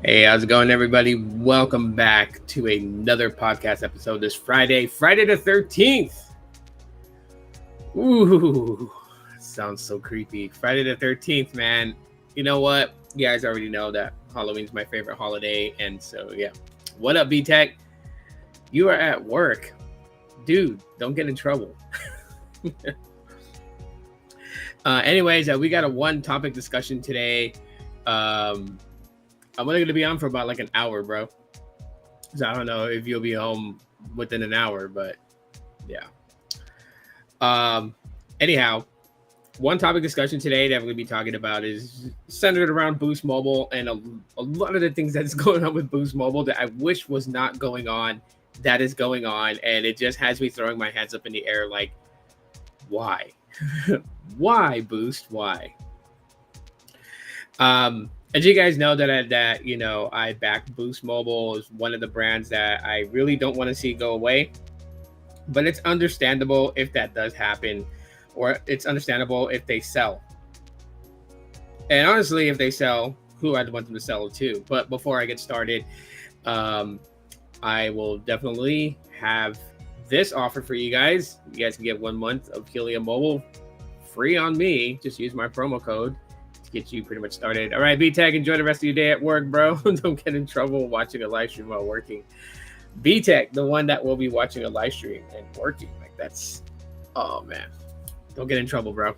Hey, how's it going, everybody? Welcome back to another podcast episode this Friday the 13th. Ooh, sounds so creepy. Friday the 13th, man. You know what? You guys already know that Halloween's my favorite holiday. And so, yeah. What up, B-Tech? You are at work. Dude, don't get in trouble. Anyways, we got a one topic discussion today. I'm only going to be on for about like an hour, bro. So I don't know if you'll be home within an hour, but yeah. Anyhow, one topic discussion today that we're going to be talking about is centered around Boost Mobile and a lot of the things that's going on with Boost Mobile that I wish was not going on, that is going on. And it just has me throwing my hands up in the air like, why? Why, Boost? Why? As you guys know that I back Boost Mobile is one of the brands that I really don't want to see go away, but it's understandable if that does happen, or it's understandable if they sell. And honestly, if they sell, who I'd want them to sell to. But before I get started, I will definitely have this offer for you guys. You guys can get 1 month of Helium Mobile free on me. Just use my promo code to get you pretty much started. All right, B-Tech, enjoy the rest of your day at work, bro. Don't get in trouble watching a live stream while working. B-Tech, the one that will be watching a live stream and working. Like that's, oh man, don't get in trouble, bro.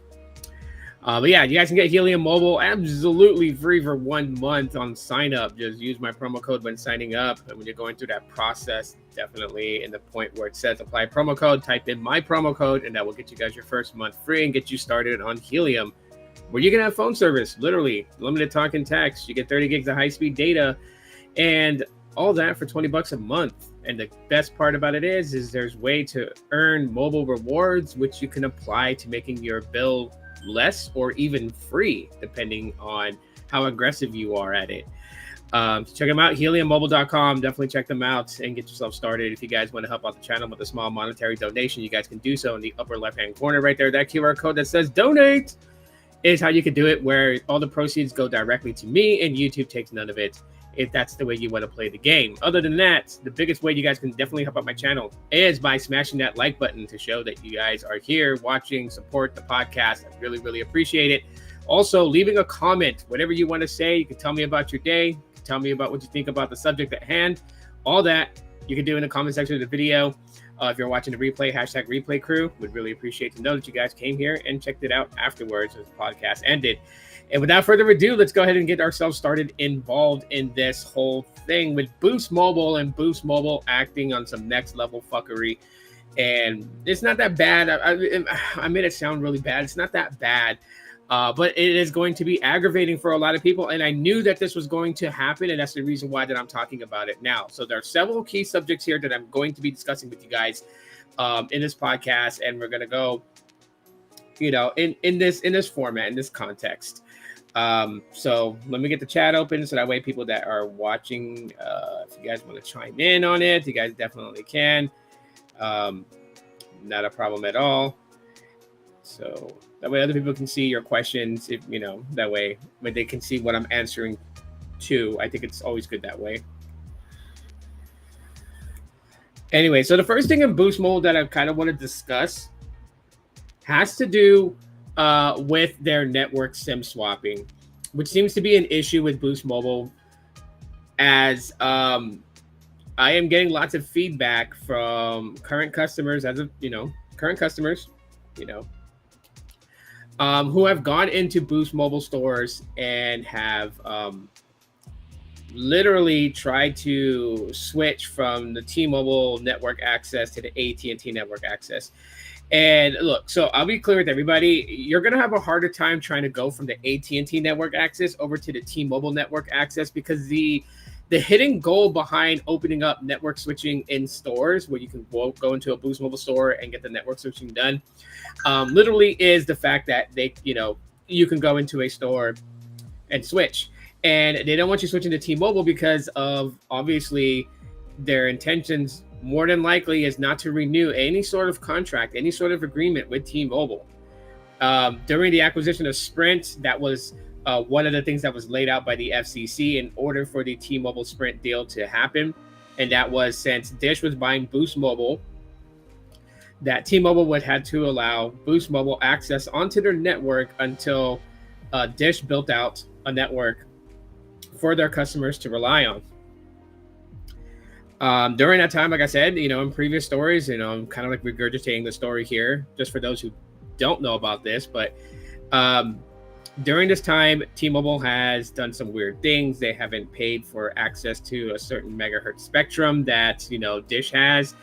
But yeah, you guys can get Helium Mobile absolutely free for 1 month on sign up. Just use my promo code when signing up. And when you're going through that process, definitely in the point where it says apply promo code, type in my promo code, and that will get you guys your first month free and get you started on Helium, where you can have phone service, literally limited talk and text. You get 30 gigs of high-speed data and all that for $20 a month. And the best part about it is there's way to earn mobile rewards, which you can apply to making your bill less or even free, depending on how aggressive you are at it. Check them out, heliummobile.com. Definitely check them out and get yourself started. If you guys want to help out the channel with a small monetary donation, you guys can do so in the upper left-hand corner right there. That QR code that says donate is how you can do it, where all the proceeds go directly to me and YouTube takes none of it, if that's the way you want to play the game. Other than that, the biggest way you guys can definitely help out my channel is by smashing that like button to show that you guys are here watching, support the podcast. I really, really appreciate it. Also, leaving a comment, whatever you want to say. You can tell me about your day, you can tell me about what you think about the subject at hand. All that you can do in the comment section of the video. If you're watching the replay, hashtag replay crew, would really appreciate to know that you guys came here and checked it out afterwards as the podcast ended. And without further ado, let's go ahead and get ourselves started involved in this whole thing with Boost Mobile and Boost Mobile acting on some next level fuckery. And it's not that bad. I made it sound really bad. It's not that bad. But it is going to be aggravating for a lot of people. And I knew that this was going to happen. And that's the reason why that I'm talking about it now. So there are several key subjects here that I'm going to be discussing with you guys in this podcast. And we're going to go, in this format, in this context. So let me get the chat open so that way people that are watching, if you guys want to chime in on it, you guys definitely can. Not a problem at all. So that way other people can see your questions, if that way when they can see what I'm answering to. I think it's always good that way. Anyway, so the first thing in Boost Mobile that I kind of want to discuss has to do with their network SIM swapping, which seems to be an issue with Boost Mobile, as I am getting lots of feedback from current customers, who have gone into Boost Mobile stores and have literally tried to switch from the T-Mobile network access to the AT&T network access. And look, so I'll be clear with everybody, you're going to have a harder time trying to go from the AT&T network access over to the T-Mobile network access, because the hidden goal behind opening up network switching in stores, where you can go into a Boost Mobile store and get the network switching done, literally is the fact that you can go into a store and switch. And they don't want you switching to T-Mobile because of, obviously, their intentions more than likely is not to renew any sort of contract, any sort of agreement with T-Mobile. During the acquisition of Sprint, that was one of the things that was laid out by the FCC in order for the T-Mobile Sprint deal to happen. And that was, since Dish was buying Boost Mobile, that T-Mobile would have to allow Boost Mobile access onto their network until Dish built out a network for their customers to rely on. During that time, like I said, in previous stories, I'm kind of like regurgitating the story here, just for those who don't know about this. But during this time, T-Mobile has done some weird things. They haven't paid for access to a certain megahertz spectrum that, Dish has.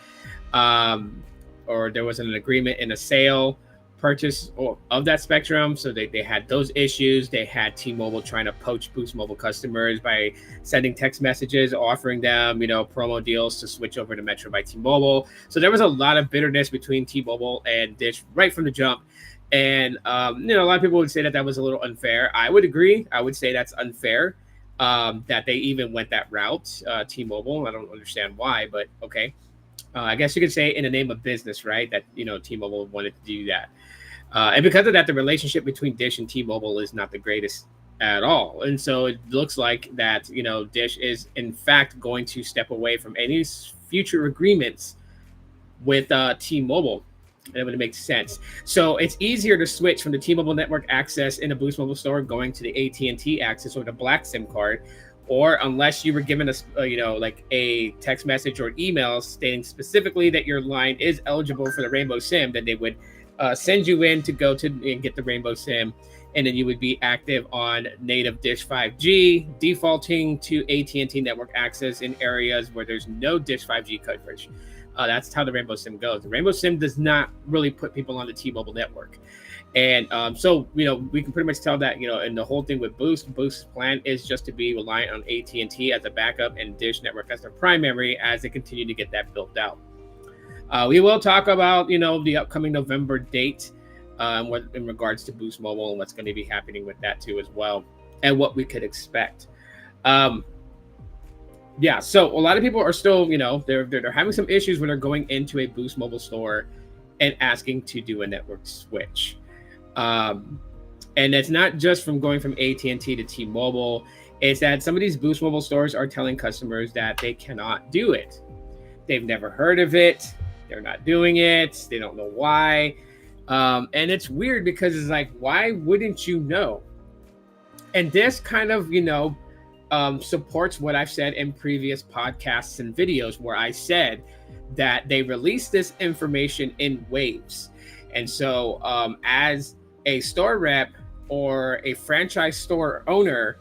Or there wasn't an agreement in a sale purchase of that spectrum. So they had those issues. They had T-Mobile trying to poach Boost Mobile customers by sending text messages, offering them, promo deals to switch over to Metro by T-Mobile. So there was a lot of bitterness between T-Mobile and Dish right from the jump. And, a lot of people would say that was a little unfair. I would agree. I would say that's unfair, that they even went that route, T-Mobile. I don't understand why, but okay. I guess you could say in the name of business, right? That, T-Mobile wanted to do that. And because of that, the relationship between Dish and T-Mobile is not the greatest at all. And so it looks like that, Dish is in fact going to step away from any future agreements with T-Mobile. And it would make sense. So it's easier to switch from the T-Mobile network access in a Boost Mobile store going to the AT&T access or the black SIM card. Or unless you were given like a text message or email stating specifically that your line is eligible for the Rainbow SIM, then they would send you in to go to and get the Rainbow SIM, and then you would be active on native Dish 5G, defaulting to AT&T network access in areas where there's no Dish 5G coverage. That's how the Rainbow SIM goes. The Rainbow SIM does not really put people on the T-Mobile network. And so, we can pretty much tell that, and the whole thing with Boost's plan is just to be reliant on AT&T as a backup and Dish network as their primary as they continue to get that built out. We will talk about, the upcoming November date in regards to Boost Mobile and what's going to be happening with that too as well, and what we could expect. Yeah, so a lot of people are still, they're having some issues when they're going into a Boost Mobile store and asking to do a network switch. And it's not just from going from AT&T to T-Mobile. It's that some of these Boost Mobile stores are telling customers that they cannot do it. They've never heard of it. They're not doing it. They don't know why. And it's weird because it's like, why wouldn't you know? And this kind of, supports what I've said in previous podcasts and videos where I said that they release this information in waves. And so as a store rep or a franchise store owner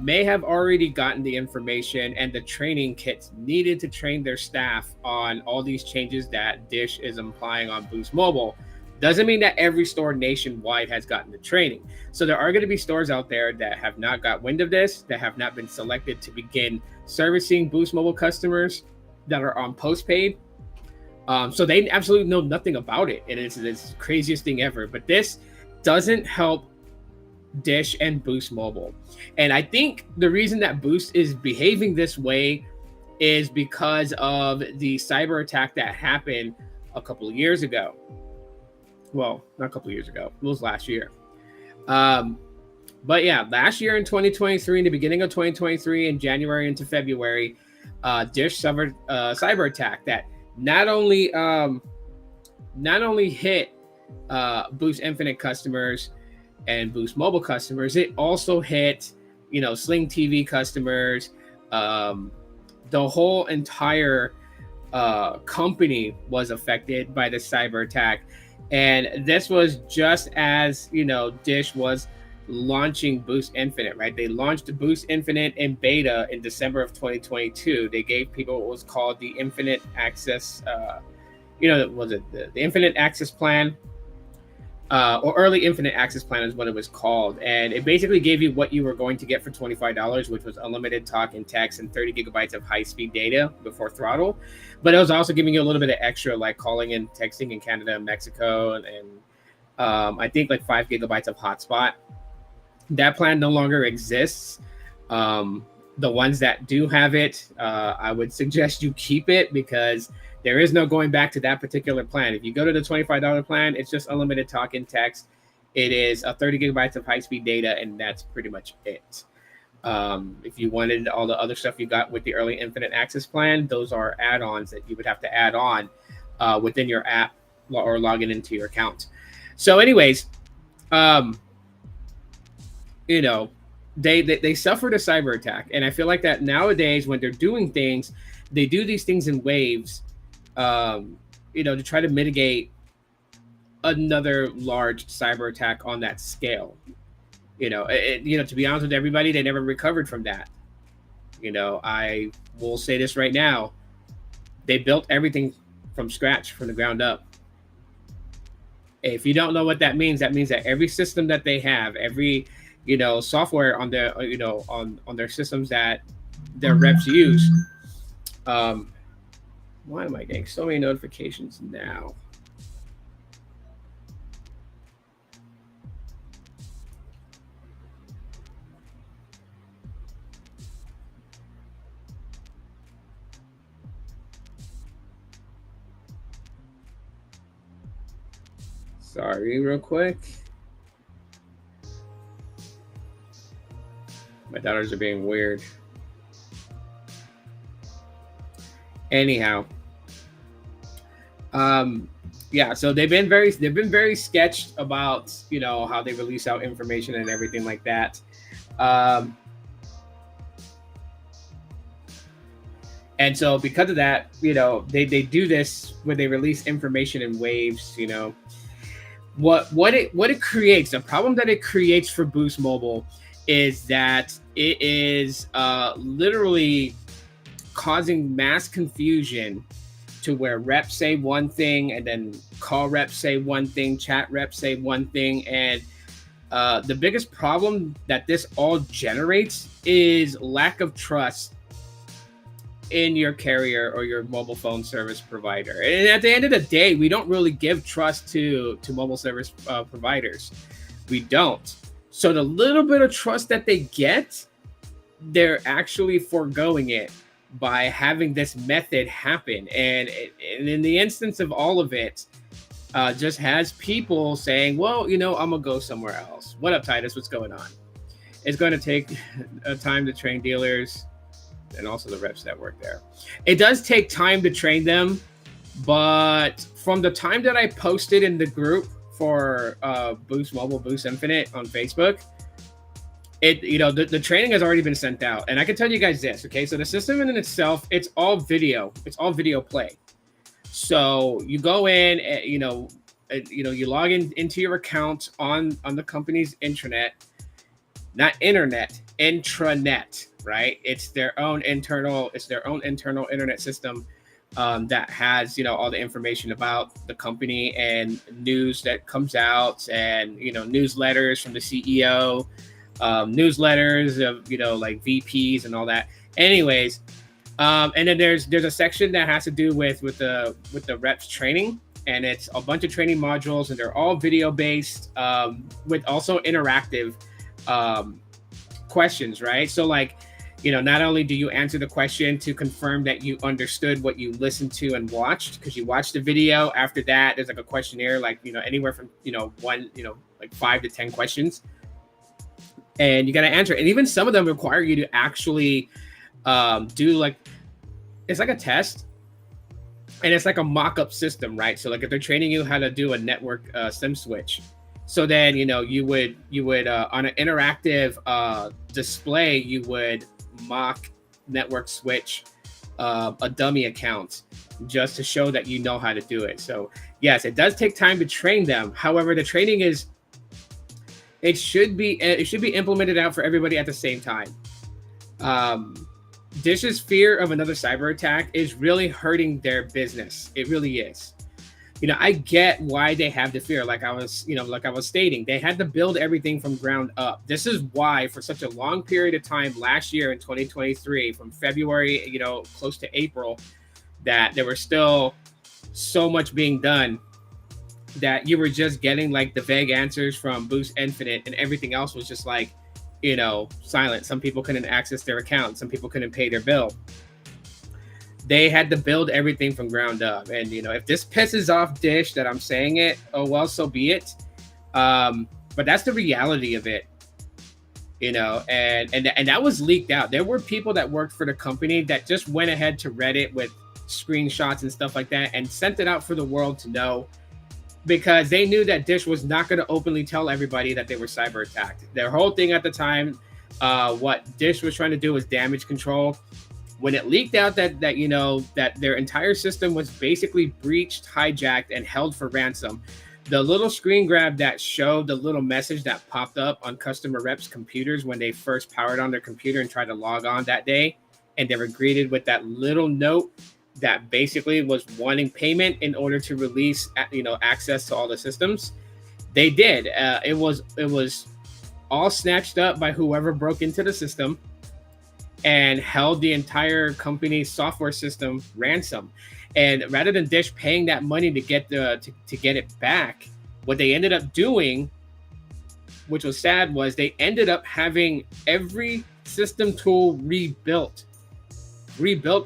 may have already gotten the information and the training kits needed to train their staff on all these changes that Dish is implying on Boost Mobile, doesn't mean that every store nationwide has gotten the training. So there are going to be stores out there that have not got wind of this, that have not been selected to begin servicing Boost Mobile customers that are on postpaid. So they absolutely know nothing about it. And it's the craziest thing ever. But this doesn't help Dish and Boost Mobile. And I think the reason that Boost is behaving this way is because of the cyber attack that happened a couple of years ago. Well, not a couple of years ago. It was last year. But yeah, last year in 2023, in the beginning of 2023, in January into February, Dish suffered a cyber attack that not only hit Boost Infinite customers and Boost Mobile customers, it also hit, Sling TV customers. The whole entire company was affected by the cyber attack. And this was just as, Dish was launching Boost Infinite, right? They launched Boost Infinite in beta in December of 2022. They gave people what was called the Infinite Access, was it the Infinite Access Plan? Or Early Infinite Access Plan is what it was called. And it basically gave you what you were going to get for $25, which was unlimited talk and text and 30 gigabytes of high-speed data before throttle. But it was also giving you a little bit of extra, like calling and texting in Canada and Mexico, and I think like 5 gigabytes of hotspot. That plan no longer exists. The ones that do have it, I would suggest you keep it because there is no going back to that particular plan. If you go to the $25 plan, it's just unlimited talk and text. It is a 30 gigabytes of high-speed data, and that's pretty much it. If you wanted all the other stuff you got with the early infinite access plan, those are add-ons that you would have to add on within your app or logging into your account. So anyways, you know, they suffered a cyber attack, and I feel like that nowadays when they're doing things, they do these things in waves, to try to mitigate another large cyber attack on that scale. To be honest with everybody, they never recovered from that. I will say this right now: they built everything from scratch, from the ground up. If you don't know what that means that every system that they have, every software on their on their systems that their reps use. Why am I getting so many notifications now? Sorry, real quick. My daughters are being weird. Anyhow, yeah. So they've been very sketched about how they release out information and everything like that. And so because of that, they do this where they release information in waves. What it creates, the problem that it creates for Boost Mobile is that it is literally causing mass confusion to where reps say one thing and then call reps say one thing, chat reps say one thing. And the biggest problem that this all generates is lack of trust in your carrier or your mobile phone service provider. And at the end of the day, we don't really give trust to mobile service providers. We don't. So the little bit of trust that they get, they're actually foregoing it by having this method happen. And in the instance of all of it, just has people saying, well, I'm gonna go somewhere else. What up, Titus? What's going on? It's going to take time to train dealers and also the reps that work there. It does take time to train them, but from the time that I posted in the group for Boost Mobile, Boost Infinite on Facebook, the training has already been sent out. And I can tell you guys this, okay? So the system in itself, it's all video play. So you go in, you log into your account on the company's intranet, right? It's their own internal internet system that has all the information about the company and news that comes out, and newsletters from the CEO, newsletters of like VPs and all that. Anyways, and then there's a section that has to do with the reps training, and it's a bunch of training modules, and they're all video based, with also interactive questions, right? So like, not only do you answer the question to confirm that you understood what you listened to and watched, because you watched the video. After that, there's like a questionnaire, like, anywhere from, one, like 5 to 10 questions. And you got to answer. And even some of them require you to actually do like, it's like a test. And it's like a mock-up system, right? So like if they're training you how to do a network SIM switch, so then, you would on an interactive display, you would mock network switch a dummy account just to show that you know how to do it. So yes, it does take time to train them. However, the training it should be implemented out for everybody at the same time. Dish's fear of another cyber attack is really hurting their business. It really is. I get why they have the fear. Like I was stating, they had to build everything from ground up. This is why for such a long period of time last year in 2023, from February, close to April, that there were still so much being done that you were just getting like the vague answers from Boost Infinite, and everything else was just like, silent. Some people couldn't access their account. Some people couldn't pay their bill. They had to build everything from ground up. And, if this pisses off Dish that I'm saying it, oh, well, so be it. but that's the reality of it, you know. And that was leaked out. There were people that worked for the company that just went ahead to Reddit with screenshots and stuff like that and sent it out for the world to know, because they knew that Dish was not going to openly tell everybody that they were cyber attacked. Their whole thing at the time, what Dish was trying to do was damage control. When it leaked out that you know that their entire system was basically breached, hijacked, and held for ransom, the little screen grab that showed the little message that popped up on customer reps' computers when they first powered on their computer and tried to log on that day, and they were greeted with that little note that basically was wanting payment in order to release, you know, access to all the systems. They did. It was all snatched up by whoever broke into the system and held the entire company's software system ransom. And rather than Dish paying that money to get to get it back, what they ended up doing, which was sad, was they ended up having every system tool rebuilt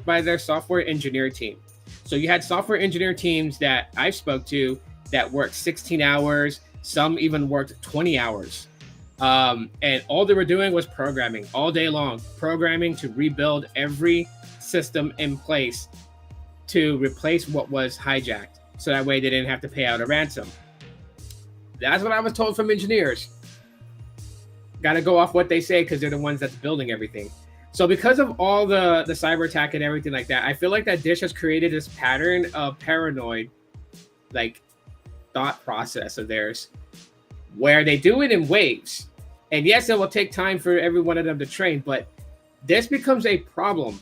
by their software engineer team. So you had software engineer teams that I spoke to that worked 16 hours, some even worked 20 hours. And all they were doing was programming all day long, programming to rebuild every system in place to replace what was hijacked. So that way they didn't have to pay out a ransom. That's what I was told from engineers. Got to go off what they say because they're the ones that's building everything. So because of all the cyber attack and everything like that, I feel like that Dish has created this pattern of paranoid, like, thought process of theirs, where they do it in waves. And yes, it will take time for every one of them to train, but this becomes a problem.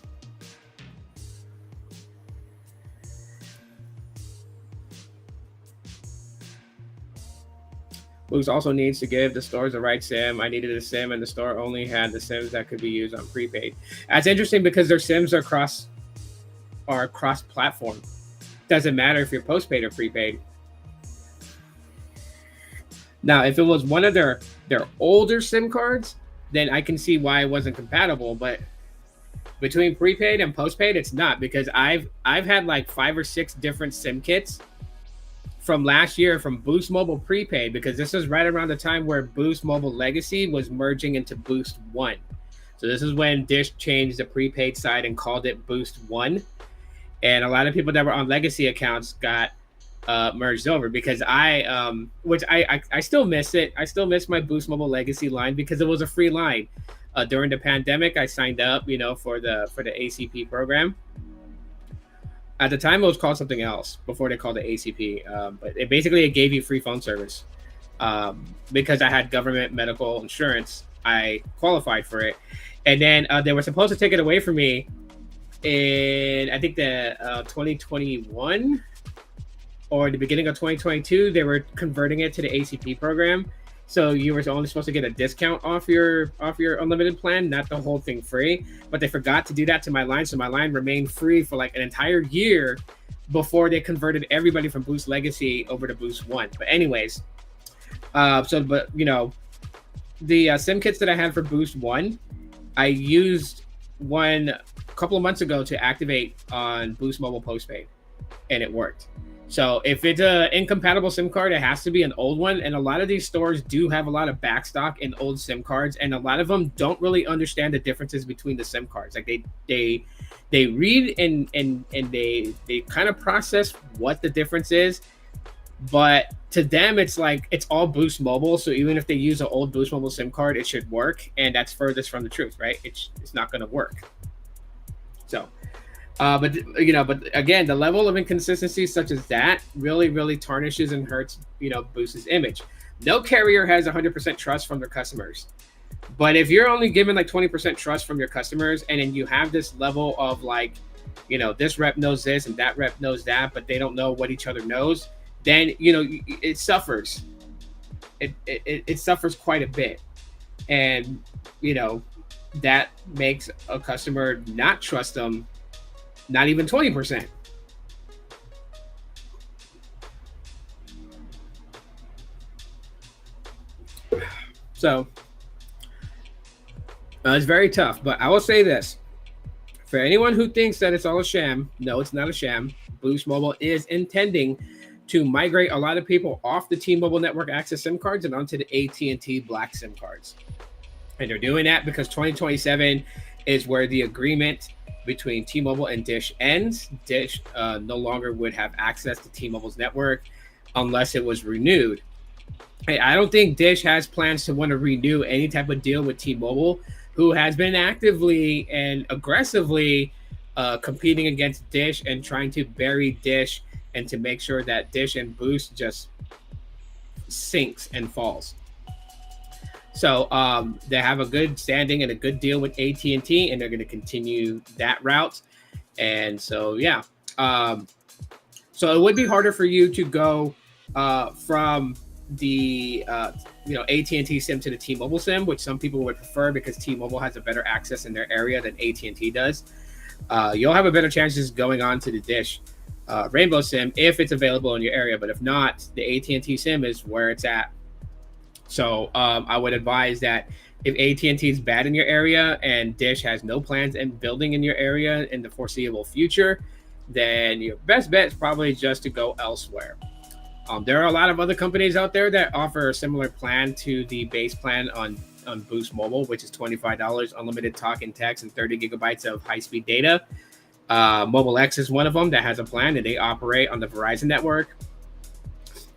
Boost also needs to give the stores the right SIM. I needed a SIM, and the store only had the SIMs that could be used on prepaid. That's interesting because their SIMs are cross-platform. Doesn't matter if you're postpaid or prepaid. Now, if it was one of their older SIM cards, then I can see why it wasn't compatible. But between prepaid and postpaid, it's not, because I've had like 5 or 6 different SIM kits from last year from Boost Mobile Prepaid, because this is right around the time where Boost Mobile Legacy was merging into Boost One. So this is when Dish changed the prepaid side and called it Boost One. And a lot of people that were on legacy accounts got merged over, because I still miss it. I still miss my Boost Mobile Legacy line because it was a free line. During the pandemic, I signed up, you know, for the ACP program. At the time, it was called something else before they called it ACP. But it gave you free phone service. Because I had government medical insurance, I qualified for it. And then they were supposed to take it away from me in, I think, the 2021 or the beginning of 2022. They were converting it to the ACP program. So you were only supposed to get a discount off your unlimited plan, not the whole thing free. But they forgot to do that to my line, so my line remained free for like an entire year before they converted everybody from Boost Legacy over to Boost One. But anyways, but you know, the SIM kits that I had for Boost One, I used one a couple of months ago to activate on Boost Mobile Postpaid, and it worked. So if it's an incompatible SIM card, it has to be an old one. And a lot of these stores do have a lot of backstock in old SIM cards, and a lot of them don't really understand the differences between the SIM cards. Like they read and they kind of process what the difference is, but to them it's like it's all Boost Mobile. So even if they use an old Boost Mobile SIM card, it should work, and that's furthest from the truth, right? It's not going to work. So. But again, the level of inconsistency such as that really tarnishes and hurts, you know, Boost's image. No carrier has 100% trust from their customers. But if you're only given like 20% trust from your customers, and then you have this level of like, you know, this rep knows this and that rep knows that, but they don't know what each other knows, then, you know, it suffers. It suffers quite a bit. And, you know, that makes a customer not trust them. Not even 20%. So it's very tough. But I will say this. For anyone who thinks that it's all a sham, no, it's not a sham. Boost Mobile is intending to migrate a lot of people off the T-Mobile network access SIM cards and onto the AT&T Black SIM cards. And they're doing that because 2027 is where the agreement between T-Mobile and Dish ends. Dish no longer would have access to T-Mobile's network unless it was renewed. I don't think Dish has plans to want to renew any type of deal with T-Mobile, who has been actively and aggressively competing against Dish and trying to bury Dish and to make sure that Dish and Boost just sinks and falls. So they have a good standing and a good deal with AT&T, and they're going to continue that route. And so, yeah. So it would be harder for you to go from the AT&T SIM to the T-Mobile SIM, which some people would prefer because T-Mobile has a better access in their area than AT&T does. You'll have a better chances going on to the Dish Rainbow SIM if it's available in your area, but if not, the AT&T SIM is where it's at. So I would advise that if AT&T is bad in your area and Dish has no plans in building in your area in the foreseeable future, then your best bet is probably just to go elsewhere. There are a lot of other companies out there that offer a similar plan to the base plan on Boost Mobile, which is $25, unlimited talk and text, and 30 gigabytes of high-speed data. Mobile X is one of them that has a plan, and they operate on the Verizon network.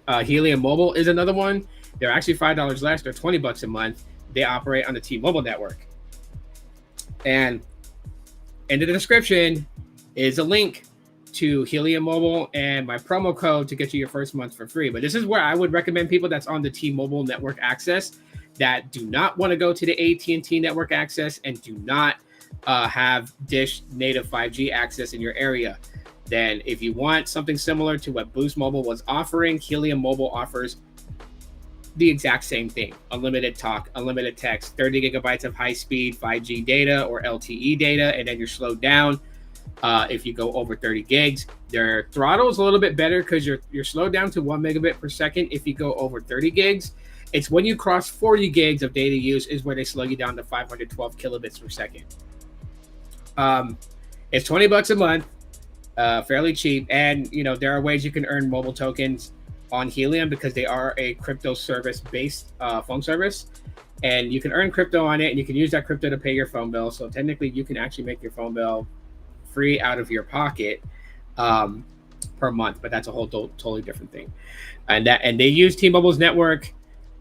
Helium Mobile is another one. They're actually $5 less. They're $20 a month. They operate on the T-Mobile network. And in the description is a link to Helium Mobile and my promo code to get you your first month for free. But this is where I would recommend people that's on the T-Mobile network access that do not want to go to the AT&T network access and do not have Dish native 5G access in your area. Then if you want something similar to what Boost Mobile was offering, Helium Mobile offers the exact same thing: unlimited talk, unlimited text, 30 gigabytes of high-speed 5G data or LTE data, and then you're slowed down if you go over 30 gigs. Their throttle is a little bit better because you're slowed down to 1 megabit per second if you go over 30 gigs. It's when you cross 40 gigs of data use is where they slow you down to 512 kilobits per second. It's $20 a month, fairly cheap, and there are ways you can earn mobile tokens on Helium because they are a crypto service-based phone service, and you can earn crypto on it, and you can use that crypto to pay your phone bill. So technically, you can actually make your phone bill free out of your pocket per month, but that's a whole totally different thing. And they use T-Mobile's network.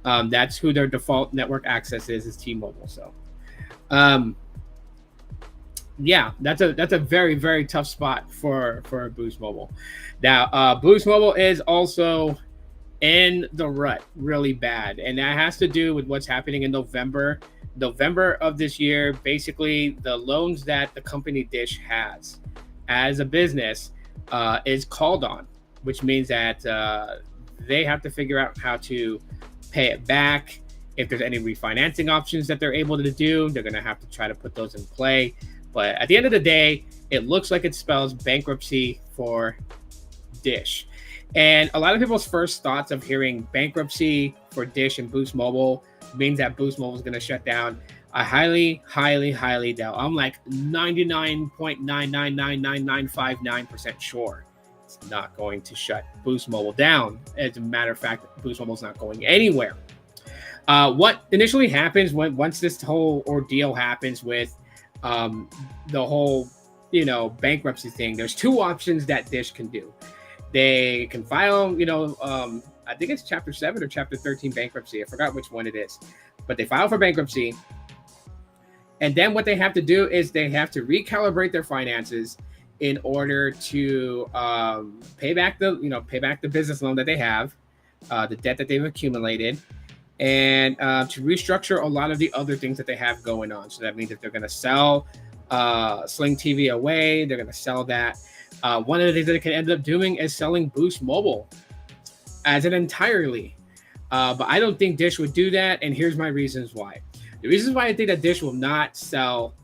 That's who their default network access is T-Mobile. So, yeah, that's a very, very tough spot for Boost Mobile. Now, Boost Mobile is also in the rut really bad, and that has to do with what's happening in November of this year. Basically, the loans that the company Dish has as a business is called on, which means that they have to figure out how to pay it back. If there's any refinancing options that they're able to do, they're going to have to try to put those in play. But at the end of the day, it looks like it spells bankruptcy for Dish. And a lot of people's first thoughts of hearing bankruptcy for Dish and Boost Mobile means that Boost Mobile is going to shut down. I highly, highly, highly doubt. I'm like 99.9999959% sure it's not going to shut Boost Mobile down. As a matter of fact, Boost Mobile is not going anywhere. What initially happens once this whole ordeal happens with the whole bankruptcy thing, there's two options that Dish can do. They can file I think it's chapter 7 or chapter 13 bankruptcy. I forgot which one it is, but they file for bankruptcy, and then what they have to do is they have to recalibrate their finances in order to pay back the business loan that they have, the debt that they've accumulated, and to restructure a lot of the other things that they have going on. So that means if they're going to sell Sling TV away, they're going to sell that. One of the things that they can end up doing is selling Boost Mobile as an entirely. But I don't think Dish would do that, and here's my reasons why. The reasons why I think that Dish will not sell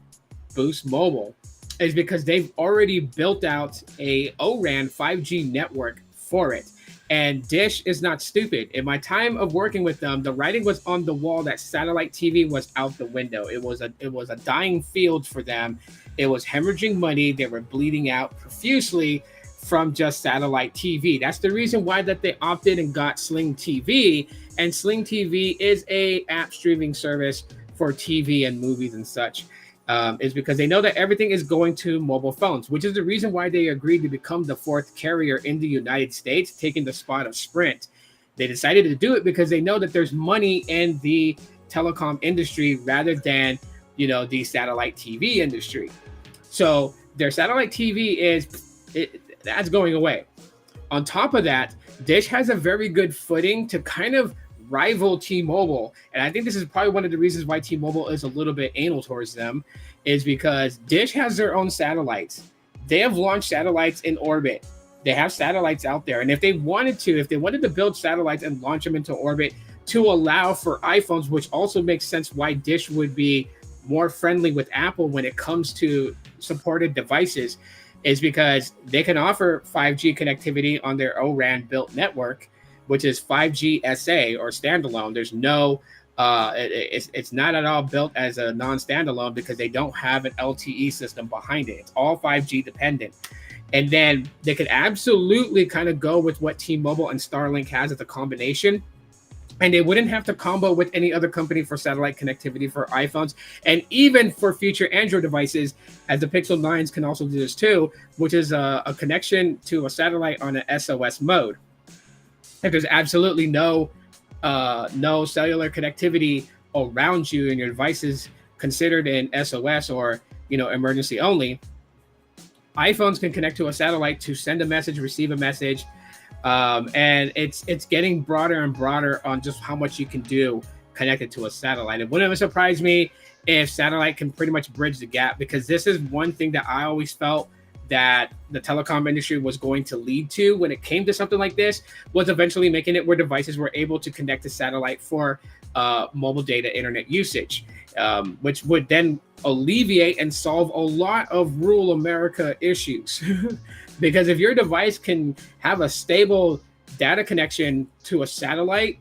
Boost Mobile is because they've already built out a O-RAN 5G network for it. And Dish is not stupid. In my time of working with them, the writing was on the wall that satellite TV was out the window. It was a dying field for them. It was hemorrhaging money. They were bleeding out profusely from just satellite TV. That's the reason why that they opted and got Sling TV. And Sling TV is a app streaming service for TV and movies and such. Is because they know that everything is going to mobile phones, which is the reason why they agreed to become the 4th carrier in the United States, taking the spot of Sprint. They decided to do it because they know that there's money in the telecom industry rather than, the satellite TV industry. So their satellite TV that's going away. On top of that, Dish has a very good footing to kind of rival T-Mobile, and I think this is probably one of the reasons why T-Mobile is a little bit anal towards them, is because Dish has their own satellites. They have launched satellites in orbit. They have satellites out there, and if they wanted to build satellites and launch them into orbit to allow for iPhones, which also makes sense why Dish would be more friendly with Apple when it comes to supported devices, is because they can offer 5G connectivity on their O-RAN built network, which is 5G SA or standalone. There's no, it's not at all built as a non-standalone because they don't have an LTE system behind it. It's all 5G dependent. And then they could absolutely kind of go with what T-Mobile and Starlink has as a combination. And they wouldn't have to combo with any other company for satellite connectivity for iPhones. And even for future Android devices, as the Pixel 9s can also do this too, which is a connection to a satellite on an SOS mode. If there's absolutely no cellular connectivity around you and your device is considered in SOS or emergency only, iPhones can connect to a satellite to send a message, receive a message, and it's getting broader and broader on just how much you can do connected to a satellite. It wouldn't surprise me if satellite can pretty much bridge the gap, because this is one thing that I always felt that the telecom industry was going to lead to when it came to something like this, was eventually making it where devices were able to connect to satellite for mobile data internet usage, which would then alleviate and solve a lot of rural America issues. Because if your device can have a stable data connection to a satellite,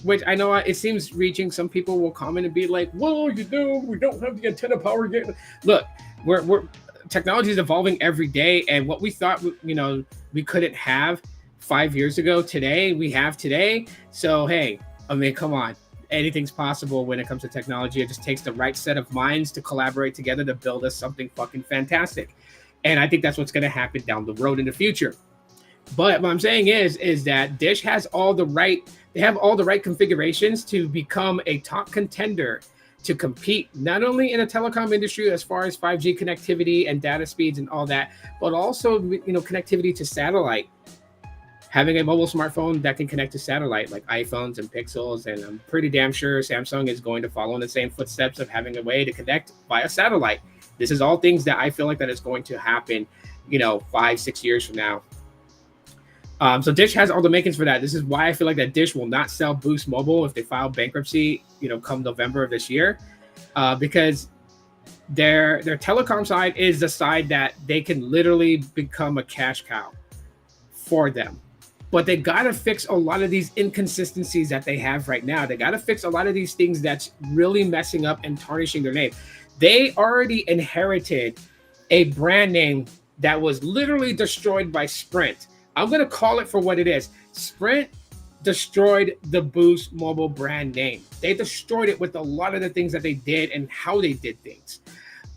which I know it seems reaching, some people will comment and be like, well, we don't have the antenna power yet. Look, we're technology is evolving every day, and what we thought we couldn't have 5 years ago, today we have today. So hey, I mean, come on, anything's possible when it comes to technology. It just takes the right set of minds to collaborate together to build us something fucking fantastic. And I think that's what's going to happen down the road in the future. But what I'm saying is that Dish has all the right configurations to become a top contender to compete not only in the telecom industry as far as 5G connectivity and data speeds and all that, but also connectivity to satellite. Having a mobile smartphone that can connect to satellite like iPhones and Pixels, and I'm pretty damn sure Samsung is going to follow in the same footsteps of having a way to connect via satellite. This is all things that I feel like that is going to happen, 5-6 years from now. So Dish has all the makings for that. This is why I feel like that Dish will not sell Boost Mobile if they file bankruptcy, come November of this year, because their telecom side is the side that they can literally become a cash cow for them. But they got to fix a lot of these inconsistencies that they have right now. They got to fix a lot of these things that's really messing up and tarnishing their name. They already inherited a brand name that was literally destroyed by Sprint. I'm going to call it for what it is. Sprint destroyed the Boost Mobile brand name. They destroyed it with a lot of the things that they did and how they did things.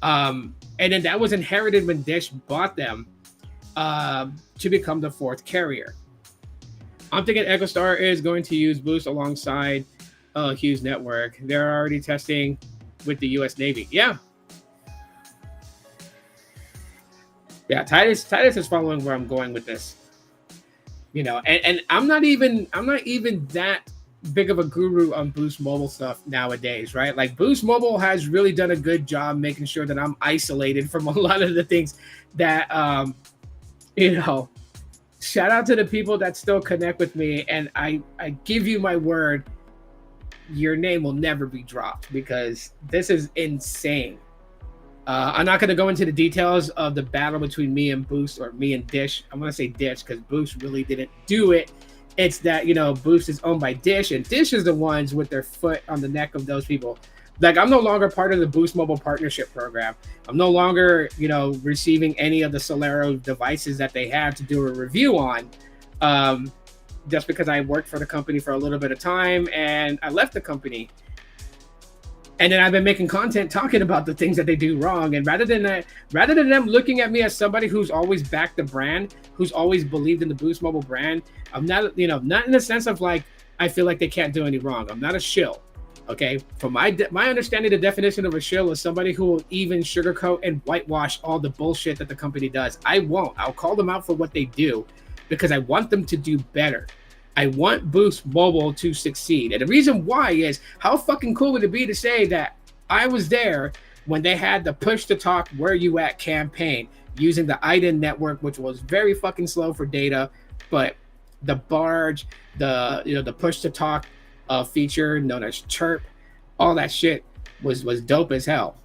And then that was inherited when Dish bought them to become the 4th carrier. I'm thinking EchoStar is going to use Boost alongside Hughes Network. They're already testing with the U.S. Navy. Yeah, Titus is following where I'm going with this. And I'm not even that big of a guru on Boost Mobile stuff nowadays, right? Like Boost Mobile has really done a good job making sure that I'm isolated from a lot of the things that, shout out to the people that still connect with me. And I give you my word, your name will never be dropped because this is insane. I'm not going to go into the details of the battle between me and Boost, or me and Dish. I'm going to say Dish because Boost really didn't do it. It's that, Boost is owned by Dish, and Dish is the ones with their foot on the neck of those people. Like, I'm no longer part of the Boost Mobile partnership program. I'm no longer, receiving any of the Solero devices that they have to do a review on. Just because I worked for the company for a little bit of time and I left the company. And then I've been making content talking about the things that they do wrong. And rather than them looking at me as somebody who's always backed the brand, who's always believed in the Boost Mobile brand, I'm not, not in the sense of like, I feel like they can't do any wrong. I'm not a shill. Okay. From my understanding, the definition of a shill is somebody who will even sugarcoat and whitewash all the bullshit that the company does. I won't. I'll call them out for what they do because I want them to do better. I want Boost Mobile to succeed. And the reason why is, how fucking cool would it be to say that I was there when they had the push to talk where you at campaign using the IDEN network, which was very fucking slow for data, but the barge, the push to talk feature known as chirp, all that shit was dope as hell.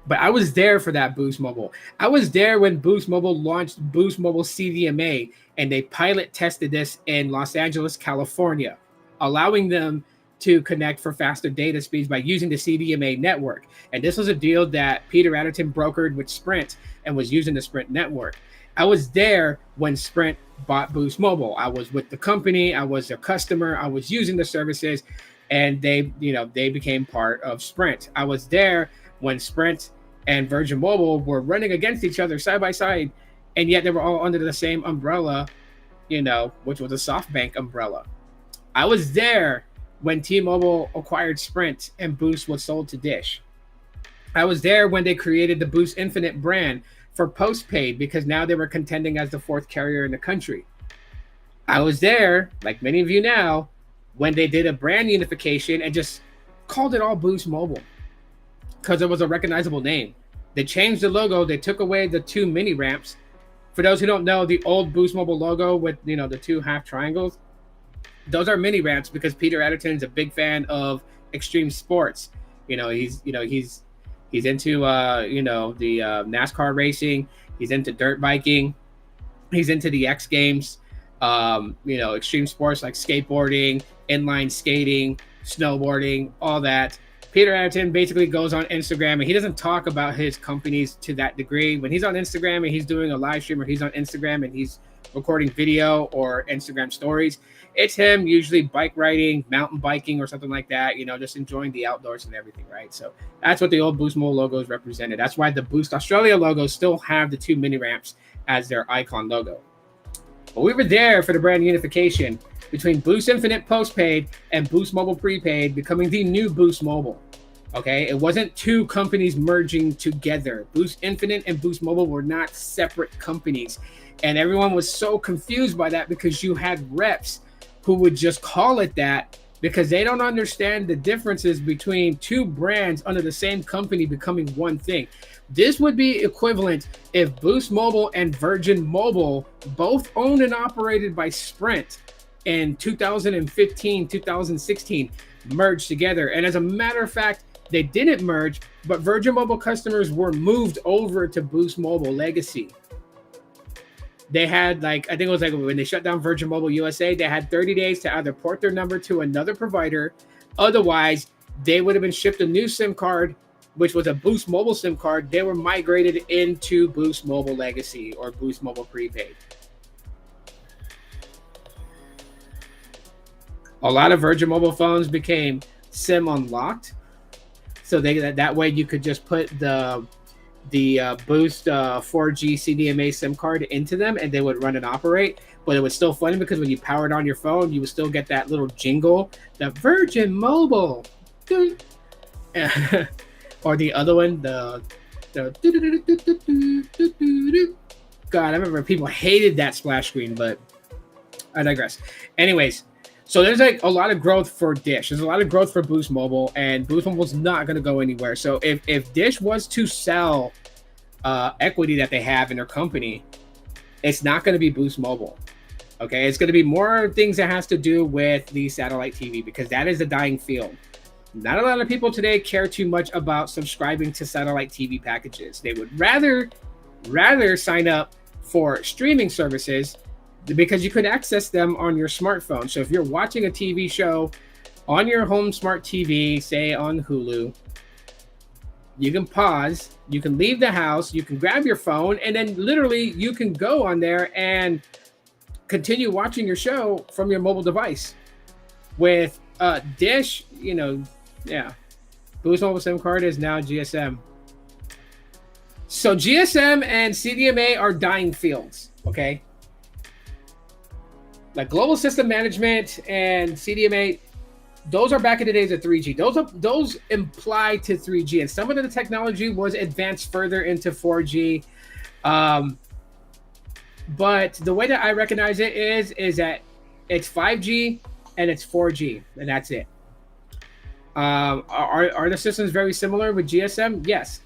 But I was there for that Boost Mobile. I was there when Boost Mobile launched Boost Mobile CDMA, and they pilot tested this in Los Angeles, California, allowing them to connect for faster data speeds by using the CDMA network. And this was a deal that Peter Adderton brokered with Sprint and was using the Sprint network. I was there when Sprint bought Boost Mobile. I was with the company. I was a customer. I was using the services, and they became part of Sprint. I was there when Sprint and Virgin Mobile were running against each other side by side, and yet they were all under the same umbrella, which was a SoftBank umbrella. I was there when T-Mobile acquired Sprint and Boost was sold to Dish. I was there when they created the Boost Infinite brand for postpaid because now they were contending as the fourth carrier in the country. I was there, like many of you now, when they did a brand unification and just called it all Boost Mobile because it was a recognizable name. They changed the logo. They took away the two mini ramps. For those who don't know, the old Boost Mobile logo with the two half triangles, those are mini ramps because Peter Adderton is a big fan of extreme sports. He's into the NASCAR racing. He's into dirt biking. He's into the X Games. Extreme sports like skateboarding, inline skating, snowboarding, all that. Peter Adderton basically goes on Instagram and he doesn't talk about his companies to that degree. When he's on Instagram and he's doing a live stream, or he's on Instagram and he's recording video or Instagram stories, it's him usually bike riding, mountain biking, or something like that, just enjoying the outdoors and everything, right? So that's what the old Boost Mobile logos represented. That's why the Boost Australia logos still have the two mini ramps as their icon logo. But we were there for the brand unification between Boost Infinite postpaid and Boost Mobile prepaid becoming the new Boost Mobile. Okay, it wasn't two companies merging together. Boost Infinite and Boost Mobile were not separate companies. And everyone was so confused by that because you had reps who would just call it that because they don't understand the differences between two brands under the same company becoming one thing. This would be equivalent if Boost Mobile and Virgin Mobile, both owned and operated by Sprint, in 2015, 2016, merged together. And as a matter of fact, they didn't merge, but Virgin Mobile customers were moved over to Boost Mobile Legacy. They had I think it was when they shut down Virgin Mobile USA, they had 30 days to either port their number to another provider. Otherwise, they would have been shipped a new SIM card, which was a Boost Mobile SIM card. They were migrated into Boost Mobile Legacy or Boost Mobile Prepaid. A lot of Virgin Mobile phones became SIM unlocked, so that way you could just put the Boost 4G CDMA SIM card into them, and they would run and operate. But it was still funny because when you powered on your phone, you would still get that little jingle, the Virgin Mobile, or the other one, the God, I remember people hated that splash screen, but I digress. Anyways. So there's a lot of growth for Dish. There's a lot of growth for Boost Mobile, and Boost Mobile's not going to go anywhere. So if Dish was to sell equity that they have in their company, it's not going to be Boost Mobile. Okay, it's going to be more things that has to do with the satellite TV because that is a dying field. Not a lot of people today care too much about subscribing to satellite TV packages. They would rather sign up for streaming services because you could access them on your smartphone. So if you're watching a TV show on your home smart TV, say on Hulu, you can pause, you can leave the house, you can grab your phone, and then literally you can go on there and continue watching your show from your mobile device. With Dish, yeah, Boost Mobile SIM card is now GSM. So GSM and CDMA are dying fields, okay? Like global system management and CDMA, those are back in the days of 3G. Those imply to 3G, and some of the technology was advanced further into 4G. But the way that I recognize it is that it's 5G and it's 4G, and that's it. Are the systems very similar with GSM? Yes.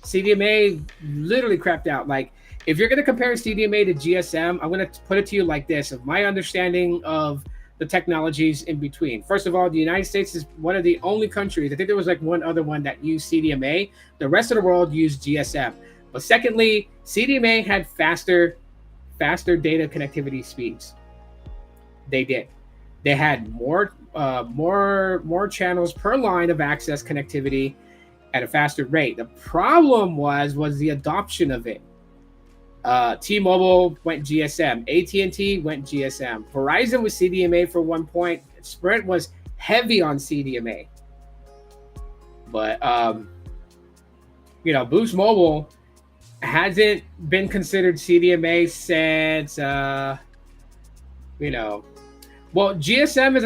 CDMA literally crapped out. Like, if you're going to compare CDMA to GSM, I'm going to put it to you like this: of my understanding of the technologies in between. First of all, the United States is one of the only countries, I think there was like one other one that used CDMA. The rest of the world used GSM. But secondly, CDMA had faster data connectivity speeds. They did. They had more channels per line of access connectivity at a faster rate. The problem was the adoption of it. T-Mobile went GSM, AT&T went GSM, Verizon was CDMA for one point. Sprint was heavy on CDMA, but Boost Mobile hasn't been considered CDMA since well, GSM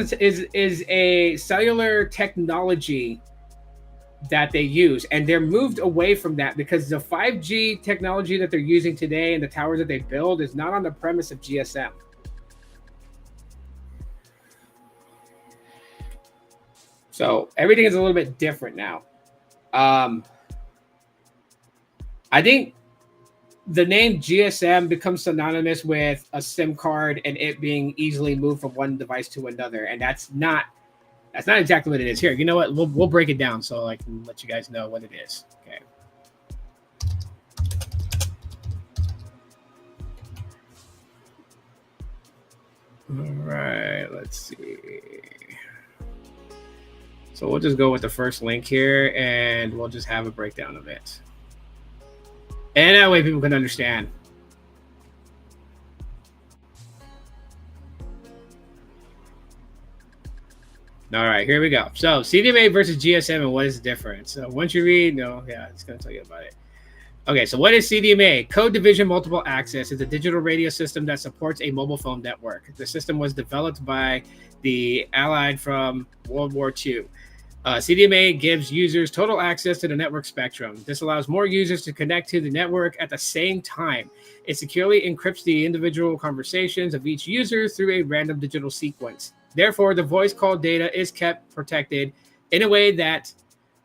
is a cellular technology that they use, and they're moved away from that because the 5G technology that they're using today and the towers that they build is not on the premise of GSM. So everything is a little bit different now. I think the name GSM becomes synonymous with a SIM card and it being easily moved from one device to another, and that's not exactly what it is here. You know what? We'll break it down so I can let you guys know what it is. Okay. All right. Let's see. So we'll just go with the first link here, and we'll just have a breakdown of it, and that way people can understand. All right, here we go. So CDMA versus GSM, and what is the difference? So once you read, it's going to tell you about it. Okay, so what is CDMA? Code Division Multiple Access is a digital radio system that supports a mobile phone network. The system was developed by the Allied from World War II. CDMA gives users total access to the network spectrum. This allows more users to connect to the network at the same time. It securely encrypts the individual conversations of each user through a random digital sequence. Therefore, the voice call data is kept protected in a way that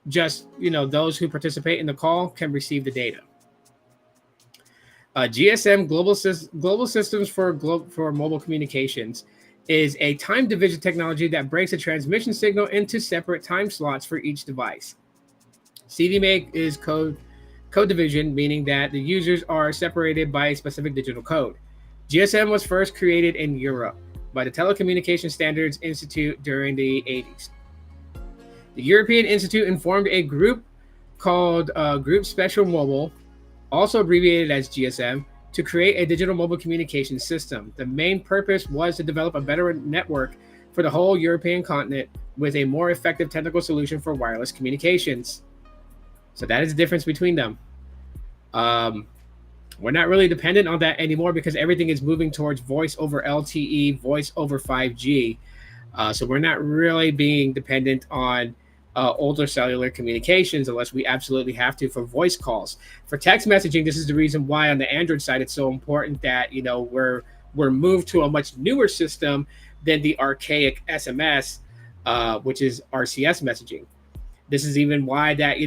just those who participate in the call can receive the data. GSM, Global Systems for Mobile Communications, is a time division technology that breaks a transmission signal into separate time slots for each device. CDMA is code division, meaning that the users are separated by a specific digital code. GSM was first created in Europe by the Telecommunication Standards Institute during the 80s. The European Institute informed a group called Group Special Mobile, also abbreviated as GSM, to create a digital mobile communication system. The main purpose was to develop a better network for the whole European continent with a more effective technical solution for wireless communications. So that is the difference between them. We're not really dependent on that anymore because everything is moving towards voice over LTE, voice over 5G. So we're not really being dependent on older cellular communications unless we absolutely have to for voice calls. For text messaging, this is the reason why on the Android side it's so important that we're moved to a much newer system than the archaic SMS, which is RCS messaging. This is even why that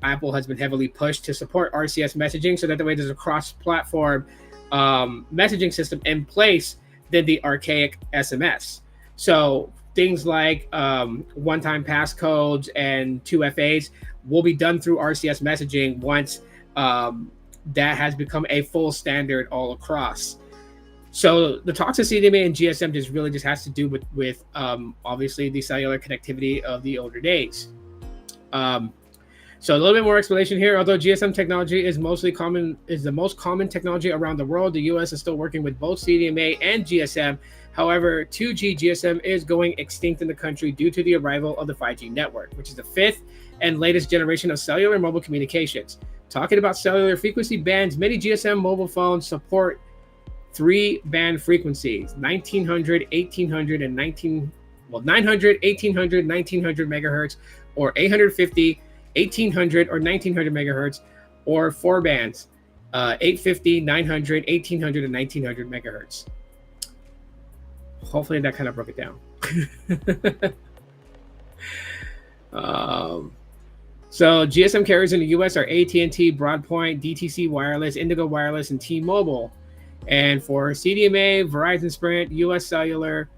Apple has been heavily pushed to support RCS messaging, so that the way there's a cross-platform messaging system in place than the archaic SMS. So things like one-time passcodes and 2FAs will be done through RCS messaging once that has become a full standard all across. So the talks of CDMA and GSM just has to do with obviously the cellular connectivity of the older days. So a little bit more explanation here. Although GSM technology is the most common technology around the world, the US is still working with both CDMA and GSM. However, 2G GSM is going extinct in the country due to the arrival of the 5G network, which is the fifth and latest generation of cellular mobile communications. Talking about cellular frequency bands, many GSM mobile phones support 3 band frequencies: 1900, 1800, and 900, 1800, 1900 megahertz, or 850, 1800, or 1900 megahertz, or 4 bands: 850, 900, 1800, and 1900 megahertz. Hopefully that kind of broke it down. So GSM carriers in the US are AT&T, Broadpoint, DTC Wireless, Indigo Wireless, and T-Mobile. And for CDMA, Verizon, Sprint, US Cellular,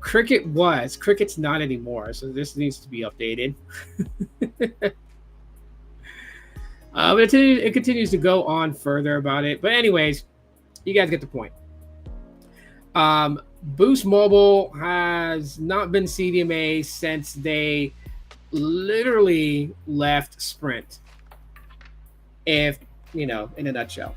Cricket's not anymore, so this needs to be updated. But it continues to go on further about it. But anyways, you guys get the point. Boost Mobile has not been CDMA since they literally left Sprint, if you know, in a nutshell.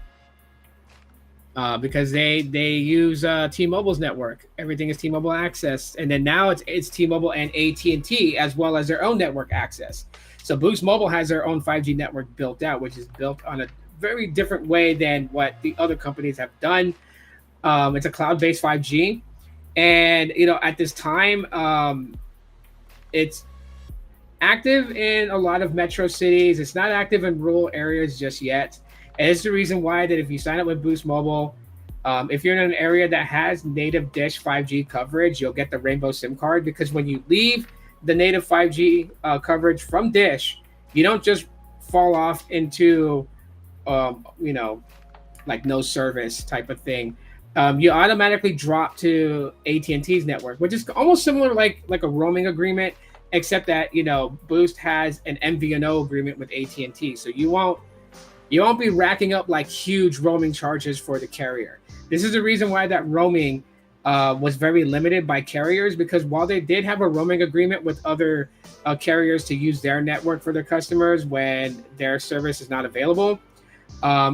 Because they use T-Mobile's network. Everything is T-Mobile access, and then now it's T-Mobile and AT&T as well as their own network access. So Boost Mobile has their own 5G network built out, which is built on a very different way than what the other companies have done. It's a cloud-based 5G, and you know, at this time, it's active in a lot of metro cities. It's not active in rural areas just yet. And it's the reason why that if you sign up with Boost Mobile, if you're in an area that has native Dish 5G coverage, you'll get the Rainbow SIM card, because when you leave the native 5G coverage from Dish, you don't just fall off into, you know, like no service type of thing. You automatically drop to AT&T's network, which is almost similar like a roaming agreement, except that, you know, Boost has an MVNO agreement with AT&T, so you won't be racking up like huge roaming charges for the carrier. This is the reason why that roaming was very limited by carriers, because while they did have a roaming agreement with other carriers to use their network for their customers when their service is not available,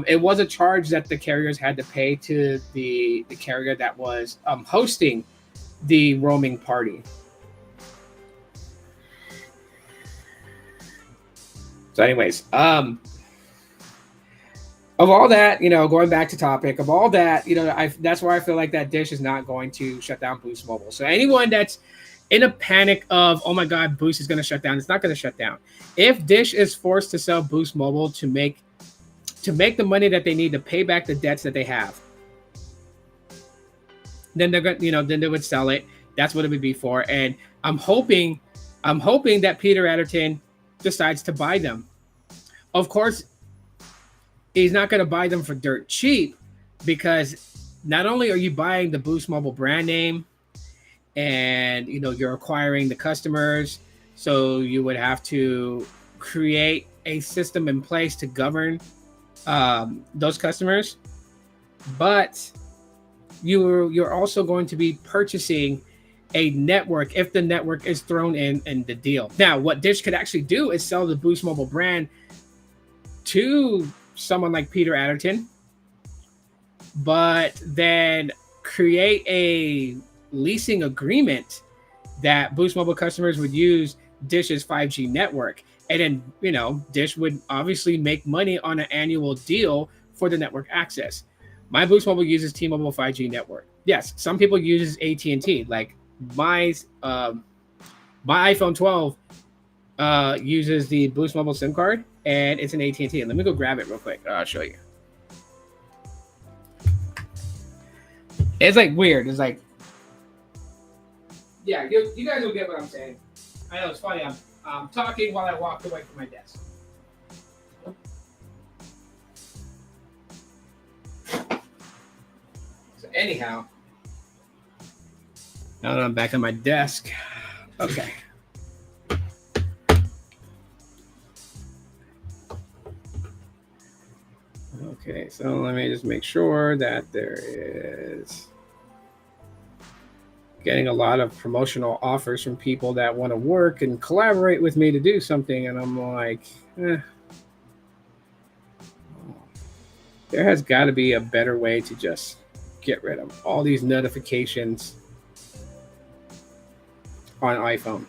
it was a charge that the carriers had to pay to the carrier that was hosting the roaming party. So anyways, of all that, you know, going back to topic, of all that, you know, that's why I feel like that Dish is not going to shut down Boost Mobile. So anyone that's in a panic of, oh my God, Boost is going to shut down, it's not going to shut down. If Dish is forced to sell Boost Mobile to make the money that they need to pay back the debts that they have, then they're going, you know, then they would sell it. That's what it would be for. And I'm hoping that Peter Adderton decides to buy them. Of course, he's not going to buy them for dirt cheap, because not only are you buying the Boost Mobile brand name, and you know, you're acquiring the customers, so you would have to create a system in place to govern those customers, but you're also going to be purchasing a network if the network is thrown in the deal. Now, what Dish could actually do is sell the Boost Mobile brand to someone like Peter Adderton, but then create a leasing agreement that Boost Mobile customers would use Dish's 5G network. And then, you know, Dish would obviously make money on an annual deal for the network access. My Boost Mobile uses T-Mobile 5G network. Yes, some people use AT&T. Like my iPhone 12 uses the Boost Mobile SIM card, and it's an AT&T. Let me go grab it real quick. I'll show you. It's like weird. It's like, yeah, you guys will get what I'm saying. I know it's funny. I'm talking while I walk away from my desk. So anyhow, now that I'm back on my desk, okay. Okay, so let me just make sure that there is getting a lot of promotional offers from people that want to work and collaborate with me to do something. And I'm like, There has got to be a better way to just get rid of all these notifications on iPhone.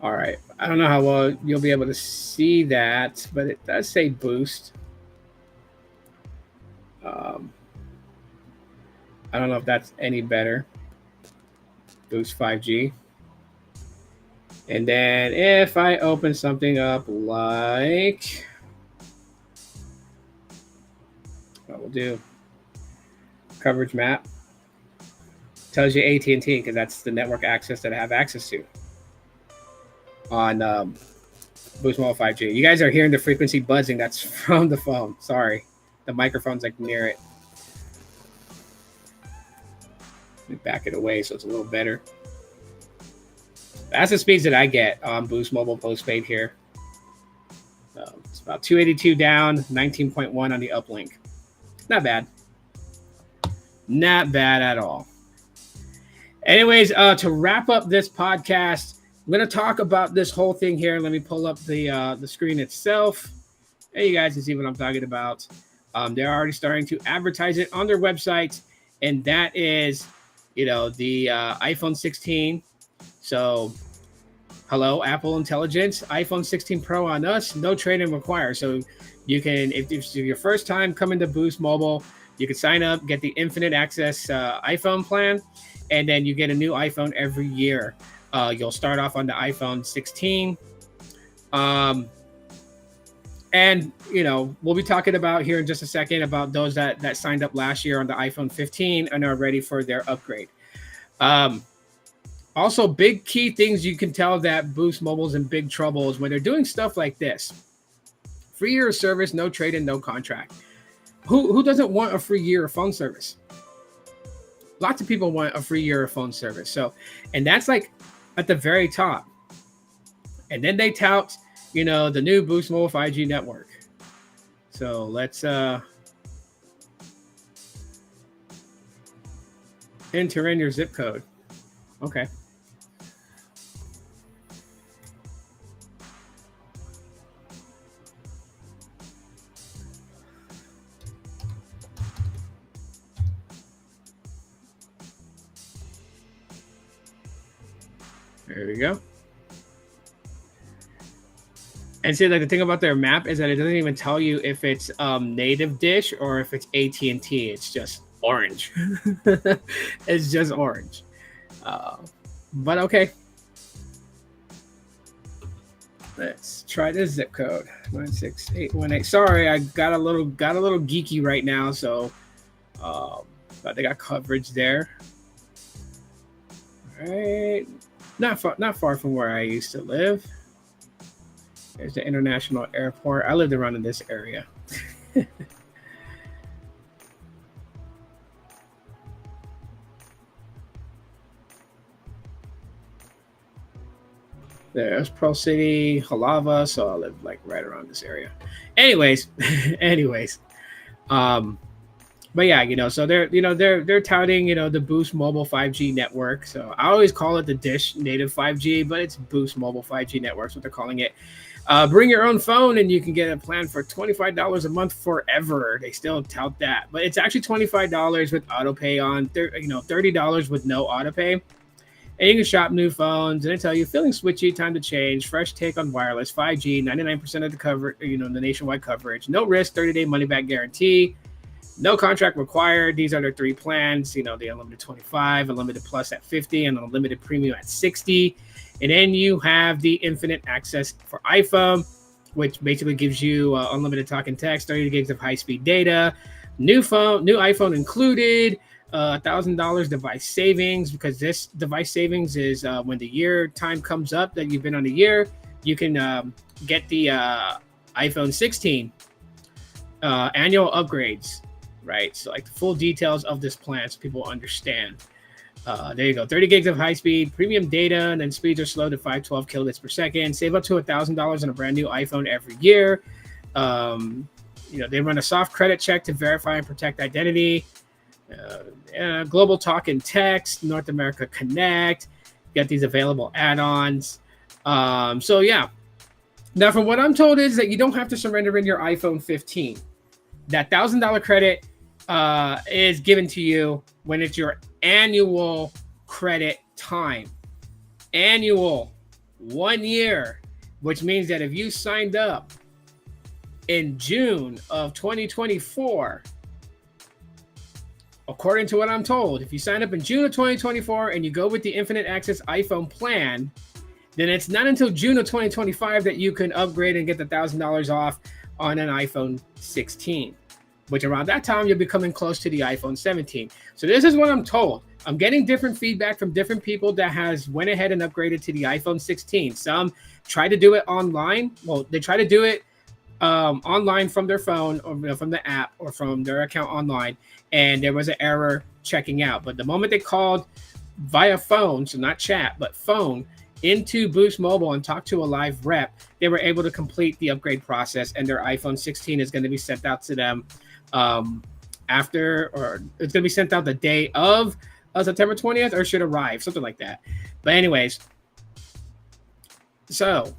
All right. I don't know how well you'll be able to see that, but it does say boost. I don't know if that's any better. Boost 5G. And then if I open something up like, what we'll do, coverage map, tells you AT&T because that's the network access that I have access to on Boost Mobile 5G. You guys are hearing the frequency buzzing. That's from the phone. Sorry. The microphone's like near it. Let me back it away so it's a little better. That's the speeds that I get on Boost Mobile Postpaid here. So it's about 282 down, 19.1 on the uplink. Not bad. Not bad at all. Anyways, to wrap up this podcast, I'm going to talk about this whole thing here. Let me pull up the screen itself. Hey, you guys can see what I'm talking about. They're already starting to advertise it on their website, and that is, the iPhone 16. So, hello, Apple Intelligence, iPhone 16 Pro on us, no trade-in required. So you can, if it's your first time coming to Boost Mobile, you can sign up, get the infinite access iPhone plan, and then you get a new iPhone every year. You'll start off on the iPhone 16. And, we'll be talking about here in just a second about those that signed up last year on the iPhone 15 and are ready for their upgrade. Also, big key things you can tell that Boost Mobile's in big trouble is when they're doing stuff like this. Free year of service, no trade-in, no contract. Who doesn't want a free year of phone service? Lots of people want a free year of phone service. So, and that's like at the very top. And then they tout, the new Boost Mobile 5G network. So let's enter in your zip code. Okay. There we go. And see, like the thing about their map is that it doesn't even tell you if it's native dish or if it's AT&T. It's just orange. It's just orange. But okay. Let's try this zip code 96818. Sorry, I got a little geeky right now, so but they got coverage there. All right. Not far from where I used to live. There's the international airport. I lived around in this area. There's Pearl City, Halava, so I live like right around this area. Anyways, but yeah, so they're touting, the Boost Mobile 5G network. So I always call it the Dish native 5G, but it's Boost Mobile 5G network, what they're calling it. Bring your own phone and you can get a plan for $25 a month forever. They still tout that, but it's actually $25 with auto pay on, $30 with no auto pay. And you can shop new phones, and they tell you feeling switchy, time to change, fresh take on wireless, 5G, 99% of the cover, the nationwide coverage, no risk, 30-day money back guarantee, no contract required. These are their three plans, the unlimited 25, unlimited plus at 50, and unlimited premium at 60. And then you have the infinite access for iPhone, which basically gives you unlimited talk and text, 30 gigs of high-speed data, new iPhone included, $1,000 device savings, because this device savings is when the year time comes up that you've been on the year, you can get the iPhone 16 annual upgrades, right? So like the full details of this plan so people understand. There you go, 30 gigs of high-speed premium data, and then speeds are slow to 512 kilobits per second. Save up to $1,000 on a brand new iPhone every year. They run a soft credit check to verify and protect identity. Global talk and text, North America Connect. You got these available add-ons. So yeah, Now, from what I'm told is that you don't have to surrender in your iPhone 15. That $1,000 credit is given to you when it's your annual credit time. Annual, 1 year, which means that if you signed up in June of 2024, according to what I'm told, if you sign up in June of 2024 and you go with the Infinite Access iPhone plan, then it's not until June of 2025 that you can upgrade and get the $1,000 off on an iPhone 16, which around that time you'll be coming close to the iPhone 17. So this is what I'm told. I'm getting different feedback from different people that has went ahead and upgraded to the iPhone 16. Some try to do it online. Well, they try to do it online from their phone or from the app or from their account online, and there was an error checking out. But the moment they called via phone, so not chat, but phone, into Boost Mobile and talked to a live rep, they were able to complete the upgrade process, and their iPhone 16 is going to be sent out to them after, or it's going to be sent out the day of September 20th, or should arrive, something like that. But anyways, so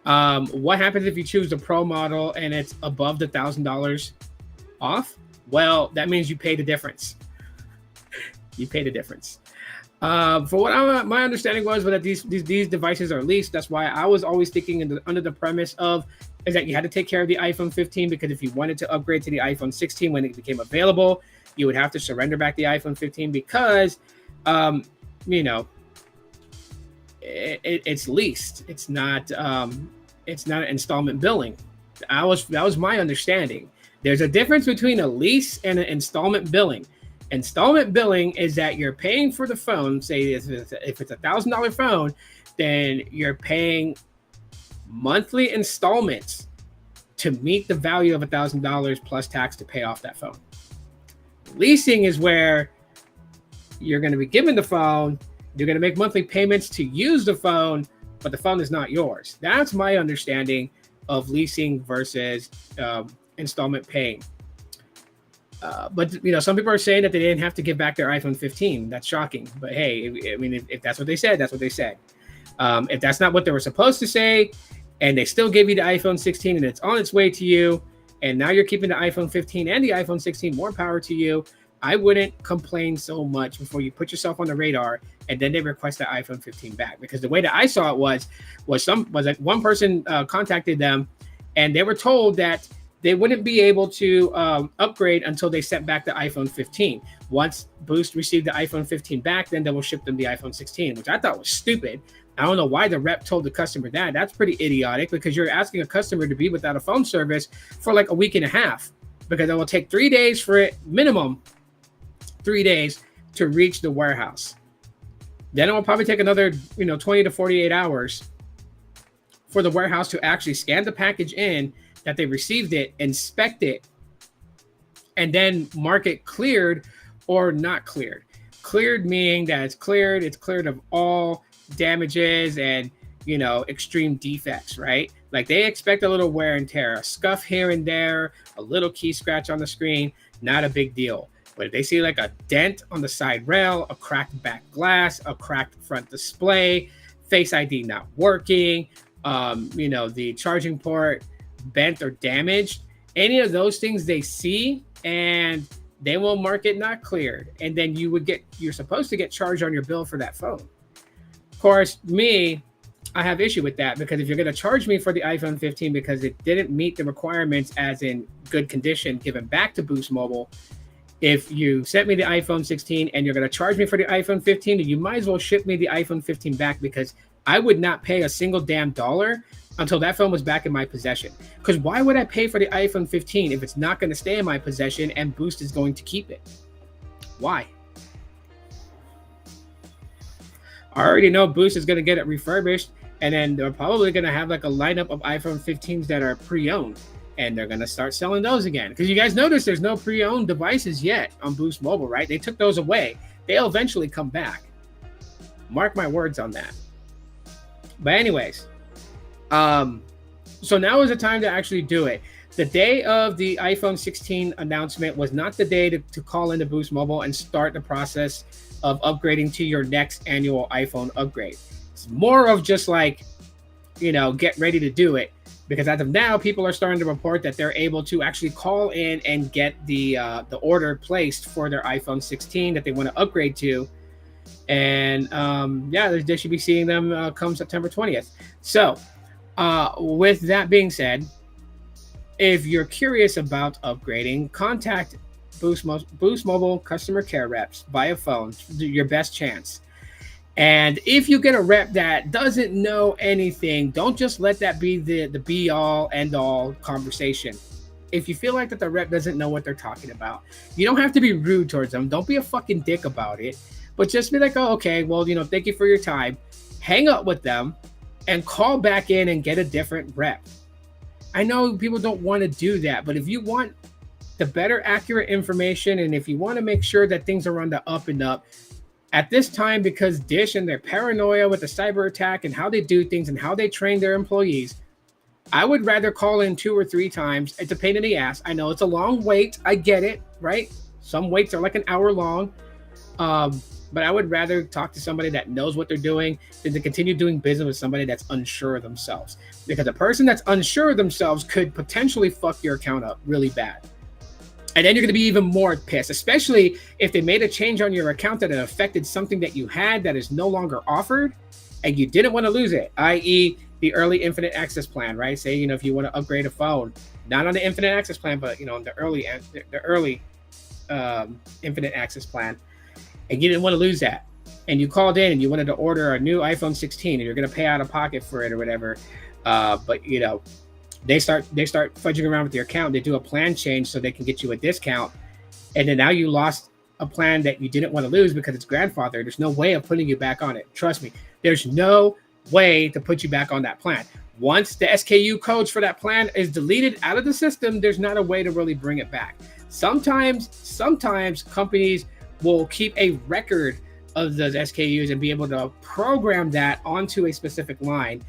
what happens if you choose the Pro model and it's above the $1,000 off? Well, that means you pay the difference. You pay the difference. For what my understanding was that these devices are leased. That's why I was always thinking under the premise of is that you had to take care of the iPhone 15, because if you wanted to upgrade to the iPhone 16 when it became available, you would have to surrender back the iPhone 15 because, you know, it's leased. It's not an installment billing. That was my understanding. There's a difference between a lease and an installment billing. Installment billing is that you're paying for the phone. Say if it's a $1,000 phone, then you're paying monthly installments to meet the value of $1,000 plus tax to pay off that phone. Leasing is where you're going to be given the phone. You're going to make monthly payments to use the phone, but the phone is not yours. That's my understanding of leasing versus installment paying. But you know, some people are saying that they didn't have to give back their iPhone 15. That's shocking. But hey, I mean, if that's what they said, that's what they said. If that's not what they were supposed to say, and they still gave you the iPhone 16 and it's on its way to you, and now you're keeping the iPhone 15 and the iPhone 16, more power to you. I wouldn't complain so much before you put yourself on the radar and then they request the iPhone 15 back. Because the way that I saw it was like one person contacted them and they were told that they wouldn't be able to upgrade until they sent back the iPhone 15. Once Boost received the iPhone 15 back, then they will ship them the iPhone 16, which I thought was stupid. I don't know why the rep told the customer that. That's pretty idiotic, because you're asking a customer to be without a phone service for like a week and a half, because it will take 3 days for it, minimum 3 days, to reach the warehouse. Then it will probably take another 20 to 48 hours for the warehouse to actually scan the package in that they received it, inspect it, and then mark it cleared or not cleared. Cleared meaning that it's cleared of all damages and extreme defects, right? Like they expect a little wear and tear, a scuff here and there, a little key scratch on the screen, not a big deal. But if they see like a dent on the side rail, a cracked back glass, a cracked front display, Face ID not working, the charging port bent or damaged, any of those things they see, and they will mark it not cleared, and then you're supposed to get charged on your bill for that phone. Of course, I have issue with that, because if you're going to charge me for the iPhone 15 because it didn't meet the requirements as in good condition given back to Boost Mobile, if you sent me the iPhone 16 and you're going to charge me for the iPhone 15, then you might as well ship me the iPhone 15 back, because I would not pay a single damn dollar until that phone was back in my possession. Because why would I pay for the iPhone 15 if it's not going to stay in my possession and Boost is going to keep it? Why? I already know Boost is going to get it refurbished, and then they're probably going to have like a lineup of iPhone 15s that are pre-owned, and they're going to start selling those again. Because you guys notice there's no pre-owned devices yet on Boost Mobile, right? They took those away. They'll eventually come back. Mark my words on that. But anyways, so now is the time to actually do it. The day of the iPhone 16 announcement was not the day to call into Boost Mobile and start the process of upgrading to your next annual iPhone upgrade. It's more of just like get ready to do it, because as of now, people are starting to report that they're able to actually call in and get the order placed for their iPhone 16 that they want to upgrade to. And they should be seeing them come September 20th. So with that being said, if you're curious about upgrading, contact Boost Mobile customer care reps via phone, your best chance. And if you get a rep that doesn't know anything, don't just let that be the be all end all conversation. If you feel like that the rep doesn't know what they're talking about, you don't have to be rude towards them. Don't be a fucking dick about it, but just be like, oh, okay, well, thank you for your time. Hang up with them and call back in and get a different rep. I know people don't want to do that, but if you want the better accurate information, and if you want to make sure that things are on the up and up at this time, because Dish and their paranoia with the cyber attack and how they do things and how they train their employees, I would rather call in 2 or 3 times. It's a pain in the ass. I know it's a long wait. I get it, right? Some waits are like an hour long. But I would rather talk to somebody that knows what they're doing than to continue doing business with somebody that's unsure of themselves. Because a person that's unsure of themselves could potentially fuck your account up really bad. And then you're going to be even more pissed, especially if they made a change on your account that affected something that you had that is no longer offered and you didn't want to lose it, i.e. the early infinite access plan, right? Say, if you want to upgrade a phone, not on the infinite access plan, but, on the early infinite access plan, and you didn't want to lose that. And you called in and you wanted to order a new iPhone 16 and you're going to pay out of pocket for it or whatever. But they start fudging around with your account. They do a plan change so they can get you a discount. And then now you lost a plan that you didn't want to lose because it's grandfathered. There's no way of putting you back on it. Trust me, there's no way to put you back on that plan. Once the SKU codes for that plan is deleted out of the system, there's not a way to really bring it back. Sometimes companies will keep a record of those SKUs and be able to program that onto a specific line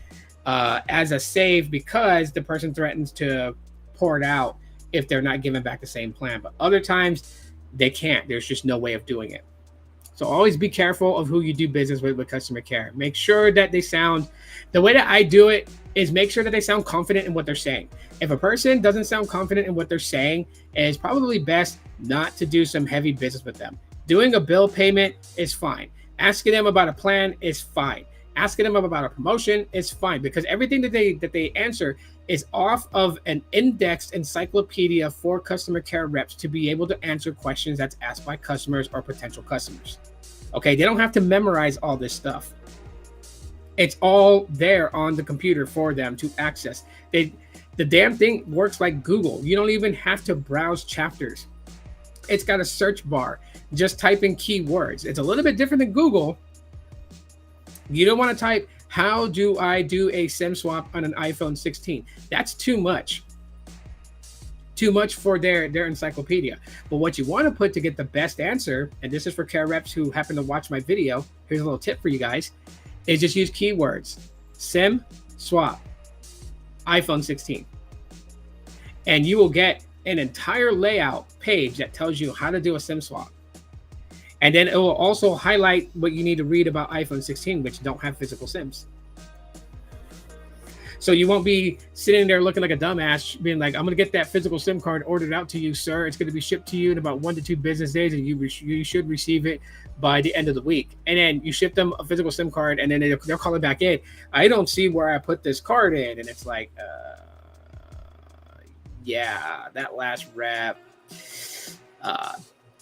as a save, because the person threatens to pour it out if they're not giving back the same plan. But other times they can't. There's just no way of doing it. So always be careful of who you do business with customer care. Make sure that they sound, the way that I do it is make sure that they sound confident in what they're saying. If a person doesn't sound confident in what they're saying, it's probably best not to do some heavy business with them. Doing a bill payment is fine. Asking them about a plan is fine. Asking them about a promotion is fine, because everything that they answer is off of an indexed encyclopedia for customer care reps to be able to answer questions that's asked by customers or potential customers. Okay, they don't have to memorize all this stuff. It's all there on the computer for them to access. The damn thing works like Google. You don't even have to browse chapters. It's got a search bar. Just type in keywords. It's a little bit different than Google. You don't want to type, how do I do a SIM swap on an iPhone 16? That's too much. Too much for their encyclopedia. But what you want to put to get the best answer, and this is for care reps who happen to watch my video, here's a little tip for you guys, is just use keywords. SIM swap, iPhone 16. And you will get an entire layout page that tells you how to do a SIM swap. And then it will also highlight what you need to read about iPhone 16, which don't have physical SIMs. So you won't be sitting there looking like a dumbass, being like, I'm going to get that physical SIM card ordered out to you, sir. It's going to be shipped to you in about 1 to 2 business days, and you should receive it by the end of the week. And then you ship them a physical SIM card, and then they're calling back in. I don't see where I put this card in. And it's like, yeah, that last rep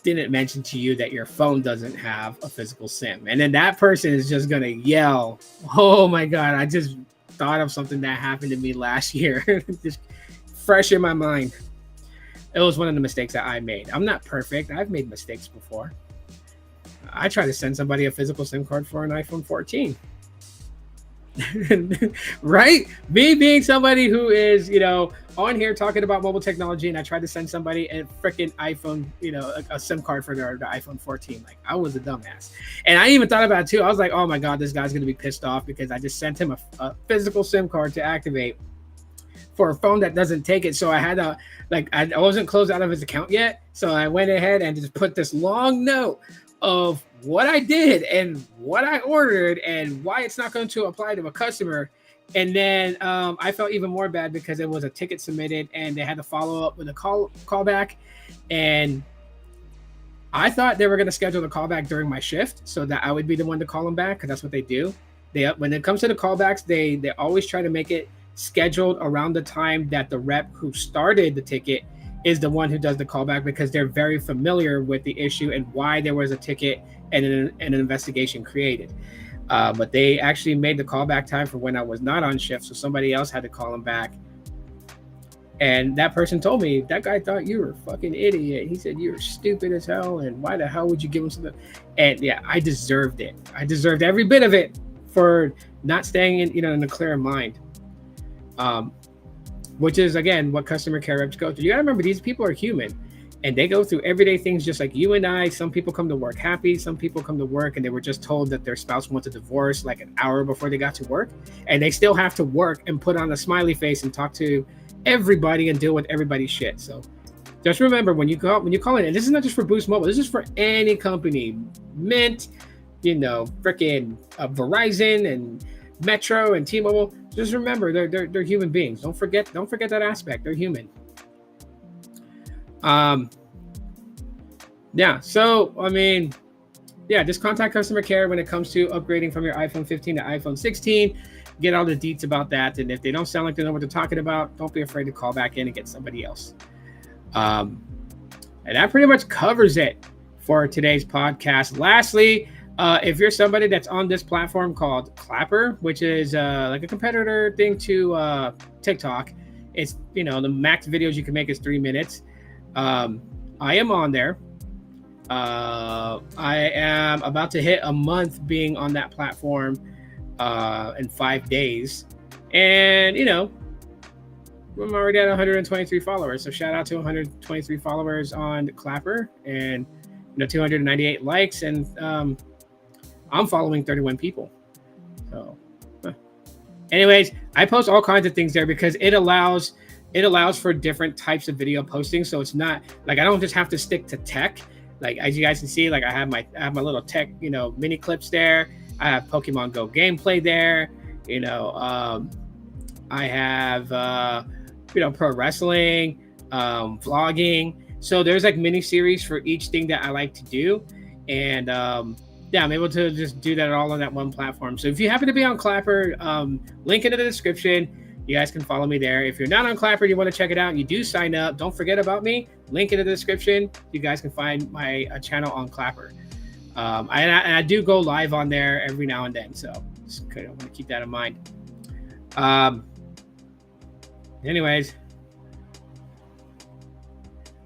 didn't mention to you that your phone doesn't have a physical SIM. And then that person is just going to yell, oh my God, I just thought of something that happened to me last year. Just fresh in my mind. It was one of the mistakes that I made. I'm not perfect. I've made mistakes before. I tried to send somebody a physical SIM card for an iPhone 14. Right? Me being somebody who is, on here talking about mobile technology, and I tried to send somebody a freaking iPhone, a SIM card for the iPhone 14. Like, I was a dumbass. And I even thought about it too. I was like, oh my God, this guy's going to be pissed off because I just sent him a physical SIM card to activate for a phone that doesn't take it. So I had to, I wasn't closed out of his account yet. So I went ahead and just put this long note of what I did and what I ordered and why it's not going to apply to a customer. And then I felt even more bad because it was a ticket submitted and they had to follow up with a callback. And I thought they were going to schedule the callback during my shift so that I would be the one to call them back, because that's what they do. When it comes to the callbacks, they always try to make it scheduled around the time that the rep who started the ticket is the one who does the callback, because they're very familiar with the issue and why there was a ticket and an investigation created. But they actually made the callback time for when I was not on shift, so somebody else had to call them back. And that person told me, that guy thought you were a fucking idiot. He said you were stupid as hell, and why the hell would you give him something? And yeah, I deserved it. I deserved every bit of it for not staying in a clear mind. Which is, again, what customer care reps go through. You gotta remember, these people are human, and they go through everyday things just like you and I. Some people come to work happy. Some people come to work and they were just told that their spouse wants a divorce like an hour before they got to work, and they still have to work and put on a smiley face and talk to everybody and deal with everybody's shit. So just remember, when you call in, and this is not just for Boost Mobile, this is for any company, Mint, freaking Verizon and Metro and T-Mobile. Just remember, they're human beings. Don't forget that aspect. They're human. Yeah. So just contact customer care when it comes to upgrading from your iPhone 15 to iPhone 16. Get all the deets about that, and if they don't sound like they know what they're talking about, don't be afraid to call back in and get somebody else. And that pretty much covers it for today's podcast. Lastly, if you're somebody that's on this platform called Clapper, which is like a competitor thing to TikTok, it's the max videos you can make is 3 minutes. I am on there. I am about to hit a month being on that platform in 5 days, and I'm already at 123 followers. So shout out to 123 followers on Clapper, and 298 likes, and I'm following 31 people. So anyways, I post all kinds of things there because it allows for different types of video posting. So it's not like I don't just have to stick to tech. Like, as you guys can see, like I have my little tech mini clips there. I have Pokemon Go gameplay there. I have pro wrestling, vlogging. So there's like mini series for each thing that I like to do, and I'm able to just do that all on that one platform. So if you happen to be on Clapper, link in the description. You guys can follow me there. If you're not on Clapper, you want to check it out, and you do sign up, don't forget about me. Link in the description. You guys can find my channel on Clapper. I do go live on there every now and then, so just kind of want to keep that in mind. Anyways,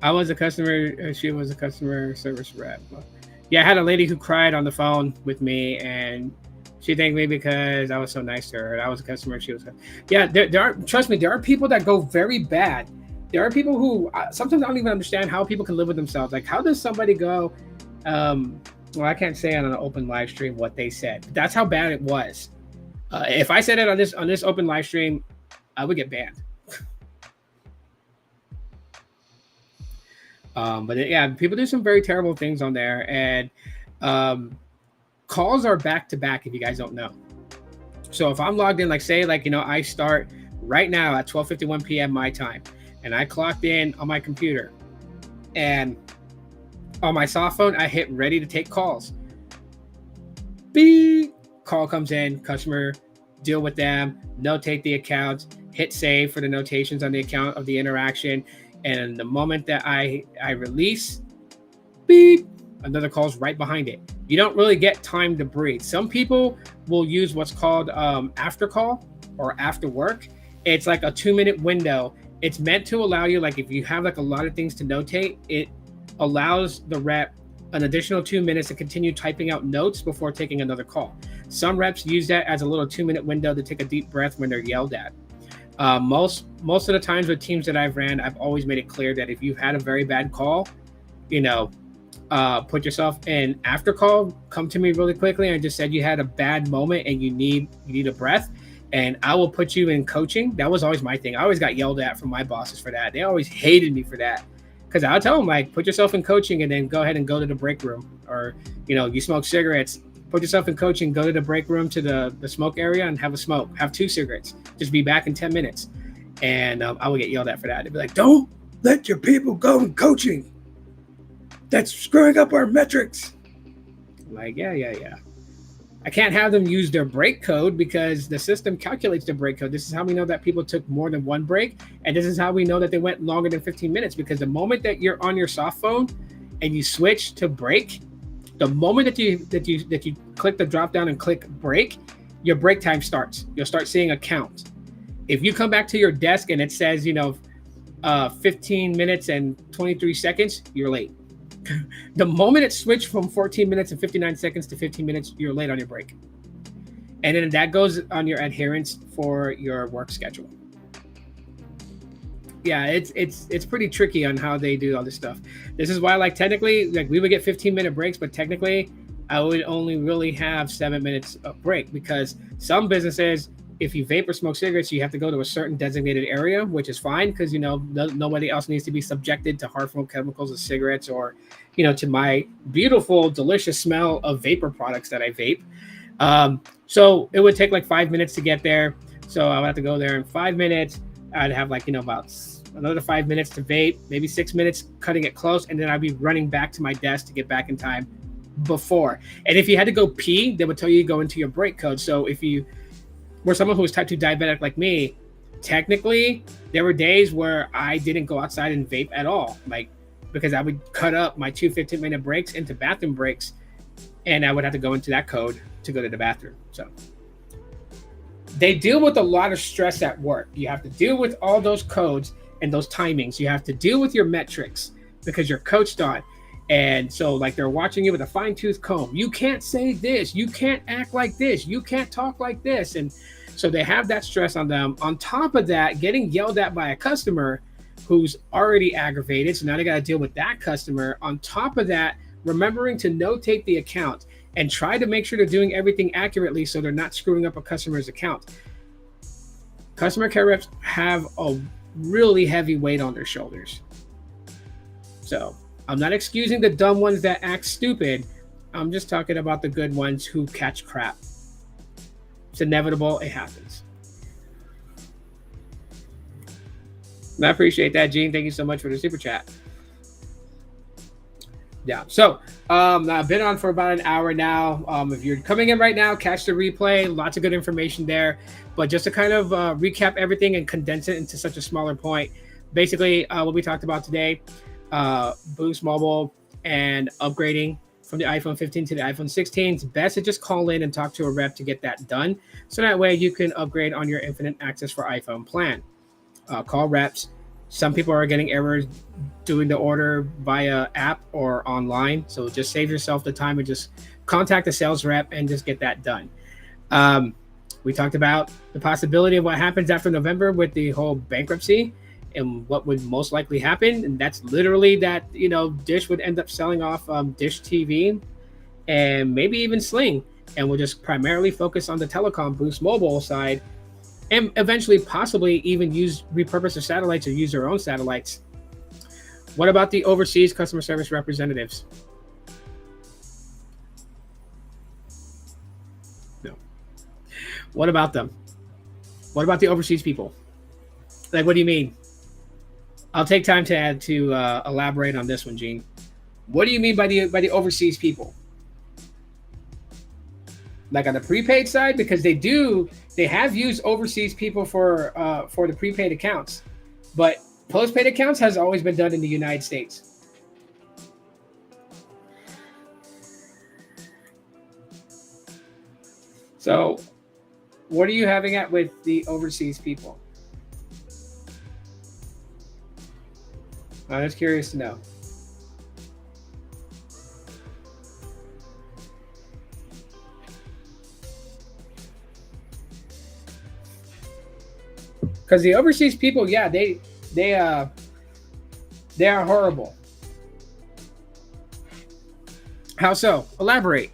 I was a customer. She was a customer service rep. Yeah, I had a lady who cried on the phone with me, and she thanked me because I was so nice to her. And I was a customer. She was. Yeah, there are. Trust me, there are people that go very bad. There are people who sometimes I don't even understand how people can live with themselves. Like, how does somebody go? Well, I can't say on an open live stream what they said. But that's how bad it was. If I said it on this open live stream, I would get banned. But yeah, people do some very terrible things on there, and calls are back to back. If you guys don't know, so if I'm logged in, like say, I start right now at 12:51 p.m. my time, and I clocked in on my computer, and on my soft phone, I hit ready to take calls. Beep, call comes in, customer, deal with them, notate the account, hit save for the notations on the account of the interaction. And the moment that I release, beep, another call's right behind it. You don't really get time to breathe. Some people will use what's called after call or after work. It's like a 2-minute window. It's meant to allow you, like if you have like a lot of things to notate, it allows the rep an additional 2 minutes to continue typing out notes before taking another call. Some reps use that as a little 2-minute window to take a deep breath when they're yelled at. Most of the times with teams that I've ran, I've always made it clear that if you've had a very bad call, put yourself in after call, come to me really quickly and just said you had a bad moment and you need a breath, and I will put you in coaching. That was always my thing. I always got yelled at from my bosses for that. They always hated me for that, because I'll tell them, like, put yourself in coaching and then go ahead and go to the break room, or you smoke cigarettes, put yourself in coaching, go to the break room to the smoke area and have a smoke, have 2 cigarettes, just be back in 10 minutes. And I would get yelled at for that. They'd be like, don't let your people go in coaching. That's screwing up our metrics. I'm like, yeah. I can't have them use their break code because the system calculates the break code. This is how we know that people took more than 1 break. And this is how we know that they went longer than 15 minutes, because the moment that you're on your soft phone and you switch to break, the moment that you click the drop down and click break, your break time starts. You'll start seeing a count. If you come back to your desk and it says, 15 minutes and 23 seconds, you're late. The moment it switched from 14 minutes and 59 seconds to 15 minutes, you're late on your break. And then that goes on your adherence for your work schedule. Yeah, it's pretty tricky on how they do all this stuff. This is why, technically, we would get 15-minute breaks, but technically, I would only really have 7 minutes of break, because some businesses, if you vape or smoke cigarettes, you have to go to a certain designated area, which is fine, because nobody else needs to be subjected to harmful chemicals of cigarettes, or to my beautiful, delicious smell of vapor products that I vape. So it would take 5 minutes to get there. So I would have to go there in 5 minutes. I'd have about another 5 minutes to vape, maybe 6 minutes cutting it close, and then I'd be running back to my desk to get back in time before. And if you had to go pee, they would tell you to go into your break code. So if you were someone who was type 2 diabetic like me, technically there were days where I didn't go outside and vape at all, because I would cut up my 2 15-minute breaks into bathroom breaks, and I would have to go into that code to go to the bathroom. So they deal with a lot of stress at work. You have to deal with all those codes and those timings. You have to deal with your metrics because you're coached on. And so they're watching you with a fine-tooth comb. You can't say this. You can't act like this. You can't talk like this. And so they have that stress on them. On top of that, getting yelled at by a customer who's already aggravated. So now they got to deal with that customer. On top of that, remembering to notate the account and try to make sure they're doing everything accurately so they're not screwing up a customer's account. Customer care reps have a really heavy weight on their shoulders. So I'm not excusing the dumb ones that act stupid. I'm just talking about the good ones who catch crap. It's inevitable. It happens. And I appreciate that, Gene. Thank you so much for the super chat. Yeah. So I've been on for about an hour now. If you're coming in right now, catch the replay. Lots of good information there. But just to kind of recap everything and condense it into such a smaller point, basically what we talked about today, Boost Mobile and upgrading from the iPhone 15 to the iPhone 16. It's best to just call in and talk to a rep to get that done. So that way you can upgrade on your infinite access for iPhone plan. Call reps. Some people are getting errors doing the order via app or online. So just save yourself the time and just contact the sales rep and just get that done. We talked about the possibility of what happens after November with the whole bankruptcy and what would most likely happen. And that's literally that, Dish would end up selling off Dish TV and maybe even Sling. And we'll just primarily focus on the telecom Boost Mobile side, and eventually possibly even repurpose their satellites or use their own satellites. What about the overseas customer service representatives? No. What about them? What about the overseas people? What do you mean? I'll take time to elaborate on this one, Gene. What do you mean by the overseas people? On the prepaid side, because they have used overseas people for the prepaid accounts, but postpaid accounts has always been done in the United States. So what are you having at with the overseas people? I'm just curious to know. Because the overseas people, yeah, they are horrible. How so? Elaborate.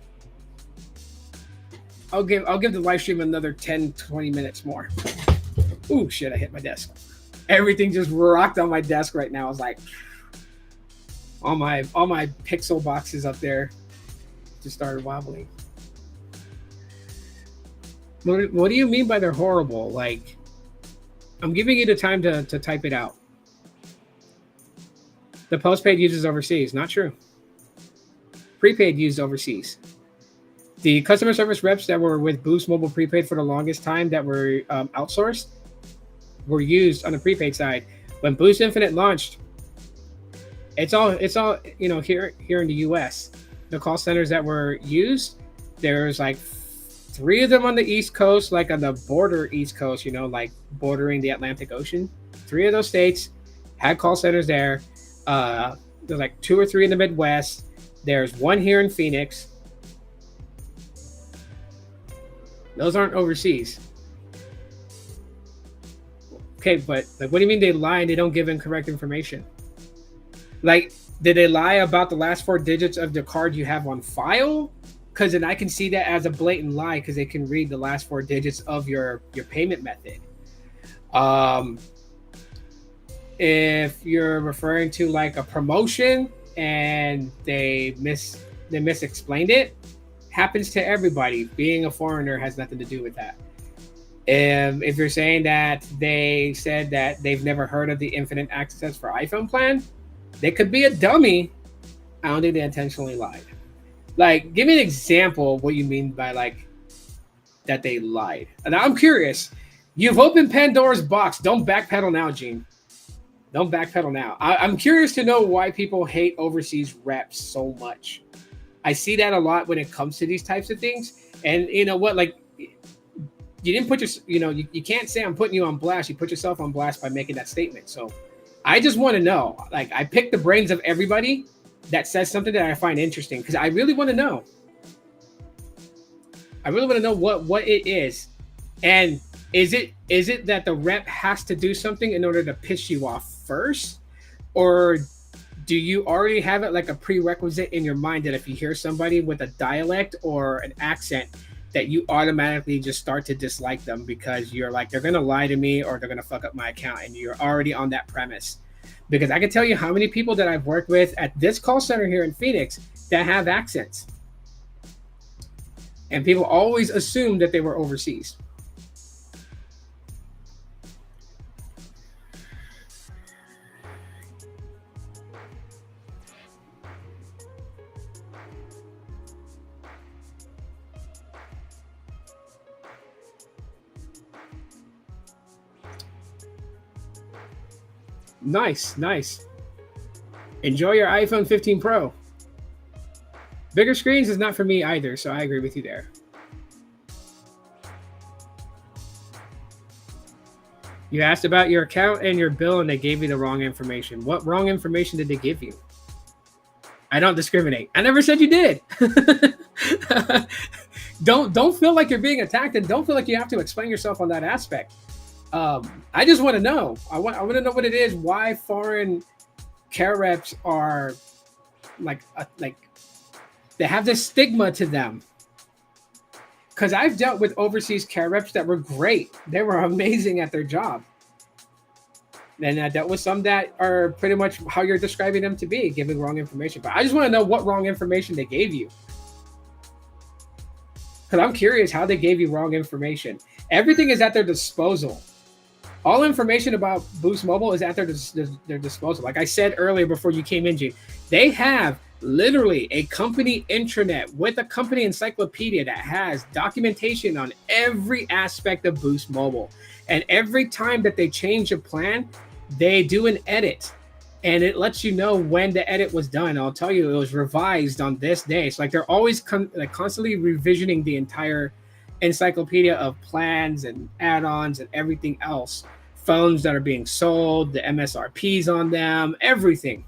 I'll give the live stream another 10, 20 minutes more. Ooh, shit, I hit my desk. Everything just rocked on my desk right now. I was like, all my pixel boxes up there just started wobbling. What do you mean by they're horrible? Like, I'm giving you the time to type it out. The postpaid uses overseas. Not true. Prepaid used overseas. The customer service reps that were with Boost Mobile Prepaid for the longest time that were outsourced were used on the prepaid side. When Boost Infinite launched, it's all here in the US. The call centers that were used, there's like 3 of them on the East Coast, like on the border East Coast, like bordering the Atlantic Ocean. 3 of those states had call centers there. There's like 2 or 3 in the Midwest. There's 1 here in Phoenix. Those aren't overseas. Okay, but like, what do you mean they lie and they don't give incorrect information? Like, did they lie about the last 4 digits of the card you have on file? Because then I can see that as a blatant lie because they can read the last 4 digits of your payment method. If you're referring to like a promotion and they misexplained it, happens to everybody. Being a foreigner has nothing to do with that. If you're saying that they said that they've never heard of the infinite access for iPhone plan, they could be a dummy. I don't think they intentionally lied. Like, give me an example of what you mean by like that they lied. And I'm curious. You've opened Pandora's box. Don't backpedal now, Gene. Don't backpedal now. I'm curious to know why people hate overseas reps so much. I see that a lot when it comes to these types of things. And you know what? Like, you didn't put your, you can't say I'm putting you on blast. You put yourself on blast by making that statement. So I just want to know, like, I picked the brains of everybody that says something that I find interesting because I really want to know. I really want to know what it is. And is it that the rep has to do something in order to piss you off first? Or do you already have it like a prerequisite in your mind that if you hear somebody with a dialect or an accent that you automatically just start to dislike them because you're like, they're going to lie to me or they're going to fuck up my account, and you're already on that premise? Because I can tell you how many people that I've worked with at this call center here in Phoenix that have accents. And people always assume that they were overseas. Nice. Enjoy your iPhone 15 Pro. Bigger screens is not for me either, so I agree with you there. You asked about your account and your bill, and they gave you the wrong information. What wrong information did they give you? I don't discriminate. I never said you did. Don't feel like you're being attacked, and don't feel like you have to explain yourself on that aspect. I just want to know. I want to know what it is. Why foreign care reps are like they have this stigma to them. Because I've dealt with overseas care reps that were great. They were amazing at their job. And I dealt with some that are pretty much how you're describing them to be, giving wrong information. But I just want to know what wrong information they gave you. Because I'm curious how they gave you wrong information. Everything is at their disposal. All information about Boost Mobile is at their disposal. Like I said earlier before you came in, Gene, they have literally a company intranet with a company encyclopedia that has documentation on every aspect of Boost Mobile. And every time that they change a plan, they do an edit. And it lets you know when the edit was done. I'll tell you, it was revised on this day. So like they're always constantly revisioning the entire encyclopedia of plans and add-ons and everything else. Phones that are being sold, the MSRPs on them, everything.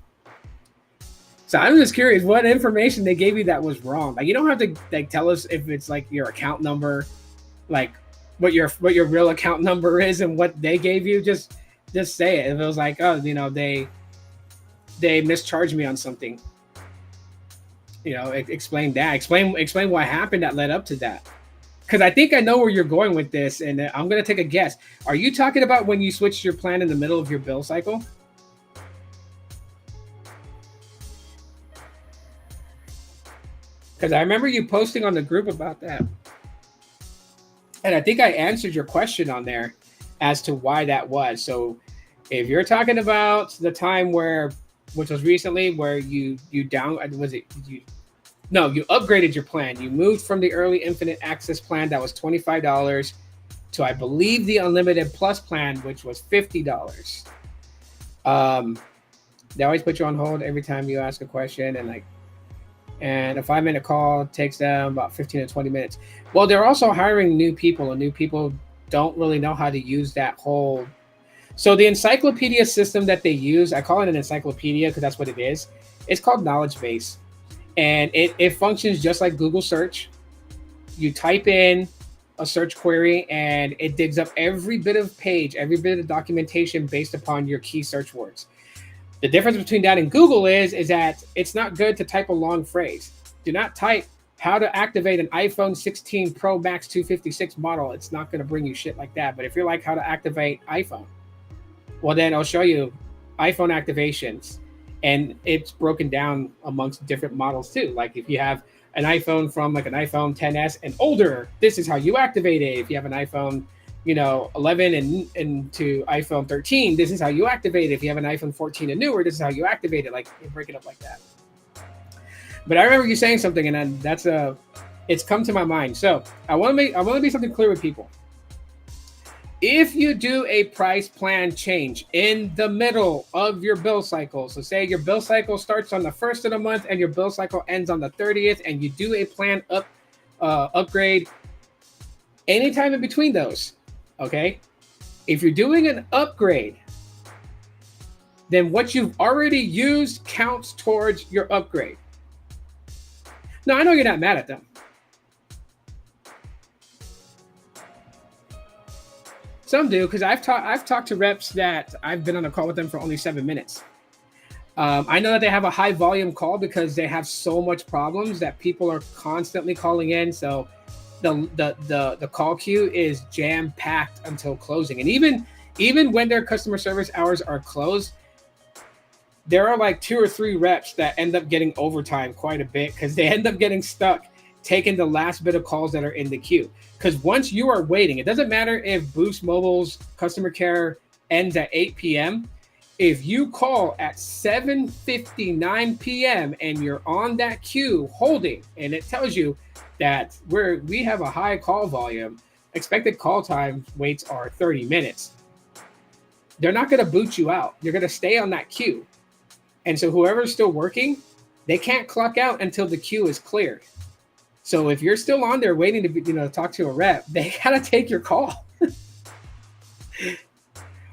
So I'm just curious what information they gave you that was wrong. Like, you don't have to like tell us if it's like your account number, like what your real account number is and what they gave you. Just say it. If it was like, oh, they mischarged me on something, explain that. Explain what happened that led up to that. Because I think I know where you're going with this, and I'm going to take a guess. Are you talking about when you switched your plan in the middle of your bill cycle? Because I remember you posting on the group about that. And I think I answered your question on there as to why that was. So if you're talking about the time where, which was recently, where you down, was it you? No, you upgraded your plan. You moved from the early infinite access plan that was $25 to, I believe, the unlimited plus plan, which was $50. They always put you on hold every time you ask a question, and a 5-minute call takes them about 15 to 20 minutes. Well, they're also hiring new people, and new people don't really know how to use that whole. So the encyclopedia system that they use, I call it an encyclopedia because that's what it is. It's called Knowledge Base, and it functions just like Google search. You type in a search query and it digs up every bit of page, every bit of documentation based upon your key search words. The difference between that and Google is that it's not good to type a long phrase. Do not type how to activate an iPhone 16 Pro Max 256 model. It's not going to bring you shit like that. But if you're like how to activate iPhone, well, then I'll show you iPhone activations. And it's broken down amongst different models too. Like if you have an iPhone from like an iPhone 10s and older, this is how you activate it. If you have an iPhone 11 and to iPhone 13, this is how you activate it. If you have an iPhone 14 and newer, this is how you activate it. Like you break it up like that. But I remember you saying something, and then it's come to my mind. So I want to be something clear with people. If you do a price plan change in the middle of your bill cycle, so say your bill cycle starts on the 1st of the month and your bill cycle ends on the 30th, and you do a plan upgrade anytime in between those, okay? If you're doing an upgrade, then what you've already used counts towards your upgrade. Now, I know you're not mad at them. Some do, because I've talked to reps that I've been on a call with them for only 7 minutes. I know that they have a high volume call because they have so much problems that people are constantly calling in. So the call queue is jam packed until closing. And even when their customer service hours are closed, there are like 2 or 3 reps that end up getting overtime quite a bit because they end up getting stuck taking the last bit of calls that are in the queue. Because once you are waiting, it doesn't matter if Boost Mobile's customer care ends at 8 p.m. If you call at 7:59 p.m. and you're on that queue holding, and it tells you that we have a high call volume, expected call time waits are 30 minutes. They're not going to boot you out. You're going to stay on that queue. And so whoever's still working, they can't clock out until the queue is cleared. So if you're still on there waiting to talk to a rep, they gotta take your call.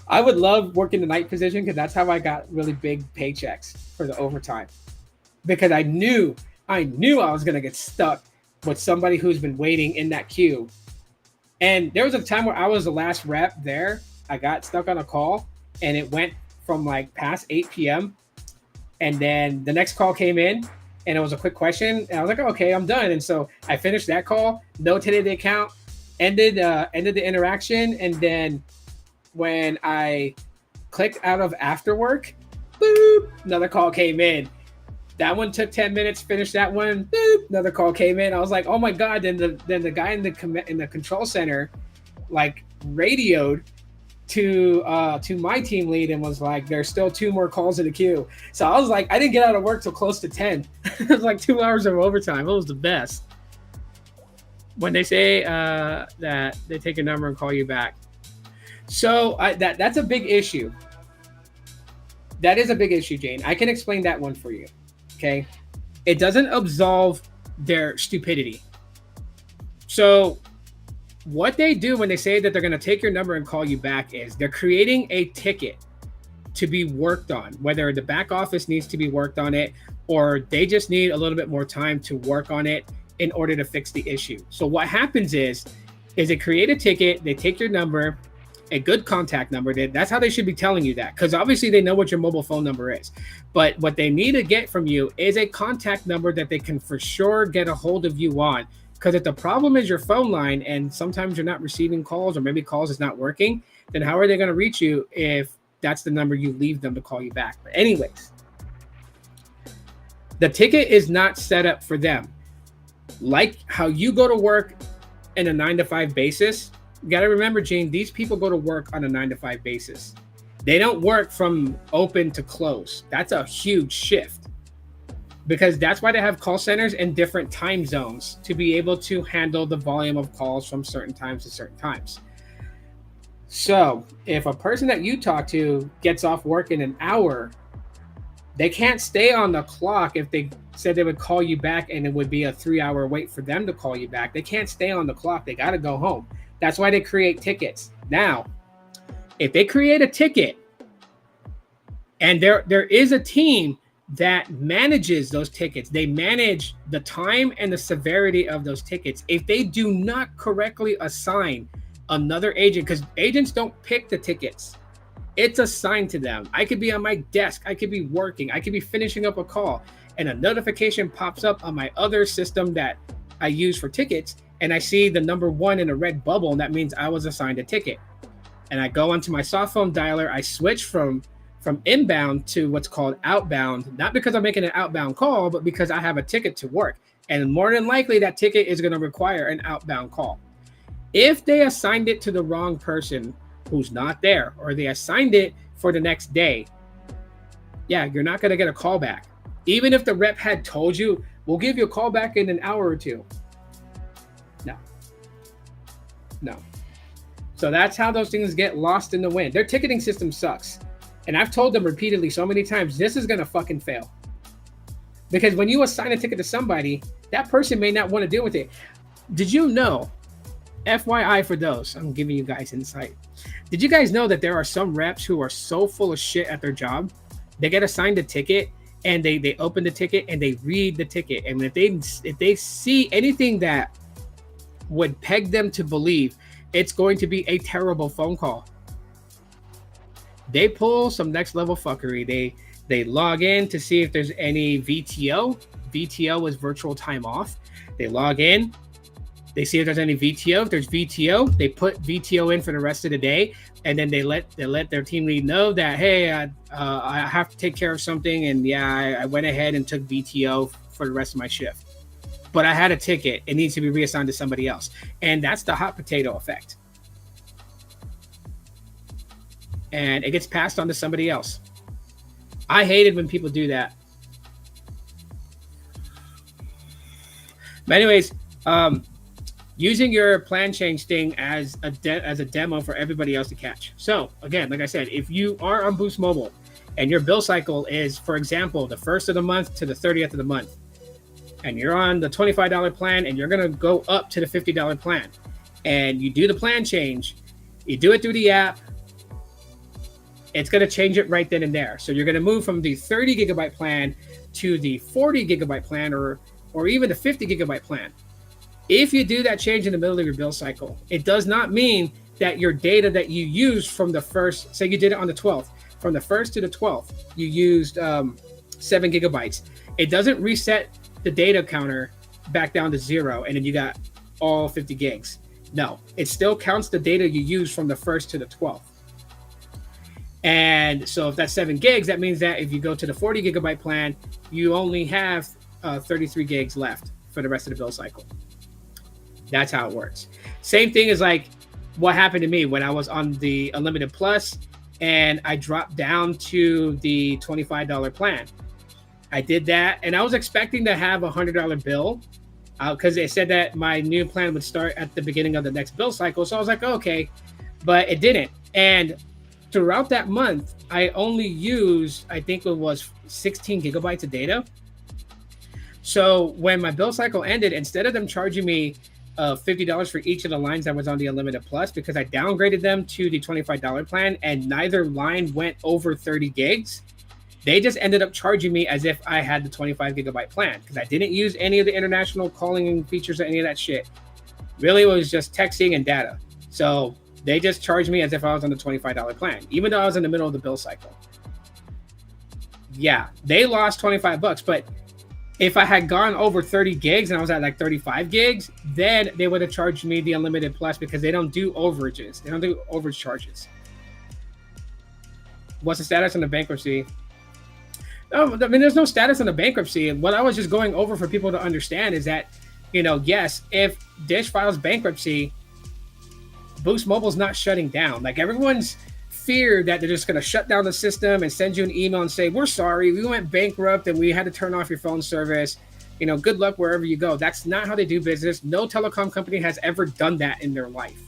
I would love working the night position because that's how I got really big paychecks for the overtime. Because I knew I was gonna get stuck with somebody who's been waiting in that queue. And there was a time where I was the last rep there. I got stuck on a call and it went from like past 8 p.m. And then the next call came in. And it was a quick question, and I was like, okay, I'm done. And so I finished that call, notated the account, ended the interaction, and then when I clicked out of after work, boop, another call came in. That one took 10 minutes, finished that one, boop, another call came in. I was like, oh my God, then the guy in the control center like radioed to my team lead and was like, there's still 2 more calls in the queue. So I was like, I didn't get out of work till close to 10. It was like 2 hours of overtime. It was the best. When they say that they take a number and call you back. So that's a big issue. That is a big issue, Jane. I can explain that one for you. Okay. It doesn't absolve their stupidity. So what they do when they say that they're going to take your number and call you back is they're creating a ticket to be worked on, whether the back office needs to be worked on it or they just need a little bit more time to work on it in order to fix the issue. So what happens is they create a ticket, they take your number, a good contact number. That's how they should be telling you that, because obviously they know what your mobile phone number is. But what they need to get from you is a contact number that they can for sure get a hold of you on. Because if the problem is your phone line and sometimes you're not receiving calls or maybe calls is not working, then how are they going to reach you if that's the number you leave them to call you back? But anyways, the ticket is not set up for them. Like how you go to work in a 9-to-5 basis. You got to remember, Gene, these people go to work on a 9-to-5 basis. They don't work from open to close. That's a huge shift, because that's why they have call centers in different time zones to be able to handle the volume of calls from certain times to certain times. So if a person that you talk to gets off work in an hour, they can't stay on the clock. If they said they would call you back and it would be a 3-hour wait for them to call you back, they can't stay on the clock. They got to go home. That's why they create tickets. Now, if they create a ticket and there is a team that manages those tickets, they manage the time and the severity of those tickets. If they do not correctly assign another agent, because agents don't pick the tickets, it's assigned to them. I could be on my desk, I could be working, I could be finishing up a call, and a notification pops up on my other system that I use for tickets, and I see the number 1 in a red bubble, and that means I was assigned a ticket. And I go onto my soft phone dialer, I switch from inbound to what's called outbound, not because I'm making an outbound call, but because I have a ticket to work. And more than likely, that ticket is going to require an outbound call. If they assigned it to the wrong person who's not there, or they assigned it for the next day, yeah, you're not going to get a call back. Even if the rep had told you, we'll give you a call back in an hour or two. No. So that's how those things get lost in the wind. Their ticketing system sucks. And I've told them repeatedly so many times, this is going to fucking fail. Because when you assign a ticket to somebody, that person may not want to deal with it. Did you know, FYI for those, I'm giving you guys insight. Did you guys know that there are some reps who are so full of shit at their job, they get assigned a ticket and they open the ticket and they read the ticket. And if they see anything that would peg them to believe it's going to be a terrible phone call, they pull some next level fuckery. They log in to see if there's any VTO. VTO is virtual time off. They log in, they see if there's any VTO. If there's VTO, they put VTO in for the rest of the day, and then they let their team lead know that, hey, I have to take care of something, and yeah, I went ahead and took VTO for the rest of my shift. But I had a ticket. It needs to be reassigned to somebody else. And that's the hot potato effect. And it gets passed on to somebody else. I hated when people do that. But anyways, using your plan change thing as a demo for everybody else to catch. So again, like I said, if you are on Boost Mobile and your bill cycle is, for example, the 1st of the month to the 30th of the month, and you're on the $25 plan and you're going to go up to the $50 plan, and you do the plan change, you do it through the app, it's going to change it right then and there. So you're going to move from the 30 gigabyte plan to the 40 gigabyte plan, or even the 50 gigabyte plan. If you do that change in the middle of your bill cycle, it does not mean that your data that you used from the first, say you did it on the 12th, from the 1st to the 12th, you used 7 gigabytes. It doesn't reset the data counter back down to 0, and then you got all 50 gigs. No, it still counts the data you used from the 1st to the 12th. And so if that's 7 gigs, that means that if you go to the 40 gigabyte plan, you only have 33 gigs left for the rest of the bill cycle. That's how it works. Same thing is like what happened to me when I was on the Unlimited Plus and I dropped down to the $25 plan. I did that, and I was expecting to have a $100 bill because they said that my new plan would start at the beginning of the next bill cycle. So I was like, okay, but it didn't. And throughout that month, I only used, I think it was 16 gigabytes of data. So when my bill cycle ended, instead of them charging me $50 for each of the lines that was on the Unlimited Plus, because I downgraded them to the $25 plan and neither line went over 30 gigs, they just ended up charging me as if I had the 25 gigabyte plan, because I didn't use any of the international calling features or any of that shit. Really, it was just texting and data. So they just charged me as if I was on the $25 plan, even though I was in the middle of the bill cycle. Yeah, they lost $25, but if I had gone over 30 gigs and I was at like 35 gigs, then they would have charged me the Unlimited Plus, because they don't do overages. They don't do overage charges. What's the status on the bankruptcy? No, I mean, there's no status on the bankruptcy. What I was just going over for people to understand is that yes, if Dish files bankruptcy, Boost Mobile's not shutting down. Like, everyone's feared that they're just going to shut down the system and send you an email and say, we're sorry, we went bankrupt and we had to turn off your phone service. Good luck wherever you go. That's not how they do business. No telecom company has ever done that in their life.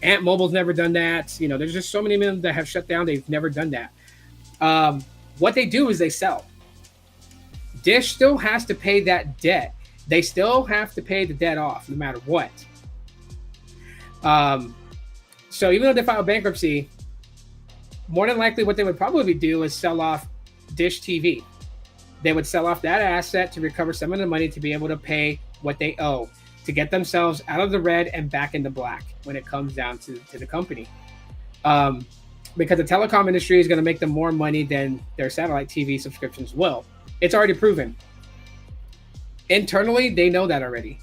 Ant Mobile's never done that. There's just so many of them that have shut down. They've never done that. What they do is they sell. Dish still has to pay that debt. They still have to pay the debt off no matter what. So even though they file bankruptcy, more than likely what they would probably do is sell off Dish TV. They would sell off that asset to recover some of the money to be able to pay what they owe, to get themselves out of the red and back into black when it comes down to the company. Because the telecom industry is going to make them more money than their satellite TV subscriptions will. It's already proven. Internally, they know that already.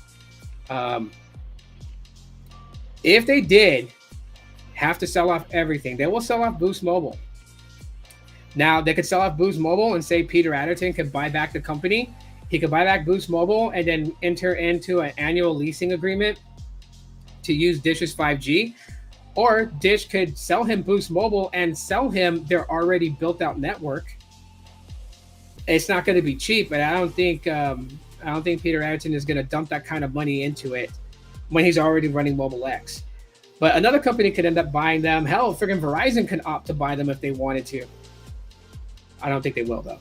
If they did have to sell off everything, they will sell off Boost Mobile. Now, they could sell off Boost Mobile and say Peter Adderton could buy back the company. He could buy back Boost Mobile and then enter into an annual leasing agreement to use Dish's 5G. Or Dish could sell him Boost Mobile and sell him their already built out network. It's not going to be cheap, but I don't think Peter Adderton is going to dump that kind of money into it when he's already running Mobile X. But another company could end up buying them. Hell, freaking Verizon could opt to buy them if they wanted to. I don't think they will, though.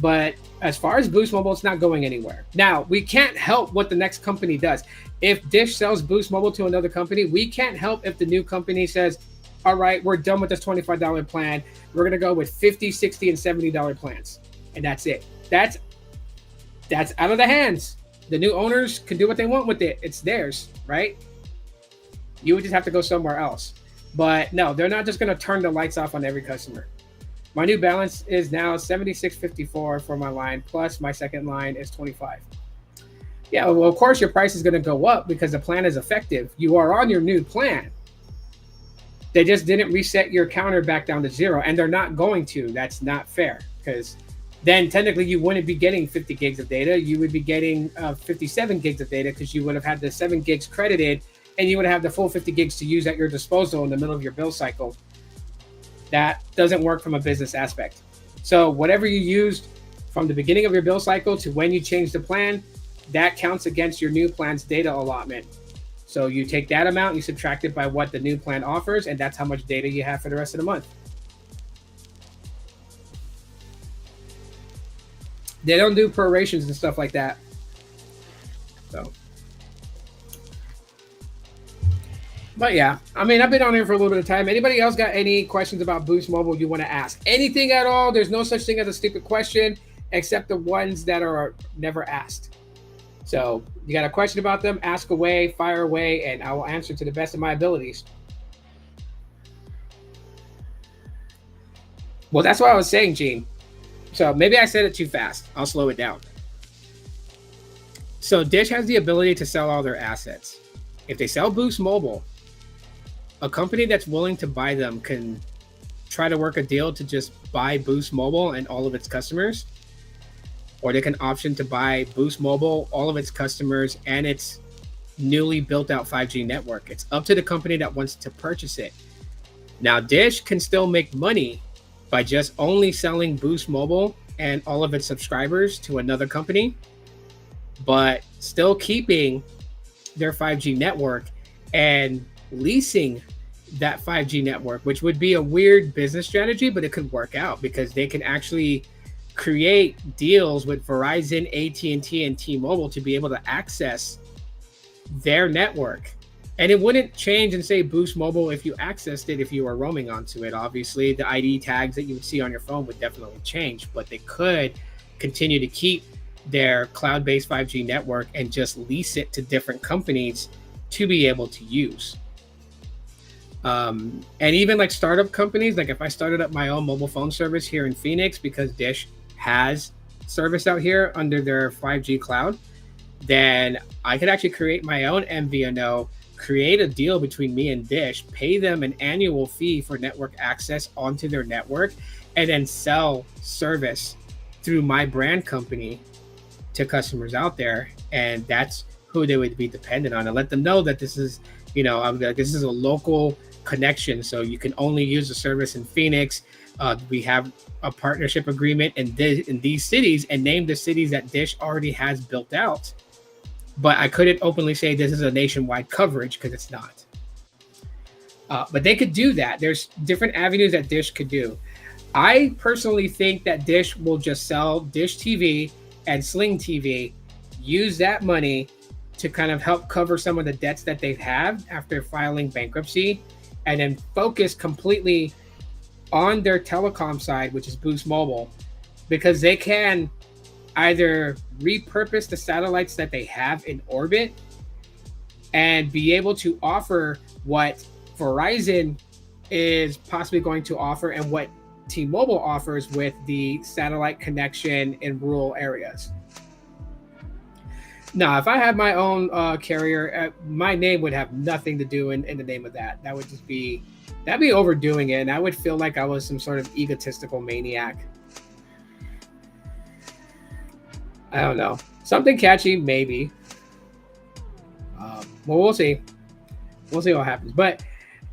But as far as Boost Mobile, it's not going anywhere. Now, we can't help what the next company does. If Dish sells Boost Mobile to another company, we can't help if the new company says, all right, we're done with this $25 plan. We're going to go with $50, $60, and $70 plans. And that's it. That's out of the hands. The new owners can do what they want with it. It's theirs, right? You would just have to go somewhere else. But no, they're not just going to turn the lights off on every customer. My new balance is now $76.54 for my line, plus my second line is $25. Yeah, well, of course your price is going to go up because the plan is effective. You are on your new plan. They just didn't reset your counter back down to zero, and they're not going to. That's not fair, because then technically you wouldn't be getting 50 gigs of data. You would be getting 57 gigs of data because you would have had the 7 gigs credited, and you would have the full 50 gigs to use at your disposal in the middle of your bill cycle. That doesn't work from a business aspect. So whatever you used from the beginning of your bill cycle to when you change the plan, that counts against your new plan's data allotment. So you take that amount, you subtract it by what the new plan offers, and that's how much data you have for the rest of the month. They don't do prorations and stuff like that. So. But yeah, I mean, I've been on here for a little bit of time. Anybody else got any questions about Boost Mobile you want to ask? Anything at all? There's no such thing as a stupid question, except the ones that are never asked. So you got a question about them, ask away, fire away, and I will answer to the best of my abilities. Well, that's what I was saying, Gene. So maybe I said it too fast. I'll slow it down. So Dish has the ability to sell all their assets. If they sell Boost Mobile, a company that's willing to buy them can try to work a deal to just buy Boost Mobile and all of its customers, or they can option to buy Boost Mobile, all of its customers, and its newly built out 5G network. It's up to the company that wants to purchase it. Now, Dish can still make money by just only selling Boost Mobile and all of its subscribers to another company, but still keeping their 5G network and leasing that 5G network, which would be a weird business strategy, but it could work out because they can actually create deals with Verizon, AT&T, and T-Mobile to be able to access their network. And it wouldn't change and say Boost Mobile if you accessed it, if you were roaming onto it. Obviously, the ID tags that you would see on your phone would definitely change, but they could continue to keep their cloud-based 5G network and just lease it to different companies to be able to use. And even like startup companies, like if I started up my own mobile phone service here in Phoenix, because Dish has service out here under their 5G cloud, then I could actually create my own MVNO, create a deal between me and Dish, pay them an annual fee for network access onto their network, and then sell service through my brand company to customers out there. and that's who they would be dependent on, and let them know that this is, this is a local connection, so you can only use the service in Phoenix. We have a partnership agreement in these cities, and name the cities that Dish already has built out. But I couldn't openly say this is a nationwide coverage because it's not. But they could do that. There's different avenues that Dish could do. I personally think that Dish will just sell Dish TV and Sling TV, use that money to kind of help cover some of the debts that they have after filing bankruptcy, and then focus completely on their telecom side, which is Boost Mobile, because they can either repurpose the satellites that they have in orbit and be able to offer what Verizon is possibly going to offer and what T-Mobile offers with the satellite connection in rural areas. Now, if I had my own carrier, my name would have nothing to do in the name of that. That would just be, that'd be overdoing it, and I would feel like I was some sort of egotistical maniac. I don't know. Something catchy, maybe. Well, we'll see. We'll see what happens. But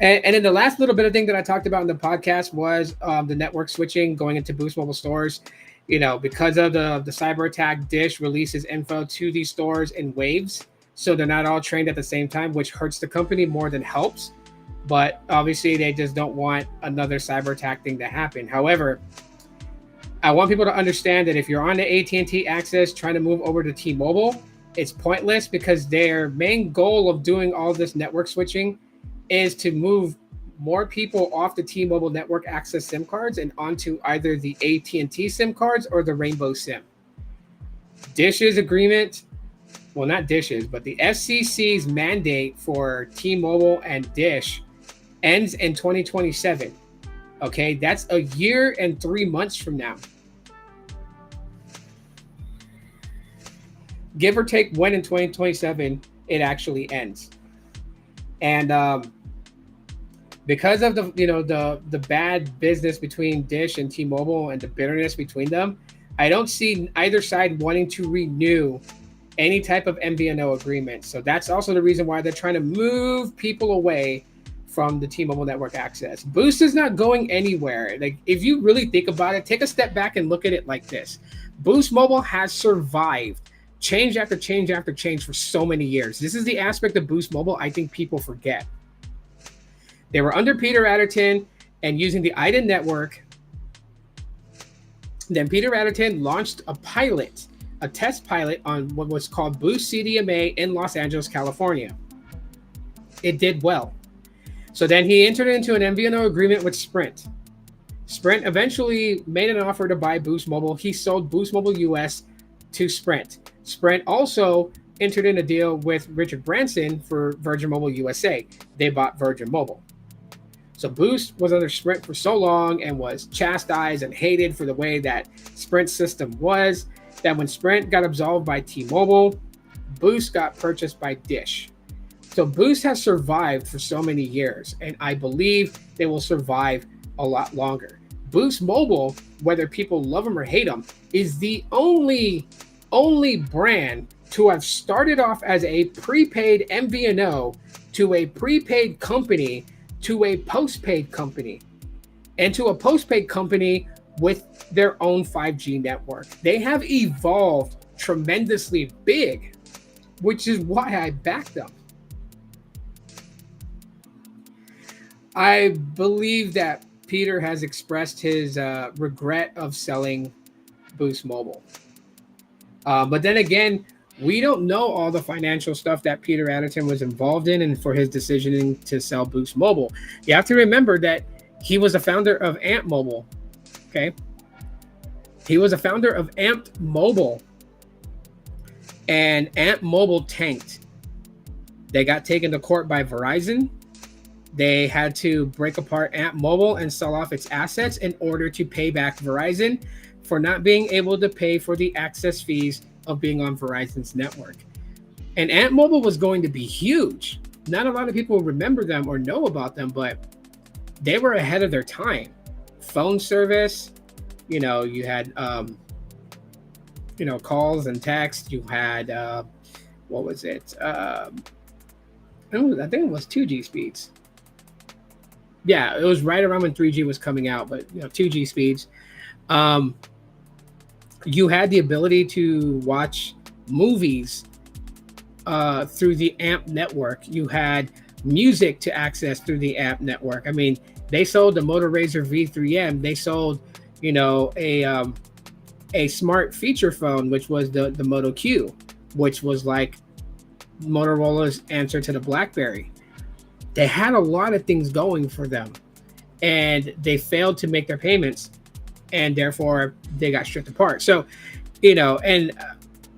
and then the last little bit of thing that I talked about in the podcast was the network switching going into Boost Mobile stores. Because of the cyber attack, Dish releases info to these stores in waves, so they're not all trained at the same time, which hurts the company more than helps. But obviously, they just don't want another cyber attack thing to happen. However, I want people to understand that if you're on the AT&T access trying to move over to T-Mobile, it's pointless, because their main goal of doing all this network switching is to move more people off the T-Mobile network access SIM cards and onto either the AT&T SIM cards or the Rainbow SIM. Dish's agreement, well, not Dish's, but the FCC's mandate for T-Mobile and Dish ends in 2027. Okay, that's a year and 3 months from now. Give or take when in 2027 it actually ends. And because of the bad business between Dish and T-Mobile and the bitterness between them, I don't see either side wanting to renew any type of MVNO agreement. So that's also the reason why they're trying to move people away from the T-Mobile network access. Boost is not going anywhere. Like, if you really think about it, take a step back and look at it like this. Boost Mobile has survived change after change after change for so many years. This is the aspect of Boost Mobile I think people forget. They were under Peter Adderton and using the IDA network. Then Peter Adderton launched a test pilot on what was called Boost CDMA in Los Angeles, California. It did well. So then he entered into an MVNO agreement with Sprint. Sprint eventually made an offer to buy Boost Mobile. He sold Boost Mobile US to Sprint. Sprint also entered in a deal with Richard Branson for Virgin Mobile USA. They bought Virgin Mobile. So Boost was under Sprint for so long and was chastised and hated for the way that Sprint's system was, that when Sprint got absolved by T-Mobile, Boost got purchased by Dish. So Boost has survived for so many years, and I believe they will survive a lot longer. Boost Mobile, whether people love them or hate them, is the only brand to have started off as a prepaid MVNO to a prepaid company to a postpaid company, and to a postpaid company with their own 5G network. They have evolved tremendously big, which is why I back them. I believe that Peter has expressed his regret of selling Boost Mobile. But then again, we don't know all the financial stuff that Peter Adderton was involved in and for his decision to sell Boost Mobile. You have to remember that he was a founder of Amp Mobile. Okay. He was a founder of Amp Mobile. And Amp Mobile tanked. They got taken to court by Verizon. They had to break apart Amp Mobile and sell off its assets in order to pay back Verizon for not being able to pay for the access fees of being on Verizon's network. And Amp Mobile was going to be huge. Not a lot of people remember them or know about them, but they were ahead of their time. Phone service, you had calls and text. You had what was it? I think it was 2G speeds. Yeah, it was right around when 3G was coming out, but 2G speeds. You had the ability to watch movies through the AMP network. You had music to access through the AMP network. I mean, they sold the Moto Razr V3M. They sold, a smart feature phone, which was the Moto Q, which was like Motorola's answer to the BlackBerry. They had a lot of things going for them, and they failed to make their payments, and therefore they got stripped apart. So, and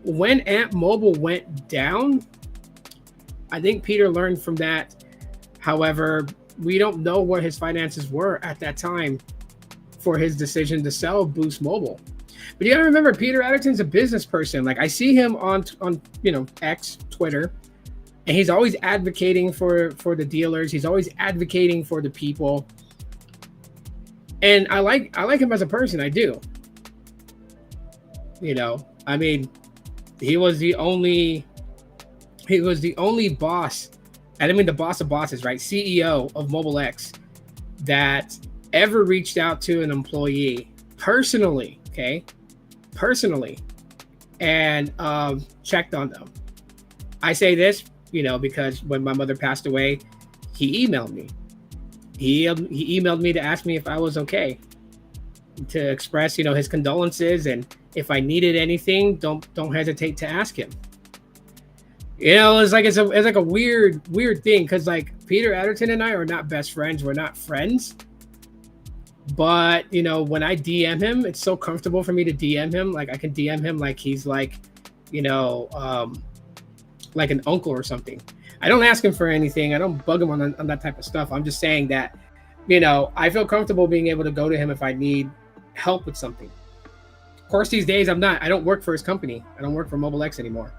when AMP Mobile went down, I think Peter learned from that. However, we don't know what his finances were at that time for his decision to sell Boost Mobile. But you gotta remember, Peter Adderton's a business person. Like, I see him on X, Twitter, and he's always advocating for the dealers. He's always advocating for the people. And I like him as a person. I do. I mean, he was the only boss, and I mean the boss of bosses, right? CEO of Mobile X that ever reached out to an employee personally, and checked on them. I say this, because when my mother passed away, he emailed me. He emailed me to ask me if I was okay, to express, his condolences, and if I needed anything, don't hesitate to ask him. It's like a weird thing, because like Peter Adderton and I are not best friends. We're not friends. But when I DM him, it's so comfortable for me to DM him. Like, I can DM him like he's like, like an uncle or something. I don't ask him for anything. I don't bug him on that type of stuff. I'm just saying that, I feel comfortable being able to go to him if I need help with something. Of course, these days I don't work for his company. I don't work for Mobile X anymore.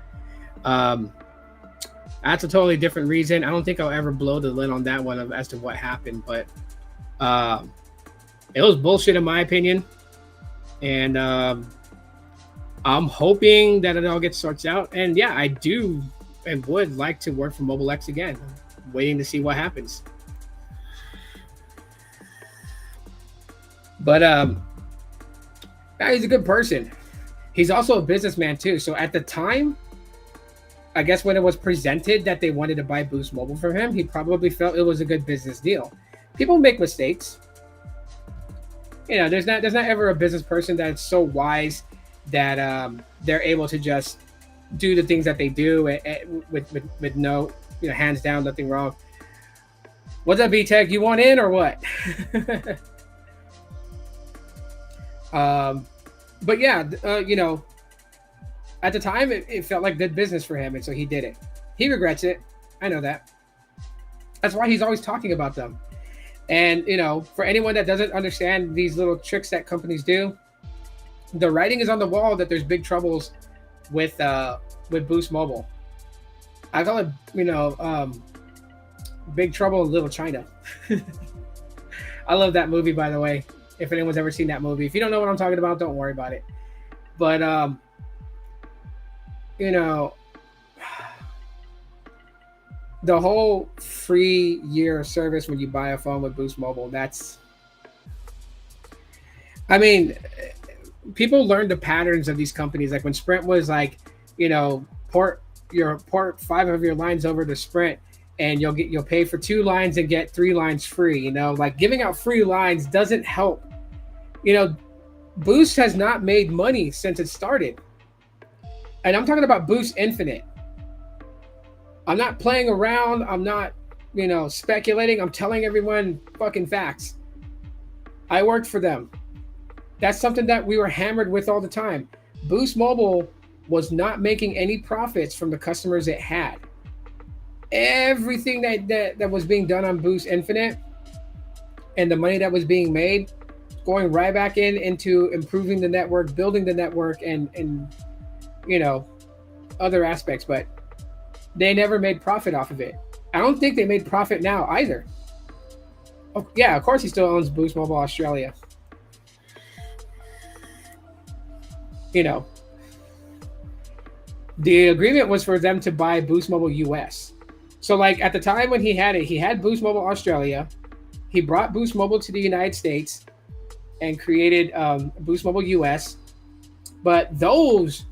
That's a totally different reason. I don't think I'll ever blow the lid on that one as to what happened, but it was bullshit in my opinion. And I'm hoping that it all gets sorted out. And yeah, I do and would like to work for Mobile X again. I'm waiting to see what happens. But yeah, he's a good person. He's also a businessman too. So at the time, I guess when it was presented that they wanted to buy Boost Mobile from him, he probably felt it was a good business deal. People make mistakes. There's not ever a business person that's so wise that they're able to just do the things that they do with no, hands down, nothing wrong. What's up, B-Tech? You want in or what? But yeah, at the time it felt like good business for him, and so he did it. He regrets it. I know that. That's why he's always talking about them. And for anyone that doesn't understand these little tricks that companies do, the writing is on the wall that there's big troubles with Boost Mobile. I call it Big Trouble in Little China. I love that movie, by the way. If anyone's ever seen that movie, if you don't know what I'm talking about, don't worry about it. But the whole free year of service when you buy a phone with Boost Mobile, people learn the patterns of these companies. Like when Sprint was like, port 5 of your lines over to Sprint, and you'll pay for 2 lines and get 3 lines free. Like giving out free lines doesn't help. Boost has not made money since it started. And I'm talking about Boost Infinite. I'm not playing around. I'm not, speculating. I'm telling everyone fucking facts. I worked for them. That's something that we were hammered with all the time. Boost Mobile was not making any profits from the customers it had. Everything that was being done on Boost Infinite and the money that was being made, going right back into improving the network, building the network, and other aspects, but they never made profit off of it. I don't think they made profit now either. Oh, yeah, of course he still owns Boost Mobile Australia. The agreement was for them to buy Boost Mobile US. So like at the time when he had it, he had Boost Mobile Australia. He brought Boost Mobile to the United States and created Boost Mobile US. But those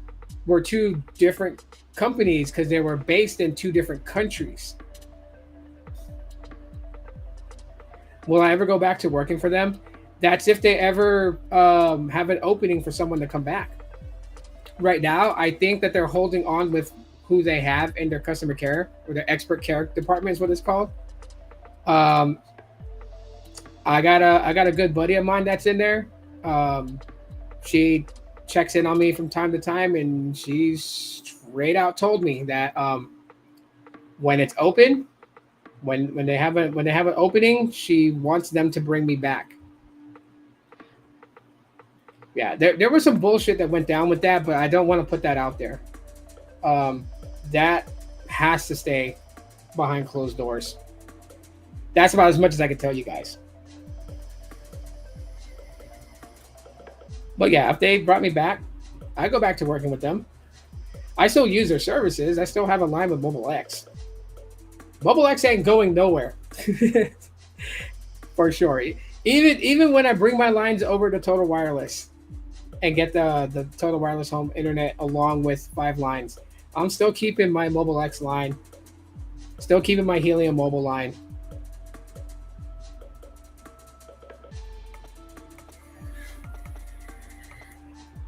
were two different companies because they were based in two different countries. Will I ever go back to working for them? That's if they ever have an opening for someone to come back. Right now, I think that they're holding on with who they have in their customer care or their expert care department is what it's called. Um, I got a good buddy of mine that's in there. Um, she checks in on me from time to time, and she's straight out told me that when it's open, when they have an opening, she wants them to bring me back. Yeah, there was some bullshit that went down with that, but I don't want to put that out there. Um, that has to stay behind closed doors. That's about as much as I can tell you guys. But yeah, if they brought me back, I go back to working with them. I still use their services. I still have a line with Mobile X. Mobile X ain't going nowhere, for sure. Even when I bring my lines over to Total Wireless and get the Total Wireless home internet along with 5 lines, I'm still keeping my Mobile X line, still keeping my Helium mobile line.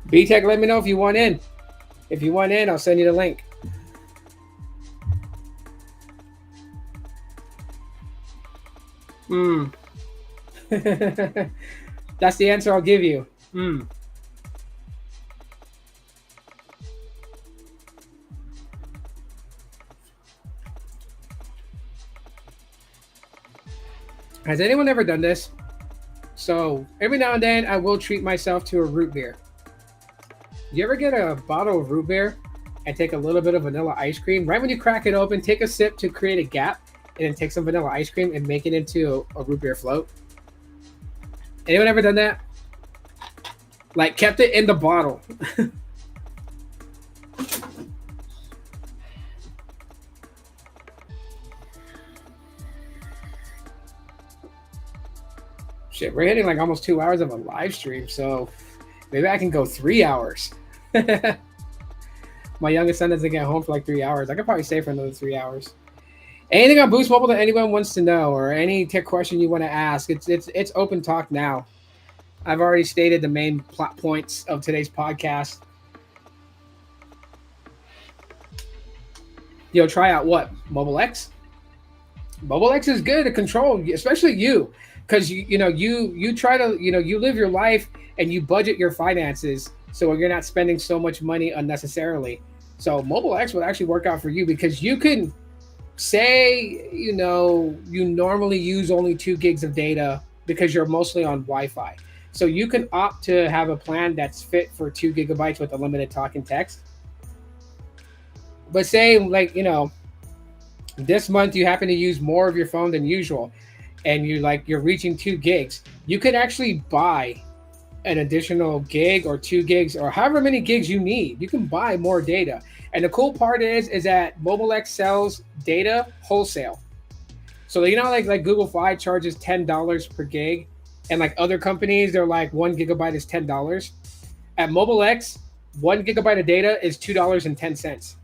BTech, let me know if you want in. If you want in, I'll send you the link. Mm. That's the answer I'll give you. Mm. Has anyone ever done this? So every now and then, I will treat myself to a root beer. You ever get a bottle of root beer and take a little bit of vanilla ice cream? Right when you crack it open, take a sip to create a gap, and then take some vanilla ice cream and make it into a root beer float. Anyone ever done that? Like kept it in the bottle. Shit, we're hitting like almost 2 hours of a live stream, so maybe I can go 3 hours. My youngest son doesn't get home for like 3 hours. I could probably stay for another 3 hours. Anything on Boost Mobile that anyone wants to know, or any tech question you want to ask, it's open talk now. I've already stated the main plot points of today's podcast. Try out what? Mobile X? Mobile X is good to control, especially you, because you try to you live your life and you budget your finances so you're not spending so much money unnecessarily. So Mobile X would actually work out for you because you can say you normally use only 2 gigs of data because you're mostly on Wi-Fi. So you can opt to have a plan that's fit for 2 gigabytes with unlimited talk and text. But say like this month you happen to use more of your phone than usual and you're reaching 2 gigs, you could actually buy an additional gig or 2 gigs or however many gigs you need. You can buy more data. And the cool part is that Mobile X sells data wholesale. So like Google Fi charges $10 per gig, and like other companies they're like 1 gigabyte is $10. At Mobile X, 1 gigabyte of data is $2.10.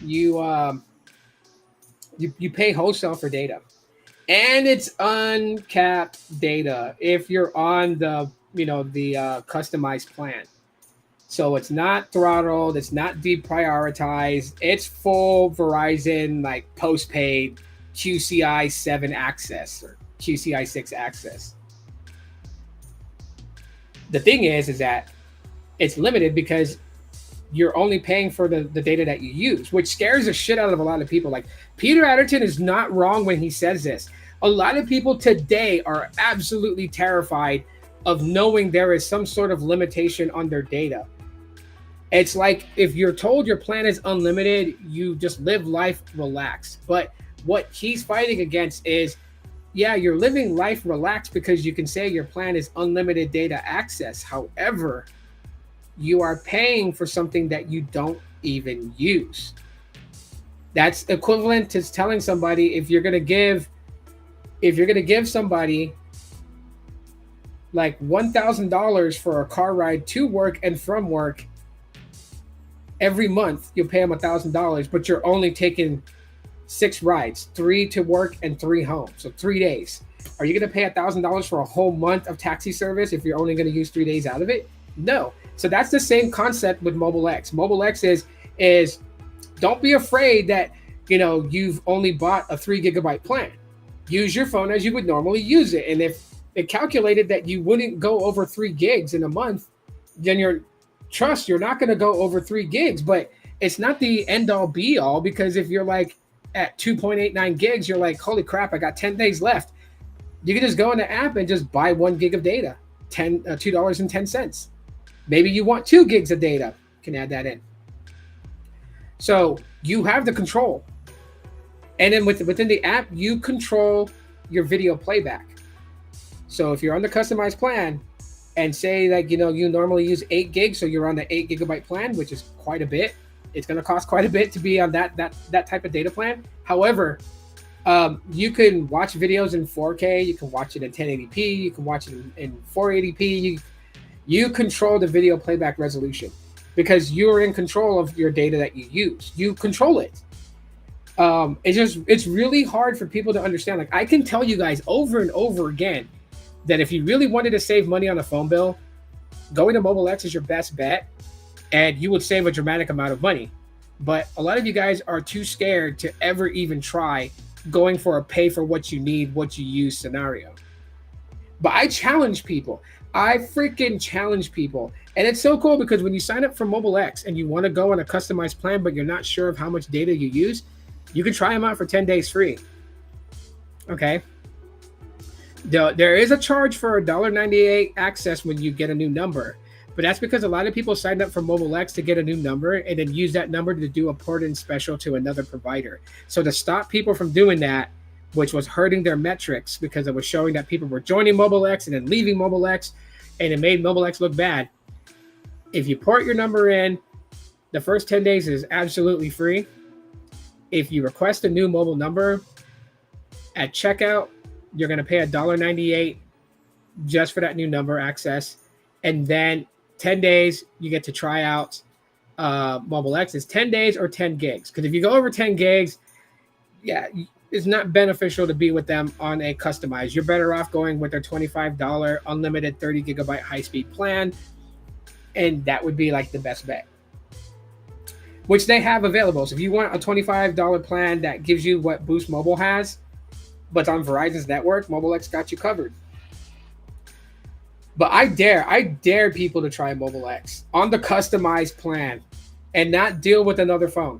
You pay wholesale for data, and it's uncapped data if you're on the customized plan. So it's not throttled, it's not deprioritized, it's full Verizon like postpaid QCI 7 access or QCI 6 access. The thing is that it's limited because you're only paying for the data that you use, which scares the shit out of a lot of people. Like Peter Adderton is not wrong when he says this. A lot of people today are absolutely terrified of knowing there is some sort of limitation on their data. It's like if you're told your plan is unlimited, you just live life relaxed. But what he's fighting against is, yeah, you're living life relaxed because you can say your plan is unlimited data access. However, you are paying for something that you don't even use. That's equivalent to telling somebody if you're gonna give somebody like $1,000 for a car ride to work and from work every month, you'll pay them $1,000, but you're only taking 6 rides, 3 to work and 3 home, so 3 days. Are you going to pay $1,000 for a whole month of taxi service if you're only going to use 3 days out of it? No. So that's the same concept with Mobile X. Mobile X is don't be afraid that you've only bought a 3 gigabyte plan. Use your phone as you would normally use it, and if it calculated that you wouldn't go over 3 gigs in a month, then you're not going to go over 3 gigs. But it's not the end all be all, because if you're like at 2.89 gigs, you're like, holy crap, I got 10 days left. You can just go in the app and just buy 1 gig of data, $2.10. Maybe you want 2 gigs of data, you can add that in. So you have the control. And then within the app, you control your video playback. So if you're on the customized plan and say like, you normally use 8 gigs, so you're on the 8 gigabyte plan, which is quite a bit. It's going to cost quite a bit to be on that type of data plan. However, you can watch videos in 4K, you can watch it in 1080p, you can watch it in 480p. You control the video playback resolution because you're in control of your data that you use. You control it. It's really hard for people to understand. Like, I can tell you guys over and over again that if you really wanted to save money on a phone bill, going to Mobile X is your best bet, and you would save a dramatic amount of money. But a lot of you guys are too scared to ever even try going for a pay for what you need, what you use scenario. But I challenge people. I freaking challenge people. And it's so cool because when you sign up for Mobile X and you want to go on a customized plan, but you're not sure of how much data you use, you can try them out for 10 days free. Okay. There is a charge for $1.98 access when you get a new number, but that's because a lot of people signed up for Mobile X to get a new number and then use that number to do a port-in special to another provider. So to stop people from doing that, which was hurting their metrics because it was showing that people were joining Mobile X and then leaving Mobile X, and it made Mobile X look bad. If you port your number in, the first 10 days is absolutely free. If you request a new mobile number at checkout, you're going to pay $1.98 just for that new number access. And then 10 days, you get to try out Mobile X. It's 10 days or 10 gigs. Because if you go over 10 gigs, yeah, it's not beneficial to be with them on a customized. You're better off going with their $25 unlimited 30 gigabyte high-speed plan. And that would be like the best bet, which they have available. So if you want a $25 plan that gives you what Boost Mobile has, but on Verizon's network, Mobile X got you covered. But I dare people to try Mobile X on the customized plan and not deal with another phone.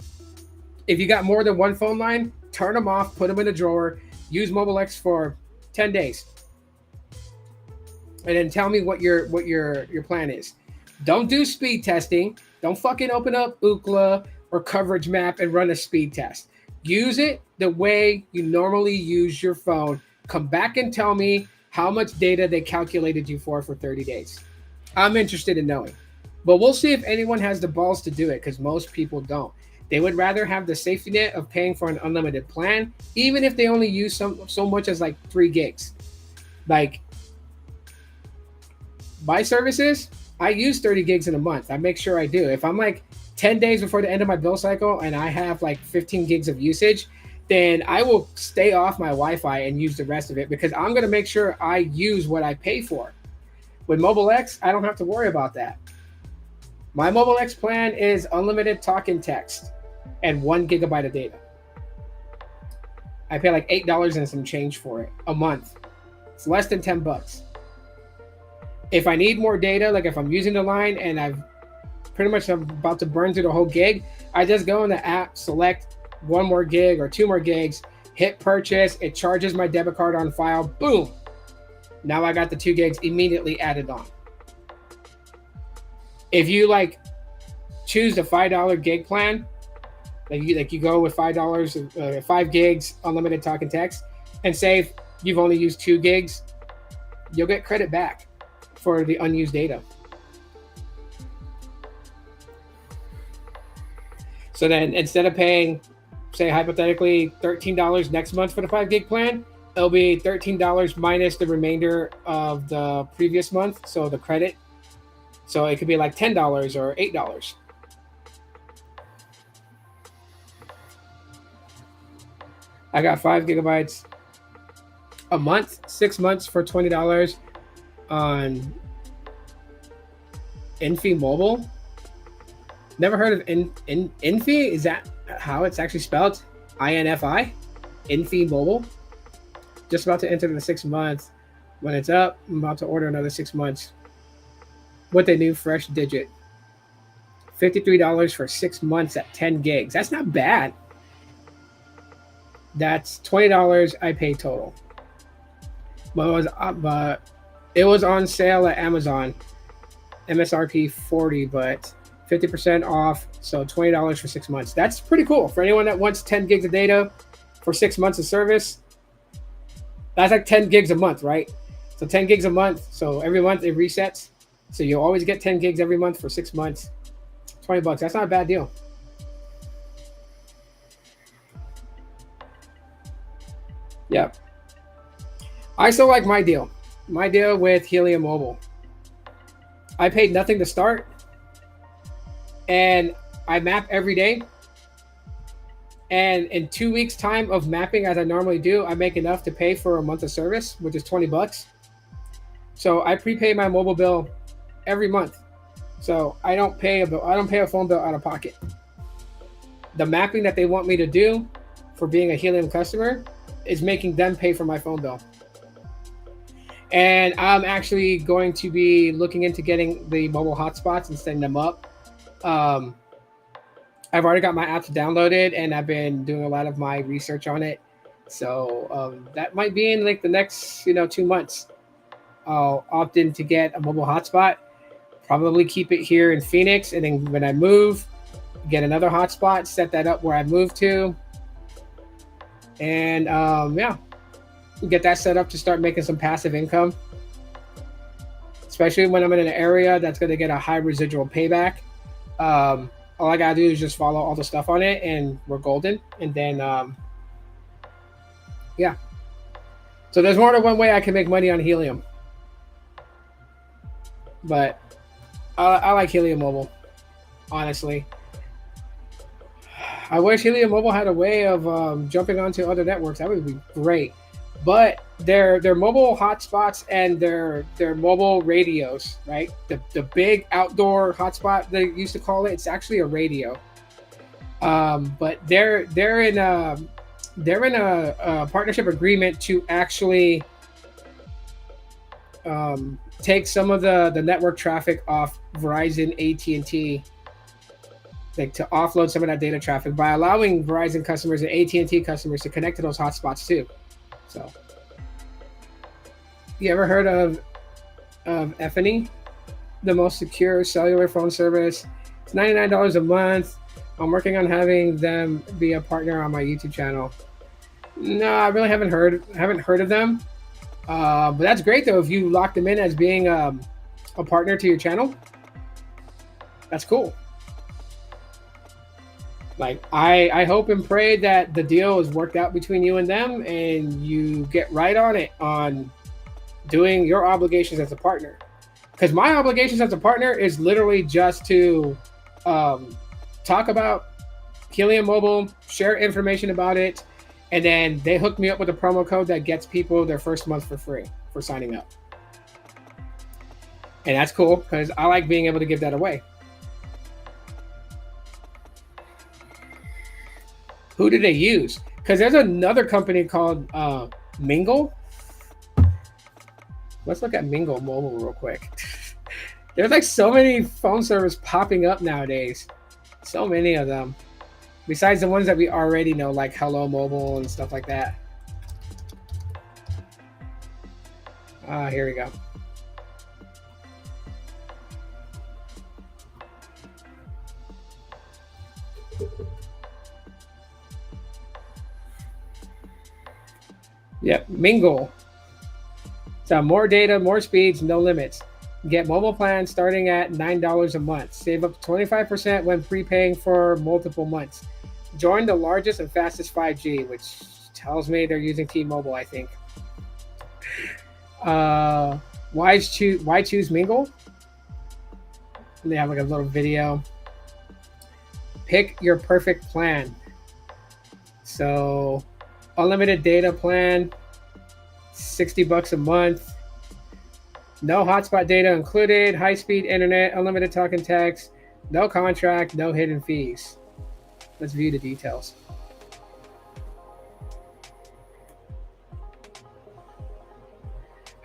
If you got more than one phone line, turn them off, put them in a drawer, use Mobile X for 10 days. And then tell me what your plan is. Don't do speed testing. Don't fucking open up Ookla or Coverage Map and run a speed test. Use it the way you normally use your phone. Come back and tell me how much data they calculated you for 30 days. I'm interested in knowing. But we'll see if anyone has the balls to do it, because most people don't. They would rather have the safety net of paying for an unlimited plan, even if they only use so much as like 3 gigs. Like, my services, I use 30 gigs in a month. I make sure I do. If I'm like 10 days before the end of my bill cycle and I have like 15 gigs of usage, then I will stay off my Wi-Fi and use the rest of it, because I'm going to make sure I use what I pay for. With Mobile X, I don't have to worry about that. My Mobile X plan is unlimited talk and text and 1 gigabyte of data. I pay like $8 and some change for it a month. It's less than $10. If I need more data, like if I'm using the line and I'm about to burn through the whole gig, I just go in the app, select 1 more gig or 2 more gigs, hit purchase, it charges my debit card on file, boom. Now I got the 2 gigs immediately added on. If you like choose the $5 gig plan, like you go with $5, 5 gigs, unlimited talk and text, and say you've only used 2 gigs, you'll get credit back for the unused data. So then instead of paying, say hypothetically $13 next month for the 5 gig plan, it'll be $13 minus the remainder of the previous month, so the credit. So it could be like $10 or $8. I got 5 gigabytes a month, 6 months for $20 on Infi Mobile. Never heard of Infi? Is that how it's actually spelled? INFI? Infi Mobile? Just about to enter the 6 months. When it's up, I'm about to order another 6 months with a new fresh digit. $53 for 6 months at 10 gigs. That's not bad. That's $20 I paid total. But it was on sale at Amazon. MSRP 40, but 50% off. So $20 for 6 months. That's pretty cool for anyone that wants 10 gigs of data for 6 months of service. That's like 10 gigs a month, right? So 10 gigs a month. So every month it resets. So you'll always get 10 gigs every month for 6 months. $20. That's not a bad deal. Yeah. I still like my deal. My deal with Helium Mobile. I paid nothing to start. And I map every day. And in 2 weeks time of mapping as I normally do, I make enough to pay for a month of service, which is $20. So I prepay my mobile bill every month. So I don't pay a bill. I don't pay a phone bill out of pocket. The mapping that they want me to do for being a Helium customer is making them pay for my phone bill. And I'm actually going to be looking into getting the mobile hotspots and setting them up. I've already got my apps downloaded and I've been doing a lot of my research on it. So that might be in like the next 2 months. I'll opt in to get a mobile hotspot, probably keep it here in Phoenix. And then when I move, get another hotspot, set that up where I move to. And yeah, get that set up to start making some passive income, especially when I'm in an area that's going to get a high residual payback. All I got to do is just follow all the stuff on it and we're golden. And then, yeah. So there's more than one way I can make money on Helium. But I like Helium Mobile, honestly. I wish Helium Mobile had a way of jumping onto other networks. That would be great. But their mobile hotspots and their mobile radios, right? The big outdoor hotspot they used to call it. It's actually a radio. But they're in a partnership agreement to actually take some of the network traffic off Verizon, AT&T, like to offload some of that data traffic by allowing Verizon customers and AT&T customers to connect to those hotspots too. So, you ever heard of Effany, the most secure cellular phone service? It's $99 a month. I'm working on having them be a partner on my YouTube channel. No, I really haven't heard of them. But that's great though. If you lock them in as being a partner to your channel, that's cool. Like I hope and pray that the deal is worked out between you and them and you get right on it on doing your obligations as a partner. Because my obligations as a partner is literally just to talk about Helium Mobile, share information about it, and then they hook me up with a promo code that gets people their first month for free for signing up. And that's cool because I like being able to give that away. Who do they use? Because there's another company called Mingle. Let's look at Mingle Mobile real quick. There's like so many phone services popping up nowadays. So many of them. Besides the ones that we already know, like Hello Mobile and stuff like that. Here we go. Yep, Mingle. So more data, more speeds, no limits. Get mobile plans starting at $9 a month. Save up to 25% when prepaying for multiple months. Join the largest and fastest 5G, which tells me they're using T-Mobile, I think. Why choose Mingle? And they have like a little video. Pick your perfect plan. So, unlimited data plan, $60 a month. No hotspot data included. High-speed internet, unlimited talk and text. No contract, no hidden fees. Let's view the details.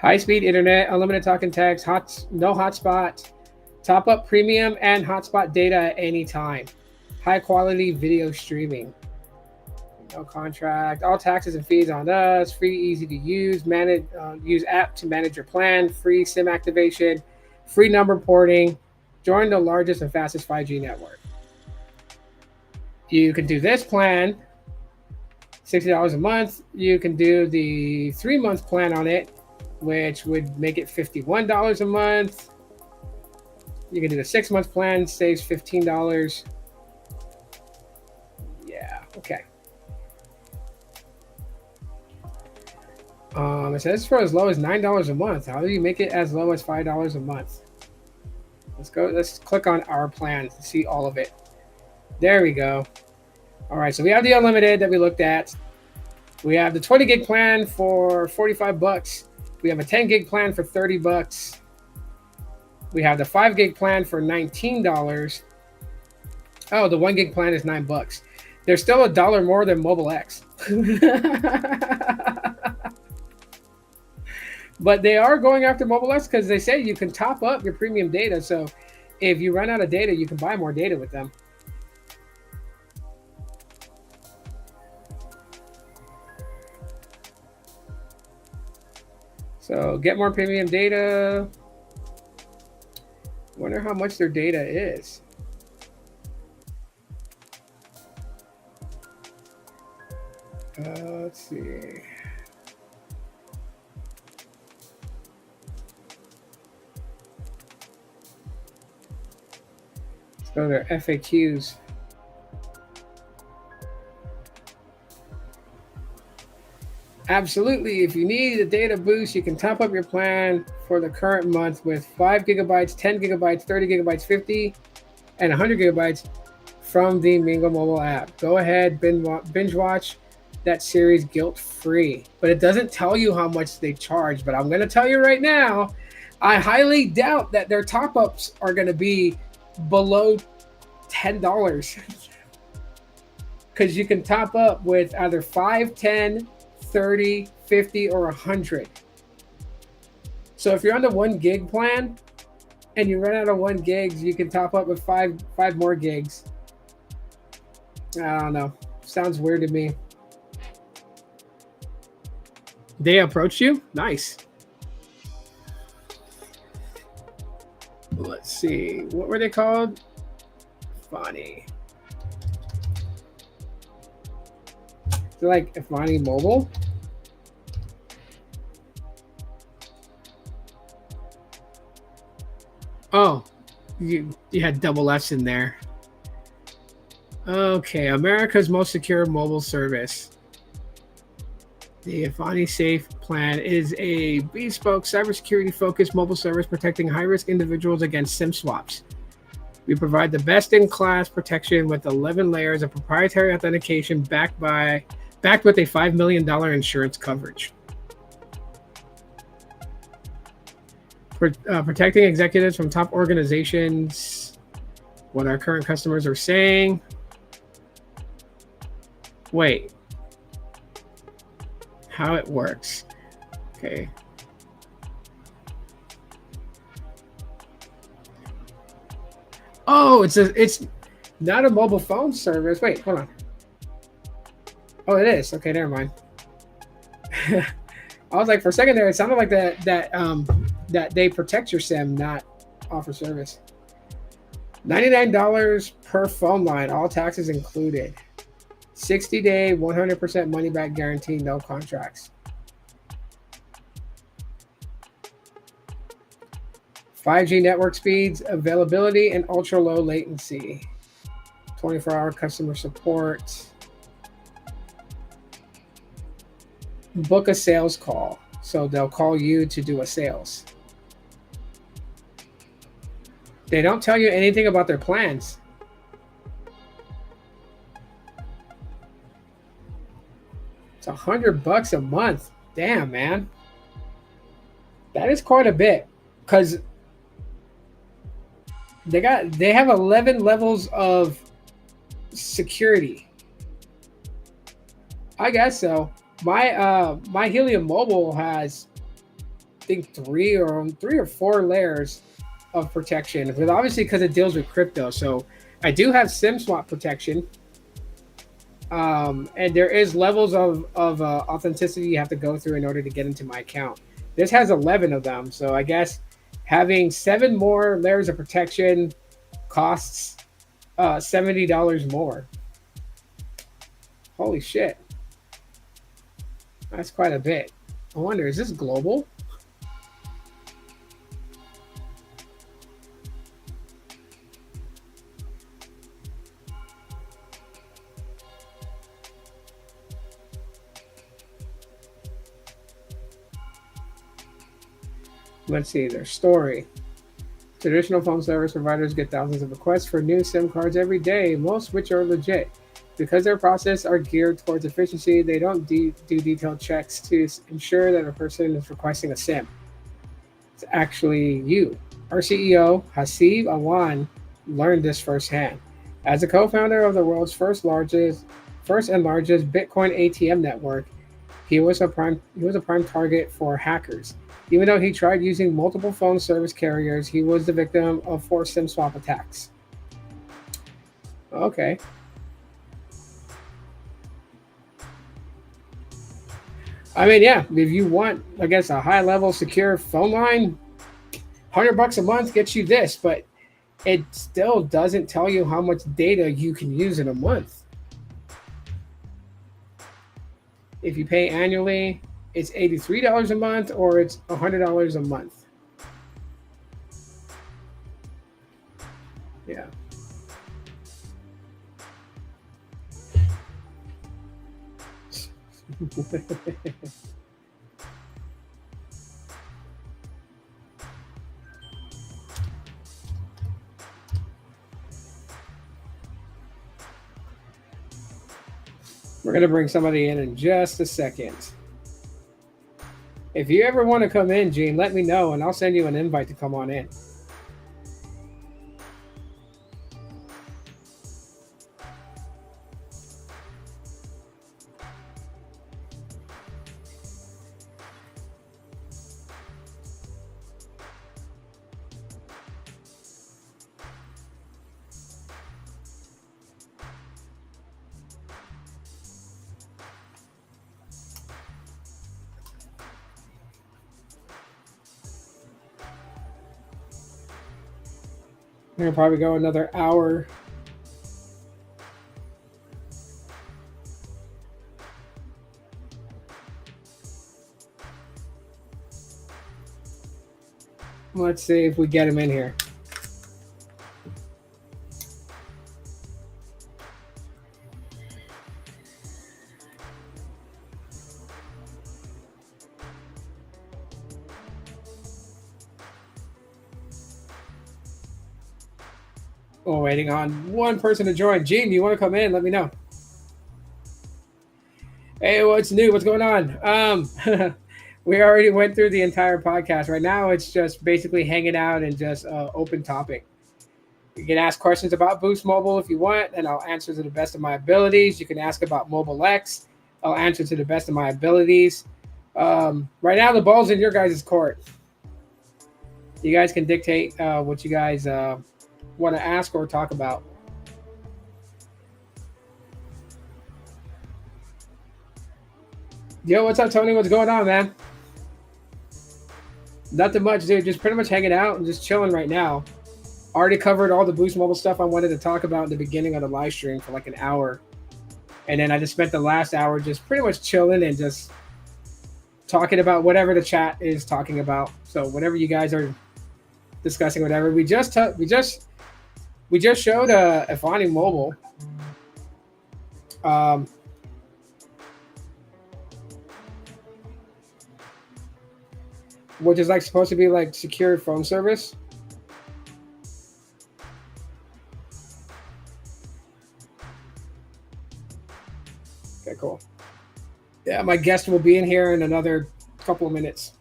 High-speed internet, unlimited talk and text, no hotspot, top up premium and hotspot data at any time. High-quality video streaming. No contract. All taxes and fees on us. Free, easy to use. Use app to manage your plan. Free SIM activation. Free number porting. Join the largest and fastest 5G network. You can do this plan, $60 a month. You can do the 3-month plan on it, which would make it $51 a month. You can do the 6-month plan, saves $15. Yeah, okay. It says for as low as $9 a month. How do you make it as low as $5 a month? Let's click on our plan to see all of it. There we go. All right, so we have the unlimited that we looked at. We have the 20 gig plan for $45. We have a 10 gig plan for $30. We have the 5 gig plan for $19. Oh, the 1 gig plan is $9. There's still $1 more than Mobile X. But they are going after Mobile X because they say you can top up your premium data. So if you run out of data, you can buy more data with them. So get more premium data. Wonder how much their data is. Let's see. Let's go to their FAQs. Absolutely. If you need a data boost, you can top up your plan for the current month with 5 gigabytes, 10 gigabytes, 30 gigabytes, 50, and 100 gigabytes from the Mingle mobile app. Go ahead, binge watch that series guilt-free. But it doesn't tell you how much they charge. But I'm going to tell you right now, I highly doubt that their top-ups are going to be below $10. Because you can top up with either 5, 10, 30, 50, or 100. So if you're on the 1 gig plan and you run out of 1 gigs, you can top up with five more gigs. I don't know. Sounds weird to me. They approached you? Nice. Let's see. What were they called? Funny. They're like Ifani Mobile. Oh, you had double F's in there. Okay, America's most secure mobile service. The Ifani Safe plan is a bespoke cybersecurity-focused mobile service protecting high-risk individuals against SIM swaps. We provide the best-in-class protection with 11 layers of proprietary authentication backed with a $5 million insurance coverage. Protecting executives from top organizations. What our current customers are saying. Wait. How it works. Okay. Oh, it's not a mobile phone service. Wait, hold on. Oh, it is. Okay, never mind. I was like, for a second there, it sounded like that they protect your SIM, not offer service. $99 per phone line, all taxes included. 60-day, 100% money back guarantee, no contracts. 5G network speeds, availability, and ultra low latency. 24-hour customer support. Book a sales call. So they'll call you to do a sales. They don't tell you anything about their plans. It's $100 a month. Damn, man. That is quite a bit. Because they have 11 levels of security. I guess so. My Helium Mobile has, I think, three or four layers of protection. But obviously, because it deals with crypto, so I do have SIM swap protection. And there is levels of authenticity you have to go through in order to get into my account. This has 11 of them, so I guess having 7 more layers of protection costs $70 more. Holy shit. That's quite a bit. I wonder, is this global? Let's see their story. Traditional phone service providers get thousands of requests for new SIM cards every day, most which are legit. Because their process are geared towards efficiency, they don't do detailed checks to ensure that a person is requesting a SIM. It's actually you. Our CEO, Hasib Awan, learned this firsthand. As a co-founder of the world's first and largest Bitcoin ATM network, he was a prime target for hackers. Even though he tried using multiple phone service carriers, he was the victim of 4 SIM swap attacks. Okay. I mean, yeah, if you want, I guess, a high-level secure phone line, $100 a month gets you this, but it still doesn't tell you how much data you can use in a month. If you pay annually, it's $83 a month or it's $100 a month. Yeah. We're going to bring somebody in just a second. If you ever want to come in, Gene, let me know and I'll send you an invite to come on in. We're gonna probably go another hour. Let's see if we get him in here. Oh, waiting on one person to join. Gene, you want to come in? Let me know. Hey, what's new? What's going on? We already went through the entire podcast. Right now, it's just basically hanging out and just open topic. You can ask questions about Boost Mobile if you want, and I'll answer to the best of my abilities. You can ask about Mobile X. I'll answer to the best of my abilities. Right now, the ball's in your guys' court. You guys can dictate what you guys want to ask or talk about. Yo, what's up, Tony? What's going on, man? Nothing much, dude. Just pretty much hanging out and just chilling right now. Already covered all the Boost Mobile stuff I wanted to talk about in the beginning of the live stream for like an hour. And then I just spent the last hour just pretty much chilling and just talking about whatever the chat is talking about. So whatever you guys are discussing whatever. We just showed Ifani Mobile. Which is like supposed to be like secured phone service. Okay, cool. Yeah, my guest will be in here in another couple of minutes.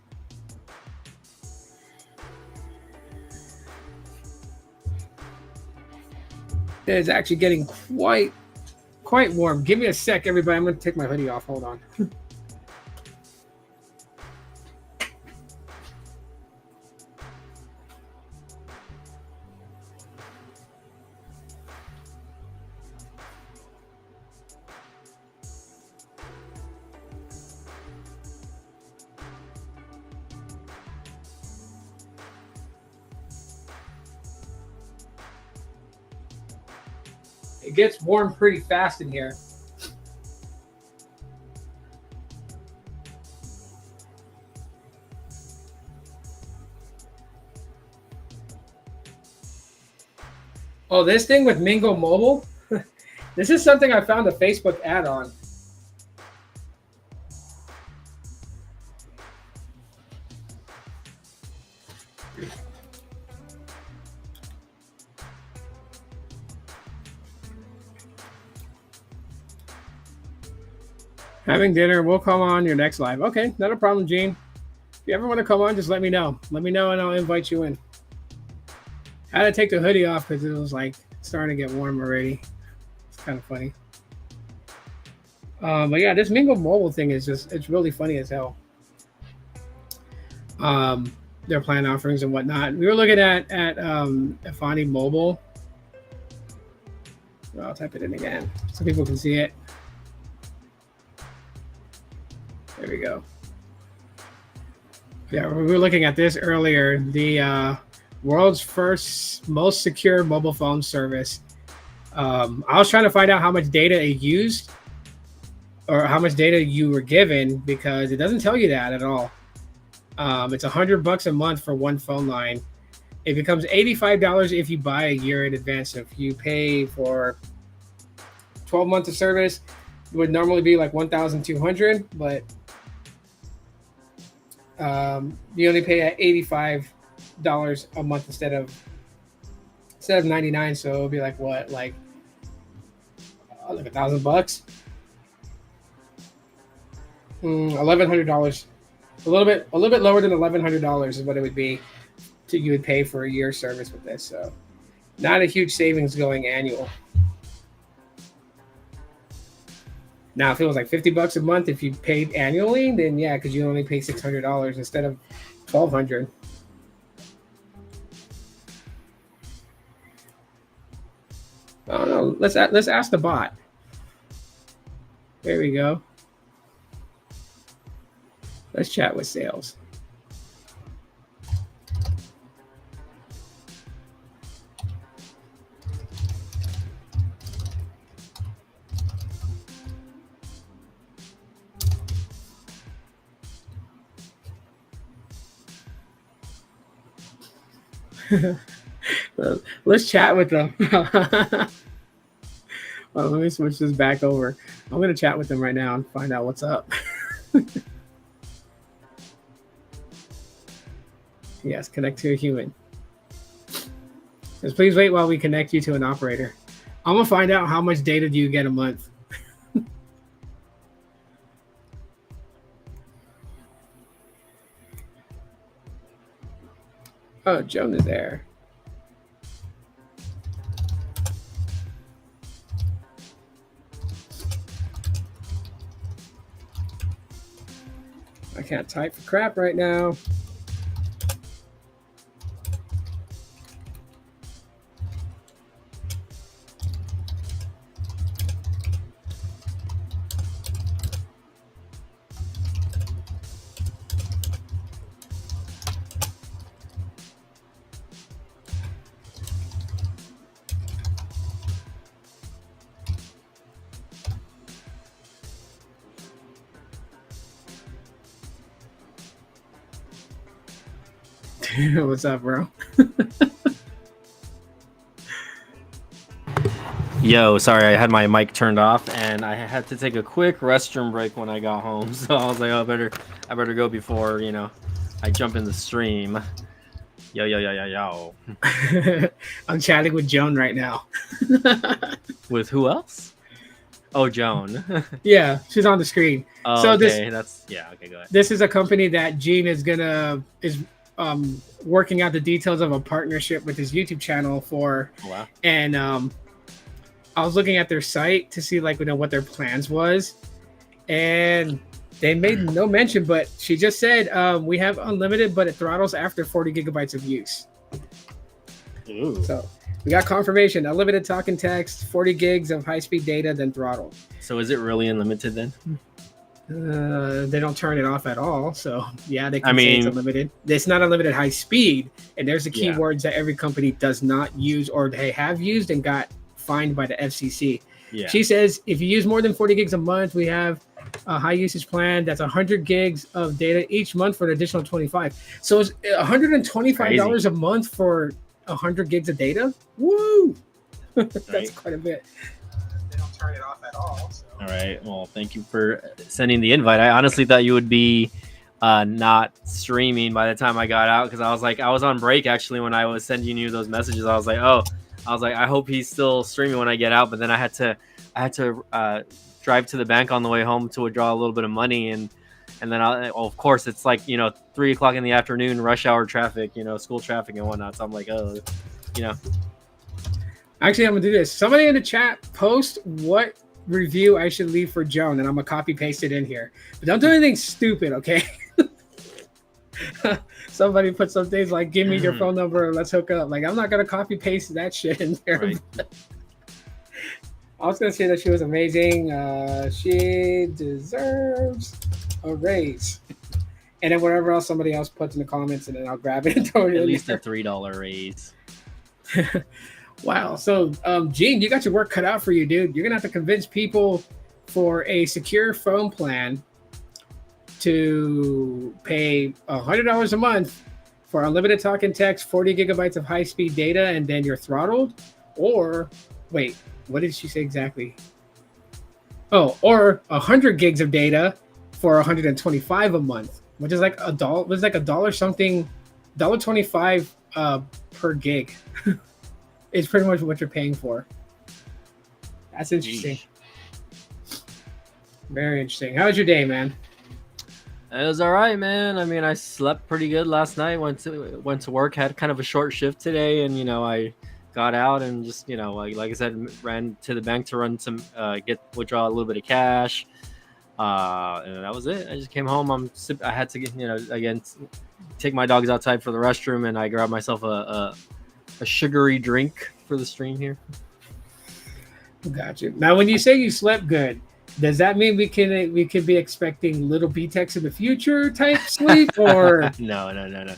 It is actually getting quite warm. Give me a sec, everybody. I'm going to take my hoodie off. Hold on. It gets warm pretty fast in here. Oh, this thing with Mingo Mobile? This is something I found a Facebook ad on. Having dinner, we'll come on your next live. Okay, not a problem, Gene. If you ever want to come on, just let me know. Let me know and I'll invite you in. I had to take the hoodie off because it was like starting to get warm already. It's kind of funny. But yeah, this Mingo Mobile thing is it's really funny as hell. Their plan offerings and whatnot. We were looking at Ifani Mobile. I'll type it in again so people can see it. There we go. Yeah, we were looking at this earlier. The world's first, most secure mobile phone service. I was trying to find out how much data it used or how much data you were given because it doesn't tell you that at all. It's $100 a month for one phone line. It becomes $85 if you buy a year in advance. If you pay for 12 months of service, it would normally be like $1,200, but you only pay at $85 a month instead of $99. So it'll be like what, like $1,000, $1,100. A little bit lower than $1,100 is what it would be you would pay for a year service with this. So not a huge savings going annual. Now, if it was like $50 a month, if you paid annually, then yeah, because you only pay $600 instead of $1,200. Oh no, let's ask the bot. There we go. Let's chat with sales. Let's chat with them. Well, let me switch this back over. I'm going to chat with them right now and find out what's up. Yes, connect to a human. Just please wait while we connect you to an operator. I'm going to find out how much data do you get a month. Oh, Joan is there. I can't type for crap right now. What's up, bro? Yo, sorry, I had my mic turned off, and I had to take a quick restroom break when I got home. So I was like, oh, I better go before I jump in the stream. Yo. I'm chatting with Joan right now. With who else? Oh, Joan. Yeah, she's on the screen. Oh, so okay, okay, go ahead. This is a company that Gene is working out the details of a partnership with his YouTube channel for. Oh, wow. And I was looking at their site to see what their plans was, and they made no mention, but she just said we have unlimited, but it throttles after 40 gigabytes of use. Ooh. So we got confirmation: unlimited talk and text, 40 gigs of high-speed data, then throttle. So is it really unlimited then? They don't turn it off at all, so yeah, they can say it's unlimited. It's not unlimited high speed, and there's the keywords that every company does not use, or they have used and got fined by the FCC. Yeah. She says if you use more than 40 gigs a month, we have a high usage plan that's 100 gigs of data each month for an additional 25. So it's $125 a month for 100 gigs of data. Woo! That's quite a bit. They don't turn it off at all. So. All right. Well, thank you for sending the invite. I honestly thought you would be not streaming by the time I got out, because I was on break actually when I was sending you those messages. I was like, I hope he's still streaming when I get out. But then I had to drive to the bank on the way home to withdraw a little bit of money, and then of course it's 3 o'clock in the afternoon, rush hour traffic, school traffic and whatnot. So I'm like, Actually, I'm gonna do this. Somebody in the chat post what review I should leave for Joan, and I'm gonna copy paste it in here. But don't do anything stupid, okay? Somebody put some things like, give me your phone number, let's hook up. I'm not gonna copy paste that shit in there. Right. I was gonna say that she was amazing. She deserves a raise. And then whatever else somebody else puts in the comments, and then I'll grab it and throw it in. At least a $3 raise. Wow. So, Gene, you got your work cut out for you, dude. You're gonna have to convince people for a secure phone plan to pay $100 a month for unlimited talk and text, 40 gigabytes of high-speed data, and then you're throttled. Or, wait, what did she say exactly? Oh, or 100 gigs of data for 125 a month, which is like $1. Was like $1 something, $1.25 per gig. It's pretty much what you're paying for. That's interesting. Jeez. Very interesting. How was your day, man? It was all right, man. I mean, I slept pretty good last night. Went to work. Had kind of a short shift today, and I got out and just like I said, ran to the bank to run some withdraw a little bit of cash, and that was it. I just came home. I had to get again take my dogs outside for the restroom, and I grabbed myself a sugary drink for the stream here. Gotcha. Now, when you say you slept good, does that mean we could be expecting little B-Techs in the future type sleep, or no?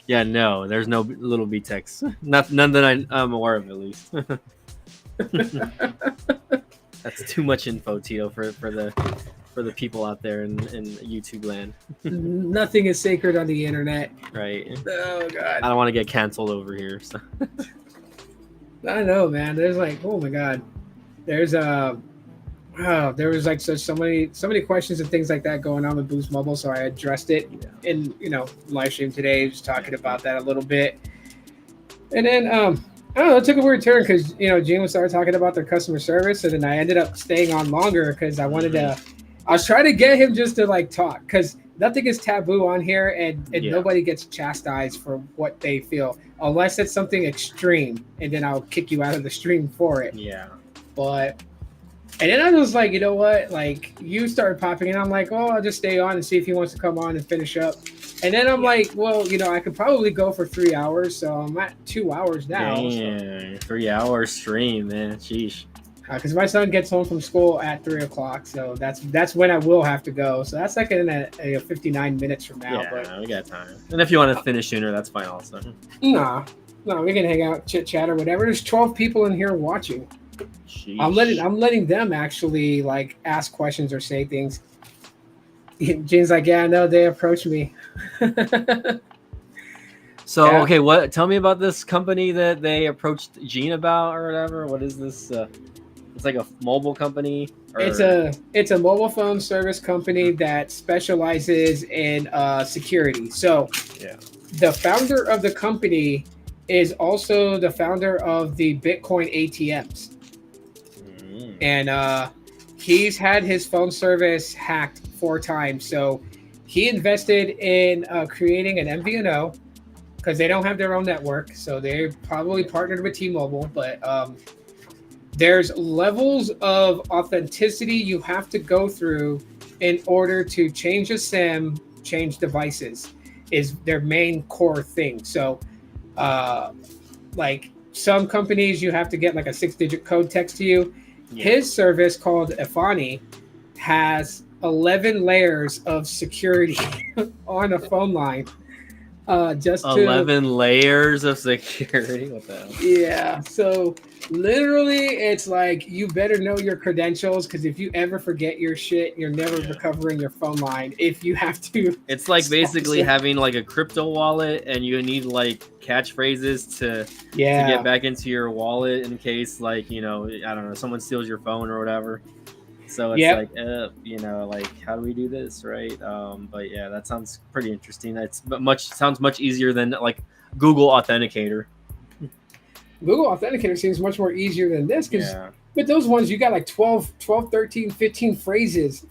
Yeah, no. There's no little B-Techs. None that I'm aware of, at least. That's too much info, Tito, for the people out there in YouTube land. Nothing is sacred on the internet. Right. Oh God. I don't want to get canceled over here. So. I know, man. There's oh my God. There's there was so many questions and things like that going on with Boost Mobile, so I addressed it in live stream today, just talking about that a little bit. And then I don't know, it took a weird turn because Gene started talking about their customer service, and then I ended up staying on longer because I wanted to. I was trying to get him just to talk, because nothing is taboo on here, and nobody gets chastised for what they feel unless it's something extreme, and then I'll kick you out of the stream for it. Yeah. But and then I was like, you know what? You started popping in. I'm like, oh, I'll just stay on and see if he wants to come on and finish up. And then I'm like, well, I could probably go for 3 hours. So I'm at 2 hours now. Damn, 3 hour stream, man. Sheesh. Because my son gets home from school at 3 o'clock. So that's when I will have to go. So that's in a 59 minutes from now. Yeah, but we got time. And if you want to finish sooner, that's fine also. No, we can hang out, chit chat or whatever. There's 12 people in here watching. Sheesh. I'm letting them actually ask questions or say things. Jane's like, yeah, no, they approached me. So Yeah. okay, what? Tell me about this company that they approached Gene about or whatever. What is this? It's like a mobile company. Or... It's a mobile phone service company that specializes in security. So Yeah. the founder of the company is also the founder of the Bitcoin ATMs, and he's had his phone service hacked 4 times. So he invested in creating an MVNO because they don't have their own network. So they probably partnered with T-Mobile, but there's levels of authenticity you have to go through in order to change a SIM, change devices is their main core thing. So like some companies, you have to get like a 6-digit code text to you. Yeah. His service called Efani has 11 layers of security on a phone line. Just 11 layers of security. What the hell? Yeah. So literally, it's like you better know your credentials because if you ever forget your shit, you're never recovering your phone line. If you have to, it's like basically having like a crypto wallet, and you need like catchphrases to get back into your wallet in case, like, you know, I don't know, someone steals your phone or whatever. So it's like, you know, like, how do we do this, right? But yeah, that sounds pretty interesting. That's sounds much easier than like Google Authenticator. Google Authenticator seems much more easier than this because with those ones you got like 12, 13, 15 phrases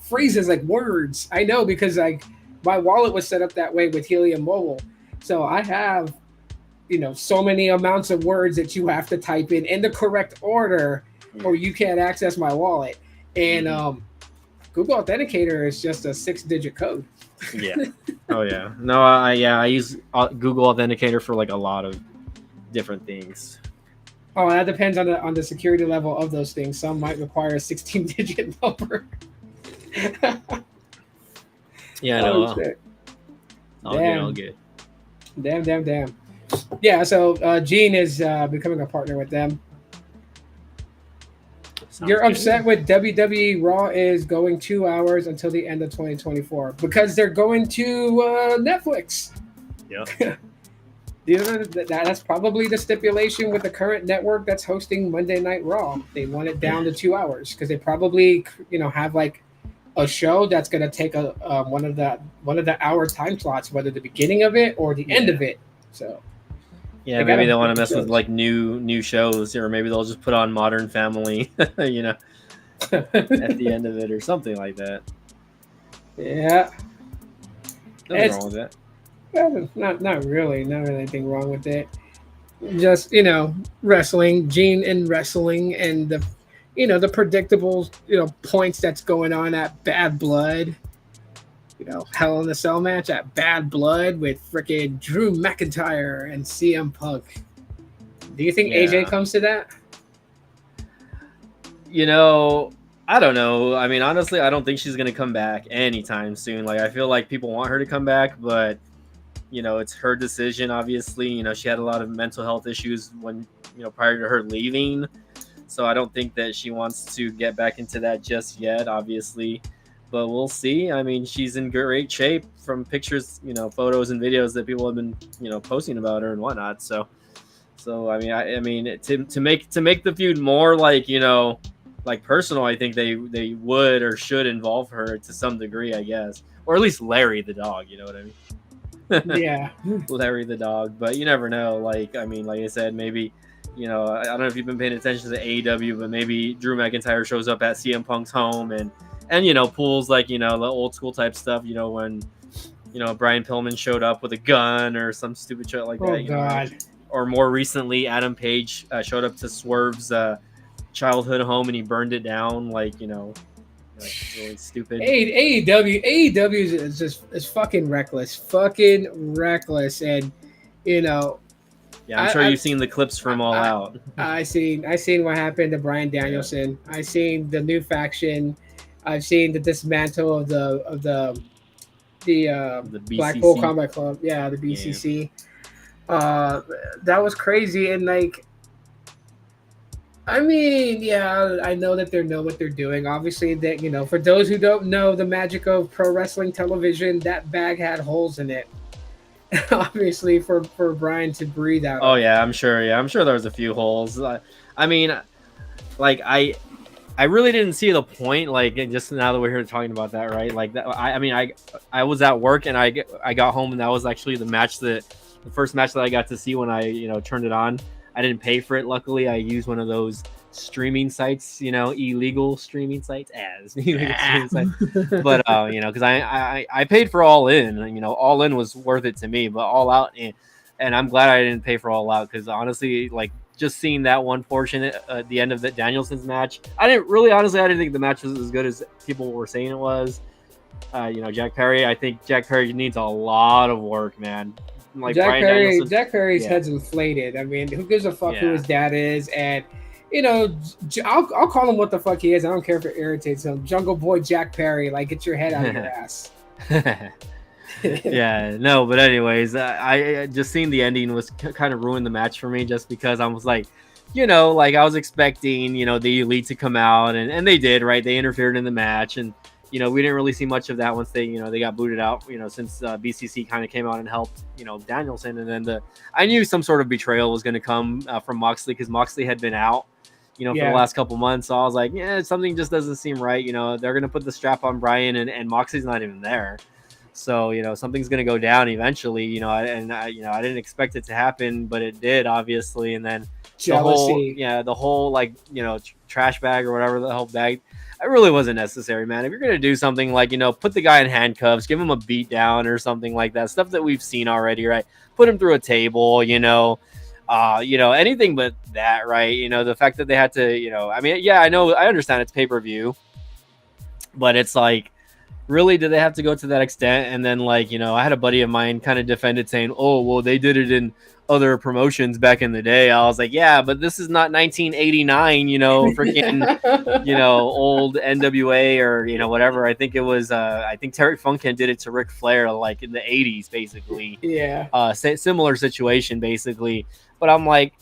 like words. I know because like my wallet was set up that way with Helium Mobile. So I have, you know, so many amounts of words that you have to type in the correct order or you can't access my wallet. And Google Authenticator is just a 6-digit code. Yeah. Oh yeah. No, I use Google Authenticator for like a lot of different things. Oh, that depends on the security level of those things. Some might require a 16-digit number. Yeah, no. Shit. All good. Damn. Yeah, so Gene is becoming a partner with them. You're upset with WWE Raw is going 2 hours until the end of 2024 because they're going to Netflix. Yeah. That's probably the stipulation with the current network that's hosting Monday Night Raw. They want it down to 2 hours because they probably, you know, have like a show that's going to take a one of the hour time slots, whether the beginning of it or the end of it. So. Yeah, maybe they want to mess with like new shows, or maybe they'll just put on Modern Family, you know, at the end of it or something like that. Yeah, nothing wrong with that. Not really anything wrong with it. Just, you know, wrestling, Gene and wrestling, and the, you know, the predictable, you know, points that's going on at Bad Blood. You know, Hell in a Cell match at Bad Blood with freaking Drew McIntyre and CM Punk. Do you think AJ comes to that? You know, I don't know. I mean, honestly, I don't think she's going to come back anytime soon. Like, I feel like people want her to come back, but, you know, it's her decision, obviously. You know, she had a lot of mental health issues when, you know, prior to her leaving. So I don't think that she wants to get back into that just yet, obviously. But we'll see. I mean, she's in great shape from pictures, you know, photos and videos that people have been, you know, posting about her and whatnot. So I mean, to make the feud more like, you know, like personal, I think they would or should involve her to some degree, I guess, or at least Larry the dog. You know what I mean? Yeah, Larry the dog. But you never know. Like, I mean, like I said, maybe. You know, I don't know if you've been paying attention to AEW, but maybe Drew McIntyre shows up at CM Punk's home and you know, pulls like, you know, the old school type stuff, you know, when, you know, Brian Pillman showed up with a gun or some stupid shit like that. God. Know? Or more recently, Adam Page showed up to Swerve's childhood home and he burned it down, like, you know, like really stupid. AEW is fucking reckless. And, you know, yeah, I'm sure you've seen the clips from All Out. I seen what happened to Bryan Danielson. I seen the new faction. I've seen the dismantle of the Blackpool Combat Club. Yeah, the BCC. Yeah. That was crazy. And like, I mean, yeah, I know that they know what they're doing. Obviously, that, you know, for those who don't know the magic of pro wrestling television, that bag had holes in it. obviously for Brian to breathe out Oh of. yeah, I'm sure. Yeah, I'm sure there was a few holes. I mean, like I really didn't see the point. Like just now that we're here talking about that, right? Like that. I mean, I was at work and I got home and that was actually the first match that I got to see when I turned it on. I didn't pay for it. Luckily, I used one of those streaming sites, illegal streaming sites as illegal streaming sites. But because I paid for All In. All In was worth it to me, but All Out, and I'm glad I didn't pay for All Out because honestly, like just seeing that one portion at the end of the Danielson's match, I didn't think the match was as good as people were saying it was. Jack Perry, I think Jack Perry needs a lot of work, man. Like Jack Perry's head's inflated. I mean, who gives a fuck who his dad is? And I'll call him what the fuck he is. I don't care if it irritates him. Jungle Boy Jack Perry, like get your head out of your ass. Yeah, no, but anyways, I just seeing the ending was kind of ruined the match for me just because I was like, like I was expecting, the Elite to come out and they did, right? They interfered in the match and, we didn't really see much of that once they, they got booted out, since BCC kind of came out and helped, Danielson. And then I knew some sort of betrayal was going to come from Moxley because Moxley had been out, for the last couple months. So I was like, yeah, something just doesn't seem right. They're going to put the strap on Brian and Moxley's not even there. So, something's going to go down eventually, I didn't expect it to happen, but it did obviously. And then jealousy. the whole like, trash bag or whatever the hell bag, it really wasn't necessary, man. If you're going to do something like, put the guy in handcuffs, give him a beat down or something like that, stuff that we've seen already, right? Put him through a table, anything but that, right? The fact that they had to, I mean, yeah, I understand it's pay-per-view, but it's like, really, did they have to go to that extent? And then, like, I had a buddy of mine kind of defended saying, oh, well, they did it in other promotions back in the day. I was like, yeah, but this is not 1989, freaking, old NWA or, whatever. I think it was, I think Terry Funkin did it to Ric Flair, like in the 80s, basically. Yeah. Similar situation, basically. But I'm like,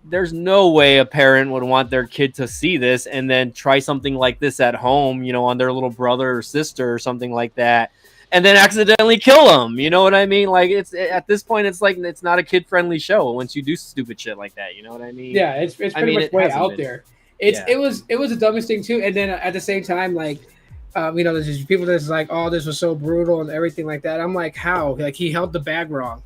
there's no way a parent would want their kid to see this and then try something like this at home, on their little brother or sister or something like that, and then accidentally kill them. You know what I mean? Like it's at this point, it's like it's not a kid-friendly show once you do stupid shit like that. You know what I mean? Yeah, it's pretty much way out there. It was the dumbest thing too. And then at the same time, like, there's just people that's like, oh, this was so brutal and everything like that. I'm like, how? Like he held the bag wrong.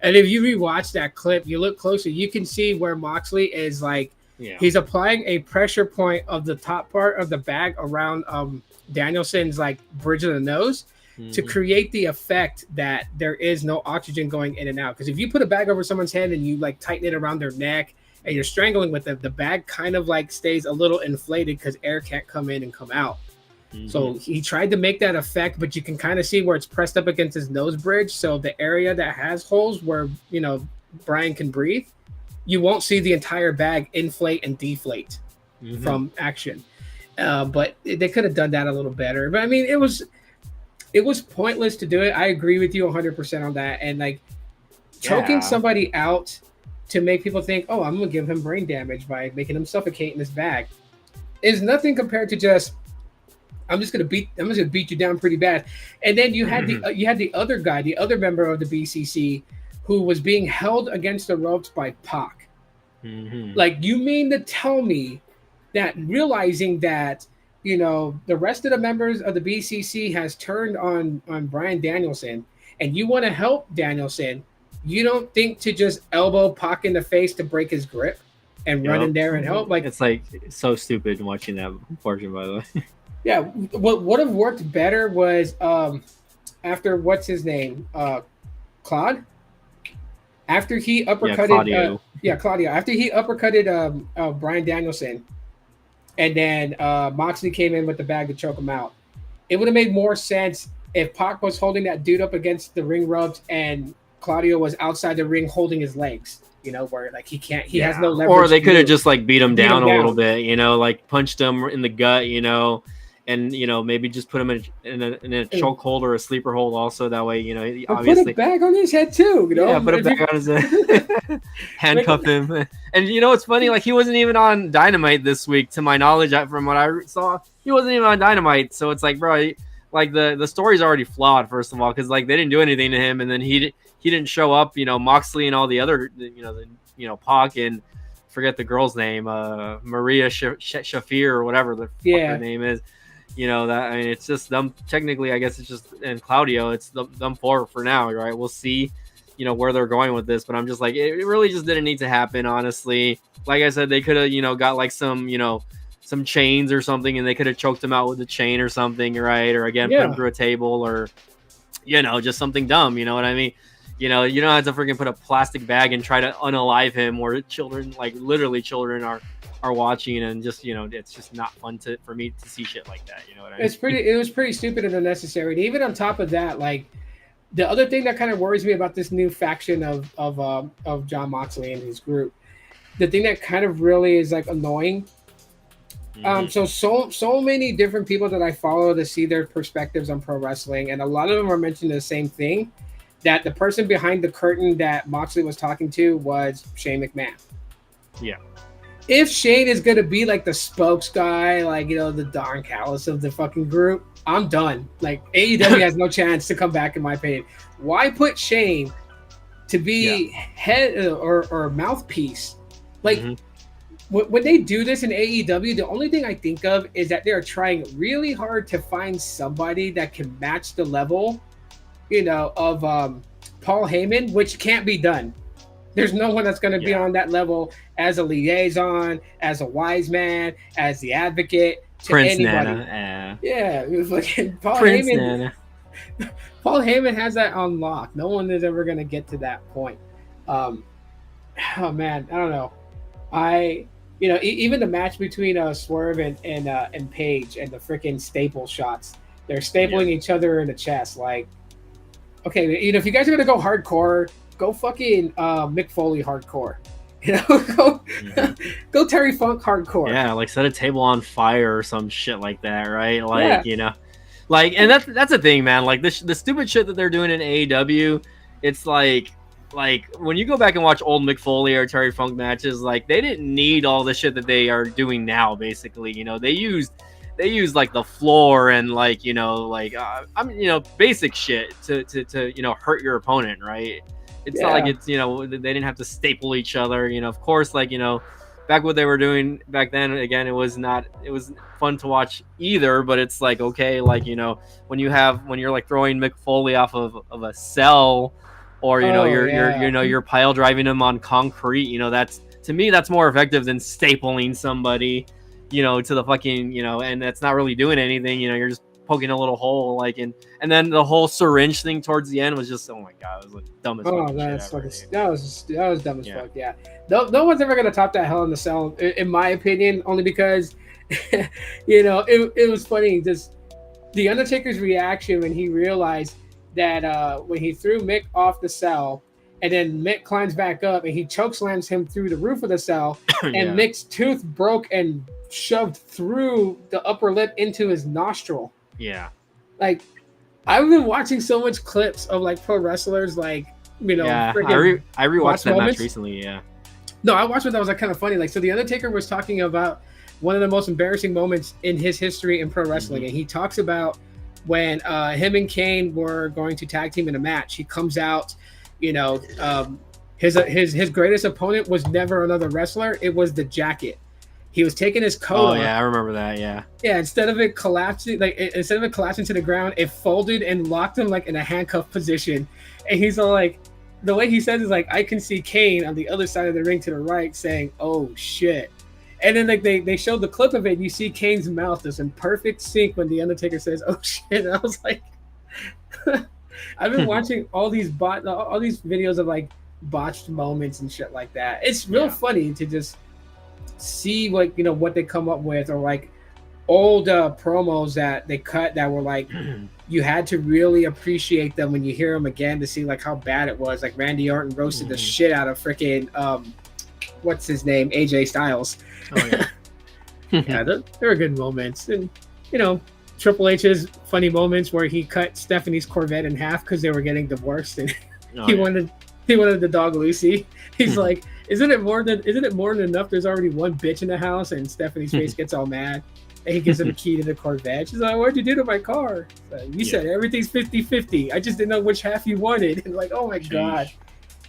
And if you rewatch that clip, you look closer, you can see where Moxley is like, he's applying a pressure point of the top part of the bag around Danielson's like bridge of the nose to create the effect that there is no oxygen going in and out. Because if you put a bag over someone's head and you like tighten it around their neck and you're strangling with it, the bag kind of like stays a little inflated because air can't come in and come out. So he tried to make that effect, but you can kind of see where it's pressed up against his nose bridge. So the area that has holes where, Brian can breathe, you won't see the entire bag inflate and deflate from action. But they could have done that a little better. But I mean, it was pointless to do it. I agree with you 100% on that. And like choking somebody out to make people think, oh, I'm going to give him brain damage by making him suffocate in this bag is nothing compared to just, I'm just gonna beat you down pretty bad. And then you had the other guy, the other member of the BCC, who was being held against the ropes by Pac. Like, you mean to tell me that realizing that the rest of the members of the BCC has turned on Bryan Danielson, and you want to help Danielson, you don't think to just elbow Pac in the face to break his grip and run in there and help? Like, it's like so stupid watching that portion, by the way. Yeah, what would have worked better was after what's his name, Claude. After he uppercutted, Claudio. After he uppercutted Bryan Danielson, and then Moxley came in with the bag to choke him out. It would have made more sense if Pac was holding that dude up against the ring ropes and Claudio was outside the ring holding his legs. Where like he has no leverage. Or they could have just like beat him down a little bit. Like punched him in the gut. And maybe just put him in a chokehold or a sleeper hold also. That way, obviously put a bag on his head too. Yeah, put a bag on his head, handcuff him. And it's funny, like he wasn't even on Dynamite this week, to my knowledge. From what I saw, he wasn't even on Dynamite. So it's like, bro, like the story's already flawed. First of all, because like they didn't do anything to him, and then he he didn't show up. Moxley and all the other Pac and forget the girl's name, Maria Shafir or whatever the fuck her name is. It's just them. Technically, I guess it's just, and Claudio, it's them four for now, right? We'll see, where they're going with this. But I'm just like, it really just didn't need to happen, honestly. Like I said, they could have, got like some chains or something, and they could have choked him out with a chain or something, right? Or again, put him through a table, or just something dumb. You know what I mean? You don't have to freaking put a plastic bag and try to unalive him, where children, like literally children, are watching, and just it's just not fun for me to see shit like that. You know what I mean? It was pretty stupid and unnecessary. And even on top of that, like the other thing that kind of worries me about this new faction of John Moxley and his group, the thing that kind of really is like annoying. So many different people that I follow to see their perspectives on pro wrestling, and a lot of them are mentioning the same thing, that the person behind the curtain that Moxley was talking to was Shane McMahon. Yeah. If Shane is going to be like the spokes guy, like, the Don Callis of the fucking group, I'm done. Like, AEW has no chance to come back, in my opinion. Why put Shane to be head or mouthpiece? Like, when they do this in AEW, the only thing I think of is that they're trying really hard to find somebody that can match the level, of Paul Heyman, which can't be done. There's no one that's going to be on that level as a liaison, as a wise man, as the advocate to Prince anybody. Nana. Yeah, it was like Paul Prince Heyman. Nana. Paul Heyman has that on lock. No one is ever going to get to that point. Oh man, I don't know. Even the match between Swerve and Paige, and the freaking staple shots. They're stapling each other in the chest. Like, okay, if you guys are going to go hardcore, go fucking Mick Foley hardcore. Go Terry Funk hardcore. Yeah, like set a table on fire or some shit like that, right? Like, and that's the thing, man. Like the stupid shit that they're doing in AEW, it's like when you go back and watch old Mick Foley or Terry Funk matches, like they didn't need all the shit that they are doing now. Basically, they used like the floor and basic shit to hurt your opponent, right? It's not like it's, they didn't have to staple each other, of course, back what they were doing back then, again, it was fun to watch either, but it's like, okay, when you're like throwing Mick Foley off of a cell, or, you're pile driving him on concrete, that's, to me, that's more effective than stapling somebody, to the fucking, and that's not really doing anything, you're just poking a little hole, and then the whole syringe thing towards the end was just, oh my god, it was like dumb as fuck. That was dumb as fuck. Yeah, no one's ever gonna top that Hell in the Cell, in my opinion, only because it was funny, just the Undertaker's reaction when he realized that when he threw Mick off the cell, and then Mick climbs back up and he chokeslams him through the roof of the cell, and Mick's tooth broke and shoved through the upper lip into his nostril. Yeah. Like, I've been watching so much clips of like pro wrestlers, like, I rewatched that match recently. Yeah. No, I watched it. That was like kind of funny. Like, so the Undertaker was talking about one of the most embarrassing moments in his history in pro wrestling, and he talks about when him and Kane were going to tag team in a match. He comes out, his greatest opponent was never another wrestler. It was the Jacket. He was taking his coat off. Oh yeah, I remember that. Yeah. Yeah. Instead of it collapsing to the ground, it folded and locked him like in a handcuff position. And he's all like, the way he says is like, I can see Kane on the other side of the ring to the right saying, "Oh shit." And then like they showed the clip of it, and you see Kane's mouth is in perfect sync when the Undertaker says, "Oh shit." And I was like, I've been watching all these videos of like botched moments and shit like that. It's real funny to just see what they come up with, or like old promos that they cut that were like you had to really appreciate them when you hear them again to see like how bad it was. Like Randy Orton roasted the shit out of freaking what's his name, AJ Styles. Oh yeah. Yeah, there were good moments, and Triple H's funny moments where he cut Stephanie's Corvette in half because they were getting divorced, and he wanted he wanted the dog Lucy. He's like, isn't it more than enough? There's already one bitch in the house, and Stephanie's face gets all mad. And he gives him a key to the Corvette. She's like, what'd you do to my car? So you said everything's 50-50. I just didn't know which half you wanted. And like, oh my God.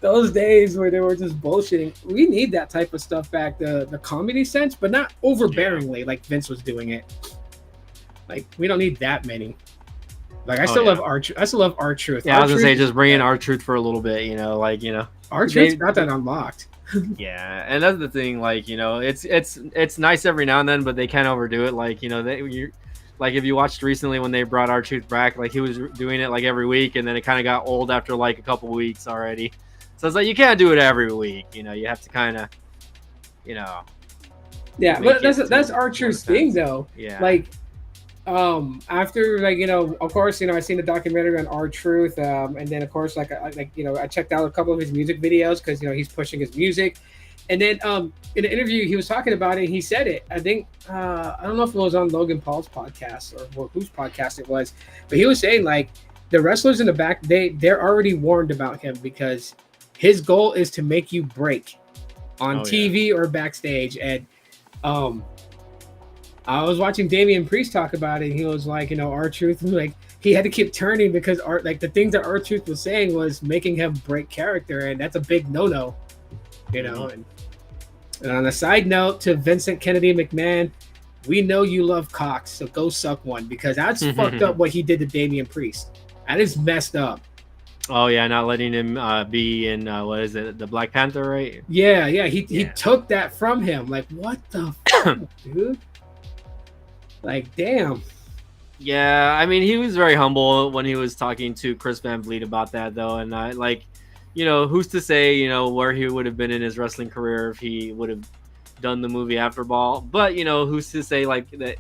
Those days where they were just bullshitting. We need that type of stuff back, the comedy sense, but not overbearingly like Vince was doing it. Like, we don't need that many. Like, I still love I still love R-Truth. Yeah, I was gonna say, just bring in R-Truth for a little bit, R-Truth's got that unlocked. Yeah, and that's the thing. Like, it's nice every now and then, but they can't overdo it. Like, like if you watched recently when they brought R-Truth back, like he was doing it like every week, and then it kind of got old after like a couple weeks already. So it's like you can't do it every week. You have to kind of, Yeah, but that's R-Truth's thing though. Yeah. Like, after of course, I seen the documentary on R-Truth, and then of course I checked out a couple of his music videos because he's pushing his music, and then in an interview he was talking about it. He said it. I think I don't know if it was on Logan Paul's podcast or whose podcast it was, but he was saying like the wrestlers in the back they're already warned about him because his goal is to make you break on TV or backstage, and I was watching Damian Priest talk about it. And he was like, R-Truth, like he had to keep turning because the things that R-Truth was saying was making him break character, and that's a big no-no, And on a side note to Vincent Kennedy McMahon, we know you love cocks, so go suck one because that's fucked up what he did to Damian Priest. That is messed up. Oh yeah, not letting him be in what is it, the Black Panther, right? Yeah. He took that from him. Like, what the fuck, dude? Like, damn. Yeah, I mean, he was very humble when he was talking to Chris Van Vliet about that, though. And who's to say, where he would have been in his wrestling career if he would have done the movie After Ball. But, who's to say, like, that,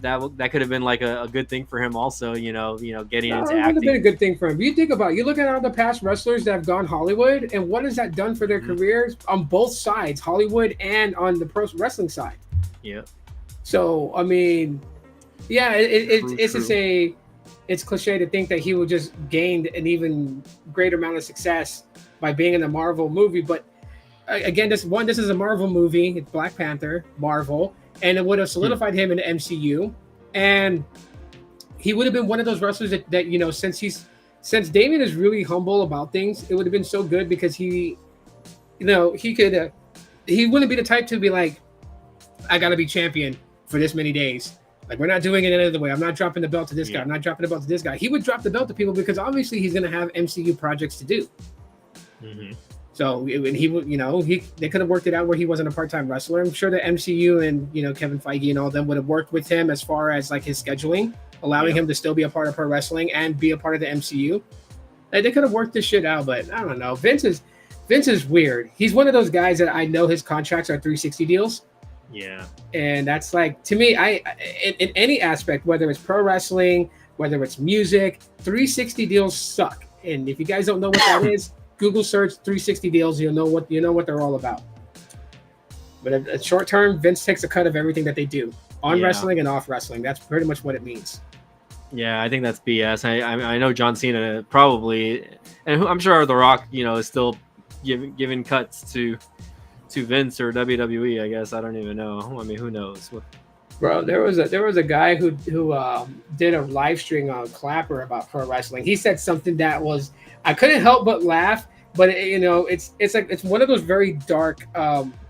that could have been, like, a good thing for him also, getting into acting. It would have been a good thing for him. You think about it. You look at all the past wrestlers that have gone Hollywood, and what has that done for their careers on both sides, Hollywood and on the pro wrestling side? Yeah. So, I mean, yeah, it's cliche to think that he would just gained an even greater amount of success by being in a Marvel movie. But again, this is a Marvel movie. It's Black Panther, Marvel, and it would have solidified him in the MCU. And he would have been one of those wrestlers that since Damian is really humble about things, it would have been so good because he wouldn't be the type to be like, I gotta be champion for this many days. Like, we're not doing it any other way. I'm not dropping the belt to this guy. I'm not dropping the belt to this guy. He would drop the belt to people because obviously he's going to have MCU projects to do. Mm-hmm. So he would, they could have worked it out where he wasn't a part-time wrestler. I'm sure the MCU and, Kevin Feige and all them would have worked with him as far as like his scheduling, allowing him to still be a part of pro wrestling and be a part of the MCU. Like, they could have worked this shit out, but I don't know. Vince is weird. He's one of those guys that I know his contracts are 360 deals. Yeah. And that's like, to me, in any aspect, whether it's pro wrestling, whether it's music, 360 deals suck. And if you guys don't know what that is, Google search 360 deals, you'll know what they're all about. But at short term, Vince takes a cut of everything that they do on wrestling and off wrestling. That's pretty much what it means. Yeah, I think that's BS. I know John Cena probably, and I'm sure The Rock, is still giving cuts to Vince or WWE, I guess. I don't even know. I mean, who knows? Bro, there was a guy who did a live stream on Clapper about pro wrestling. He said something that was, I couldn't help but laugh, but it's one of those very dark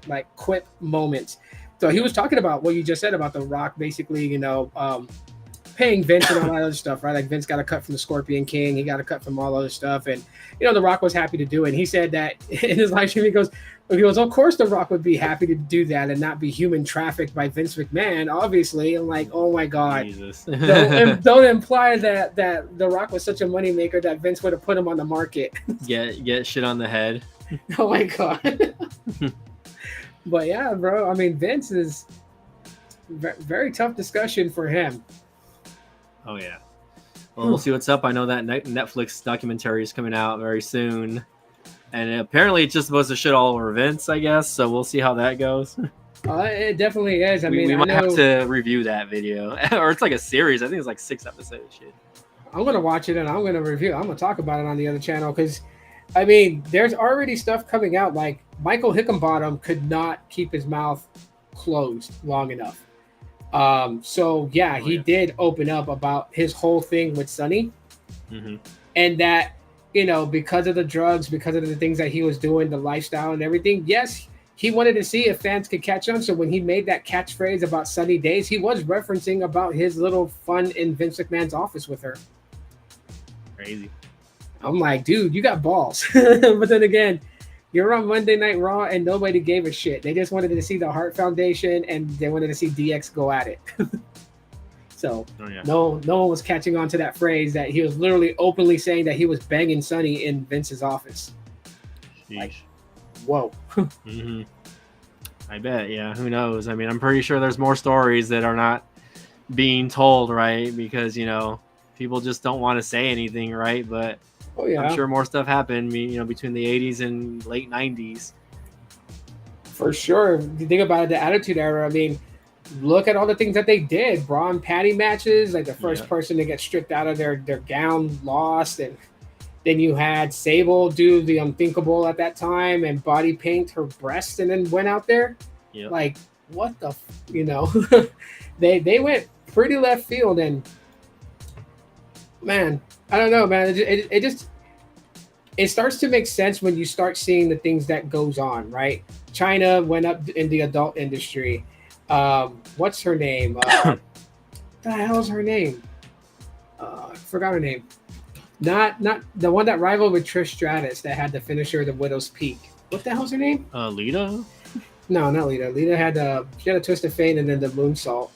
like quip moments. So he was talking about what you just said about The Rock, basically, paying Vince and all that other stuff, right? Like, Vince got a cut from the Scorpion King, he got a cut from all other stuff, and The Rock was happy to do it. And he said that in his live stream, he goes, of course The Rock would be happy to do that and not be human trafficked by Vince McMahon, obviously. I'm like, oh my God. Jesus. don't imply that The Rock was such a moneymaker that Vince would have put him on the market. Get shit on the head. Oh my God. But yeah, bro, I mean, Vince is very tough discussion for him. Oh yeah. Well, we'll see what's up. I know that Netflix documentary is coming out very soon, and apparently it's just supposed to shit all over Vince, I guess. So we'll see how that goes. It definitely is. We might have to review that video, or it's like a series. I think it's like 6 episodes. Shit. I'm gonna watch it and I'm gonna review. I'm gonna talk about it on the other channel because I mean, there's already stuff coming out. Like Michael Hickenbottom could not keep his mouth closed long enough. So yeah, he did open up about his whole thing with Sonny, and that, you know, because of the drugs, because of the things that he was doing, the lifestyle and everything. Yes, he wanted to see if fans could catch on. So when he made that catchphrase about sunny days, he was referencing about his little fun in Vince McMahon's office with her. Crazy. I'm like, dude, you got balls. But then again, you're on Monday Night Raw and nobody gave a shit. They just wanted to see the Hart Foundation and they wanted to see DX go at it. So no one was catching on to that phrase that he was literally openly saying that he was banging Sonny in Vince's office. Like, whoa. I bet. Yeah. Who knows? I mean, I'm pretty sure there's more stories that are not being told, right? Because, you know, people just don't want to say anything, right? But I'm sure more stuff happened, you know, between the 80s and late 90s. For sure. If you think about it, the Attitude Era, I mean, look at all the things that they did. Bra and panty matches, like the first person to get stripped out of their gown lost. And then you had Sable do the unthinkable at that time and body paint her breasts and then went out there. Like, what the, you know, they went pretty left field. And man, I don't know, man. It just, it starts to make sense when you start seeing the things that goes on, right? China went up in the adult industry. What's her name? What the hell's her name? I forgot her name. Not the one that rivaled with Trish Stratus that had the finisher, the Widow's Peak. What the hell's her name? Lita? No, not Lita. Lita had a Twisted Fate and then the moonsault.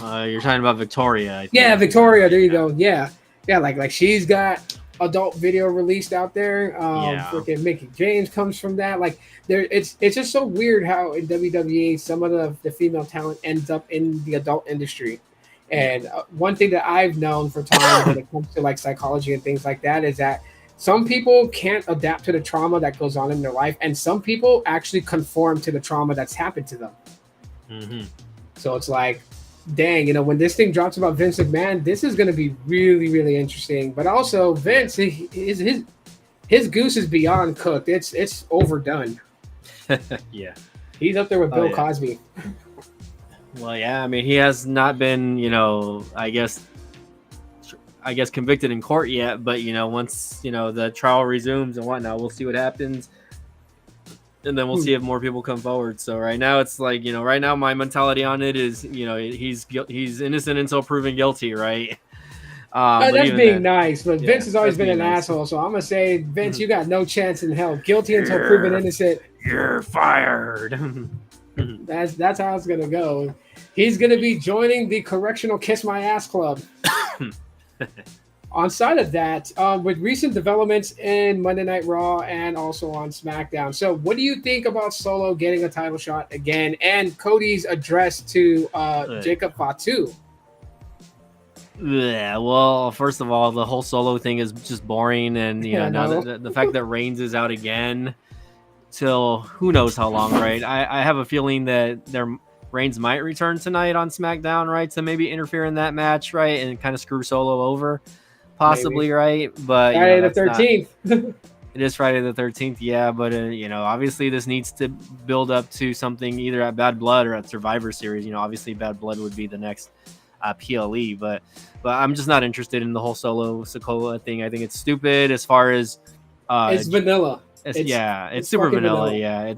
You're talking about Victoria, I think. Yeah, Victoria. There you go. Yeah, like she's got adult video released out there. Freaking Mickey James comes from that. Like it's just so weird how in WWE some of the female talent ends up in the adult industry. And one thing that I've known for time when it comes to like psychology and things like that is that some people can't adapt to the trauma that goes on in their life, and some people actually conform to the trauma that's happened to them. So it's like, dang, you know, when this thing drops about Vince McMahon, this is going to be really, really interesting. But also, Vince, his goose is beyond cooked. It's overdone. Yeah, he's up there with Bill Cosby. Well, yeah, I mean, he has not been, you know, I guess convicted in court yet. But you know, once you know the trial resumes and whatnot, we'll see what happens. And then we'll see if more people come forward. So right now it's like, you know, right now my mentality on it is, you know, he's innocent until proven guilty, right? That's being nice, but Vince has always been an asshole. So I'm gonna say, Vince, you got no chance in hell. Guilty until proven innocent. You're fired. That's how it's gonna go. He's gonna be joining the Correctional Kiss My Ass Club. On side of that, with recent developments in Monday Night Raw and also on SmackDown. So what do you think about Solo getting a title shot again and Cody's address to Jacob Fatu? Yeah, well, first of all, the whole Solo thing is just boring. And, you know, now that the fact that Reigns is out again till who knows how long, right? I have a feeling that Reigns might return tonight on SmackDown, right? To maybe interfere in that match, right? And kind of screw Solo over. Possibly, maybe. Right? But Friday the 13th. It is Friday the 13th, yeah. But, you know, obviously this needs to build up to something either at Bad Blood or at Survivor Series. You know, obviously Bad Blood would be the next PLE. But I'm just not interested in the whole Solo Sokola thing. I think it's stupid as far as... it's vanilla. It's super vanilla. Yeah.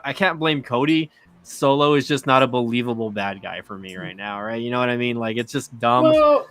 I can't blame Cody. Solo is just not a believable bad guy for me right now, right? You know what I mean? Like, it's just dumb. Well,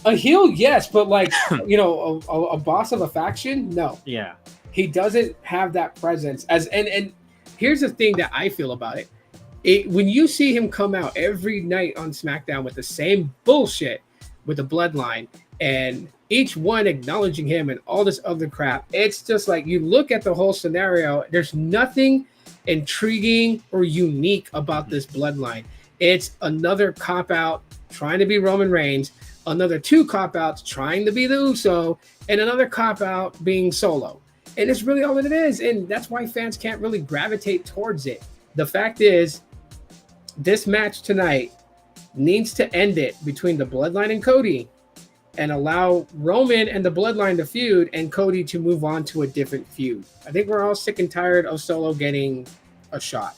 a heel, yes, but like, you know, a boss of a faction, no. Yeah. He doesn't have that presence. And here's the thing that I feel about it. When you see him come out every night on SmackDown with the same bullshit with the bloodline and each one acknowledging him and all this other crap, it's just like you look at the whole scenario, there's nothing intriguing or unique about this bloodline. It's another cop-out trying to be Roman Reigns, another two cop-outs trying to be the Uso, and another cop-out being Solo. And it's really all that it is. And that's why fans can't really gravitate towards it. The fact is, this match tonight needs to end it between the Bloodline and Cody. and allow Roman and the Bloodline to feud and Cody to move on to a different feud. I think we're all sick and tired of Solo getting a shot.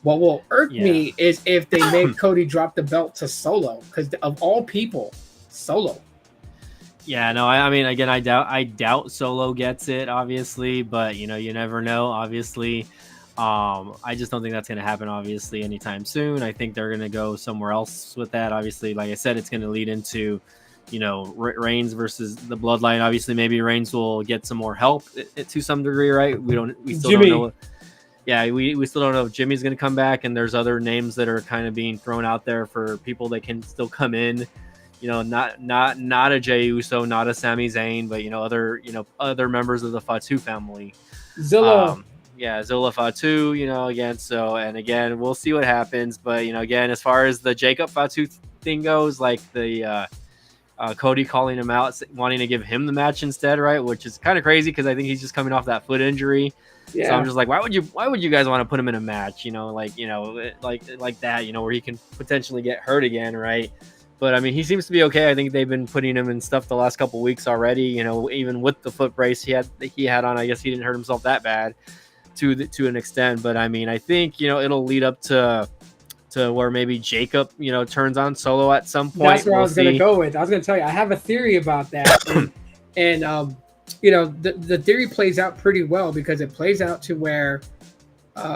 What will irk me is if they make Cody drop the belt to Solo, because of all people, Solo. Yeah, no, I mean, again, I doubt Solo gets it, obviously, but you never know, obviously. I just don't think that's going to happen, obviously, anytime soon. I think they're going to go somewhere else with that. Obviously, like I said, it's going to lead into, Reigns versus the Bloodline. Obviously, maybe Reigns will get some more help to some degree, right? We still don't know. We still don't know if Jimmy's going to come back, and there's other names that are kind of being thrown out there for people that can still come in. Not a Jey Uso, not a Sami Zayn, but other members of the Fatu family. Zilla. Zilla Fatu, again, we'll see what happens. But, again, as far as the Jacob Fatu thing goes, like the Cody calling him out, wanting to give him the match instead, right? Which is kind of crazy because I think he's just coming off that foot injury. Yeah. So I'm just like, why would you guys want to put him in a match, like that, where he can potentially get hurt again, right? But I mean, he seems to be okay. I think they've been putting him in stuff the last couple of weeks already. Even with the foot brace he had on, I guess he didn't hurt himself that bad to an extent. But I mean, I think it'll lead up to where maybe Jacob turns on Solo at some point. That's where I was going to go with. I was going to tell you, I have a theory about that, and the theory plays out pretty well because it plays out to where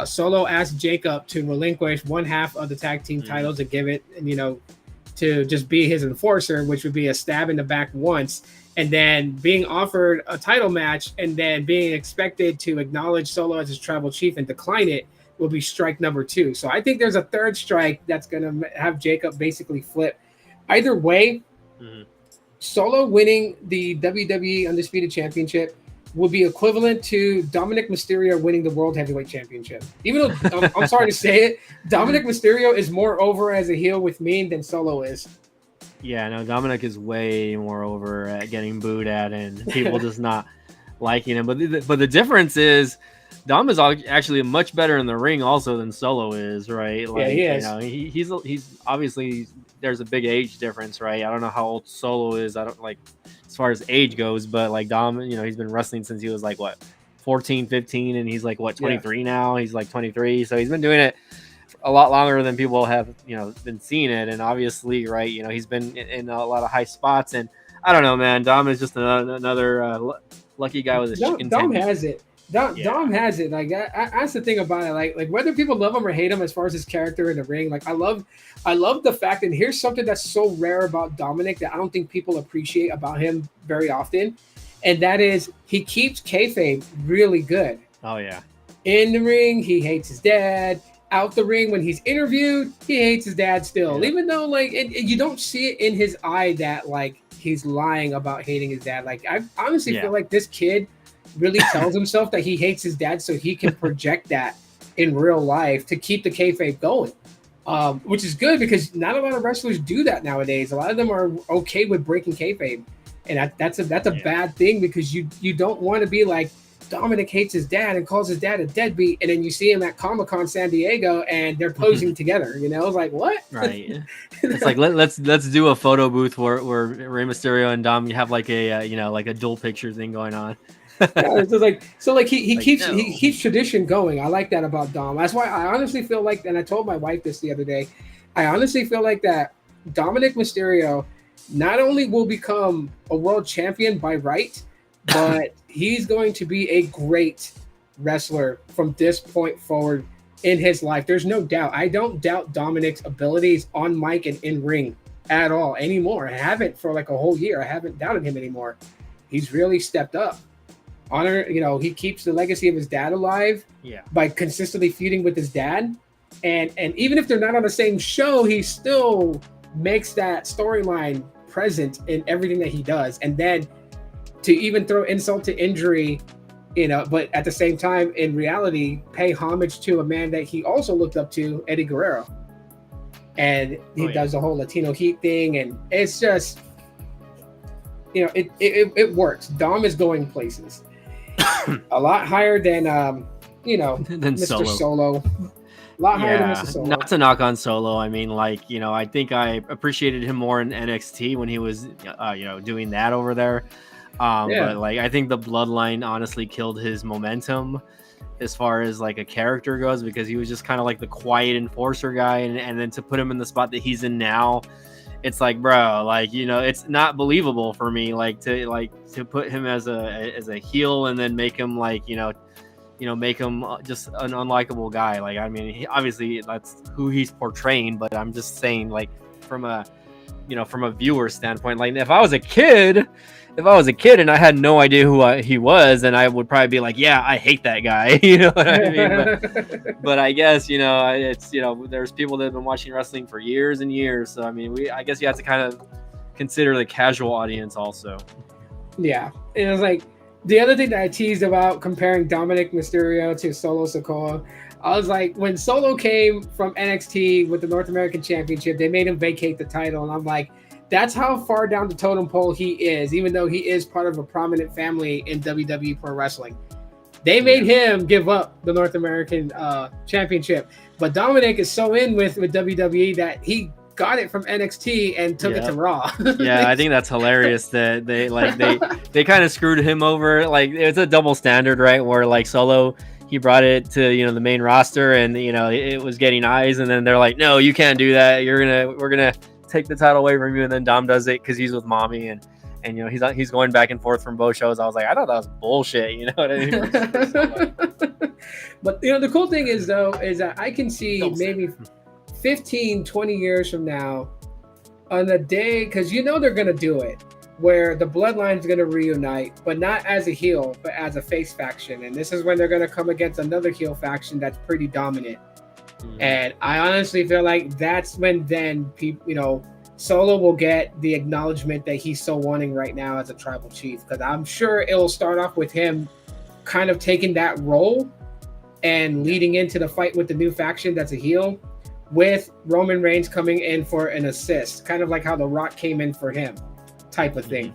Solo asked Jacob to relinquish one half of the tag team titles and give it, to just be his enforcer, which would be a stab in the back once, and then being offered a title match and then being expected to acknowledge Solo as his tribal chief and decline it will be strike number 2. So I think there's a third strike that's going to have Jacob basically flip. Either way, Solo winning the WWE Undisputed Championship would be equivalent to Dominic Mysterio winning the World Heavyweight Championship. Even though, I'm sorry to say it, Dominic Mysterio is more over as a heel with me than Solo is. Yeah, no, Dominic is way more over at getting booed at and people just not liking him. But the difference is Dom is actually much better in the ring also than Solo is, right? Like, yeah, he is. He's obviously, there's a big age difference, right? I don't know how old Solo is. I don't like as far as age goes, but like Dom, he's been wrestling since he was like 14, 15, and he's like 23 now. He's like 23, so he's been doing it a lot longer than people have been seeing it. And obviously, right, he's been in a lot of high spots. And I don't know, man, Dom is just another lucky guy with a chicken. Dom has it. Dom has it. Like that's the thing about it. Like whether people love him or hate him, as far as his character in the ring, like I love the fact. And here's something that's so rare about Dominic that I don't think people appreciate about him very often, and that is he keeps kayfabe really good. Oh yeah. In the ring, he hates his dad. Out the ring, when he's interviewed, he hates his dad still, even though you don't see it in his eye that like he's lying about hating his dad. Like I honestly feel like this kid really tells himself that he hates his dad so he can project that in real life to keep the kayfabe going, which is good because not a lot of wrestlers do that nowadays. A lot of them are okay with breaking kayfabe, and that's a bad thing because you don't want to be like Dominic hates his dad and calls his dad a deadbeat, and then you see him at Comic-Con San Diego and they're posing together. It's like, what? Right. It's like let's do a photo booth where Rey Mysterio and Dom have like a like a dual picture thing going on. He keeps tradition going. I like that about Dom. That's why I honestly feel like, and I told my wife this the other day, I honestly feel like that Dominic Mysterio not only will become a world champion by right, but he's going to be a great wrestler from this point forward in his life. There's no doubt. I don't doubt Dominic's abilities on mic and in ring at all anymore. I haven't for like a whole year. I haven't doubted him anymore. He's really stepped up. He keeps the legacy of his dad alive by consistently feuding with his dad. And even if they're not on the same show, he still makes that storyline present in everything that he does. And then to even throw insult to injury, but at the same time, in reality, pay homage to a man that he also looked up to, Eddie Guerrero. And he does the whole Latino Heat thing. And it's just, it works. Dom is going places. A lot higher than Mr. Solo. A lot higher than Yeah, Mr. Solo. not to knock on Solo. I mean, like, you know, I think I appreciated him more in NXT when he was, you know, doing that over there. Yeah. But like, I think the Bloodline honestly killed his momentum as far as like a character goes, because he was just kind of like the quiet enforcer guy, and then to put him in the spot that he's in now, it's like, bro, like, you know, it's not believable for me, like to put him as a heel and then make him like, you know, make him just an unlikable guy. Like, I mean, obviously that's who he's portraying, but I'm just saying, like, from a, you know, from a viewer standpoint, like if I was a kid and I had no idea who he was, then I would probably be like, yeah, I hate that guy. You know what I mean? But I guess, you know, it's, you know, there's people that have been watching wrestling for years and years. So, I mean, I guess you have to kind of consider the casual audience also. Yeah. It was like, the other thing that I teased about comparing Dominic Mysterio to Solo Sikoa, I was like, when Solo came from NXT with the North American Championship, they made him vacate the title. And I'm like, that's how far down the totem pole he is, even though he is part of a prominent family in WWE Pro Wrestling. They made him give up the North American Championship. But Dominic is so in with WWE that he got it from NXT and took it to Raw. Yeah, I think that's hilarious that they kind of screwed him over. Like, it's a double standard, right? Where like Solo, he brought it to, you know, the main roster, and, you know, it was getting eyes, and then they're like, no, you can't do that. We're gonna take the title away from you. And then Dom does it because he's with mommy, and you know, he's going back and forth from both shows. I was like, I thought that was bullshit. You know what I mean? But, you know, the cool thing is, though, is that I can see maybe 15, 20 years from now, on the day, because you know they're going to do it, where the Bloodline's going to reunite, but not as a heel, but as a face faction. And this is when they're going to come against another heel faction that's pretty dominant. And I honestly feel like that's when then people, you know, Solo will get the acknowledgement that he's so wanting right now as a tribal chief, because I'm sure it'll start off with him kind of taking that role and leading into the fight with the new faction that's a heel, with Roman Reigns coming in for an assist, kind of like how The Rock came in for him, type of thing.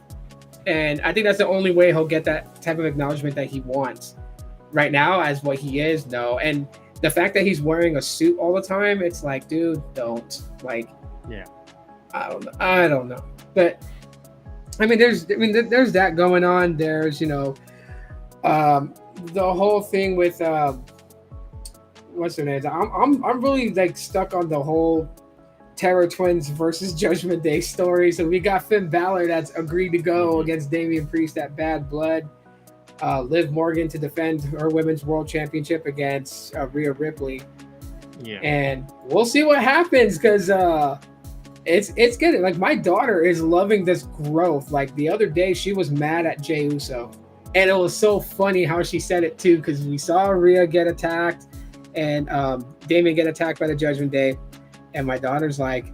And I think that's the only way he'll get that type of acknowledgement that he wants. Right now, as what he is, no. And the fact that he's wearing a suit all the time, it's like, dude, don't. Like, yeah, I don't know. But I mean, there's that going on. There's, you know, the whole thing with what's her name? I'm really like stuck on the whole Terror Twins versus Judgment Day story. So we got Finn Balor that's agreed to go against Damian Priest at Bad Blood. Liv Morgan to defend her Women's World Championship against Rhea Ripley. Yeah, and we'll see what happens, because it's good. Like, my daughter is loving this growth. Like, the other day she was mad at Jey Uso, and it was so funny how she said it too, because we saw Rhea get attacked and Damian get attacked by the Judgment Day, and my daughter's like,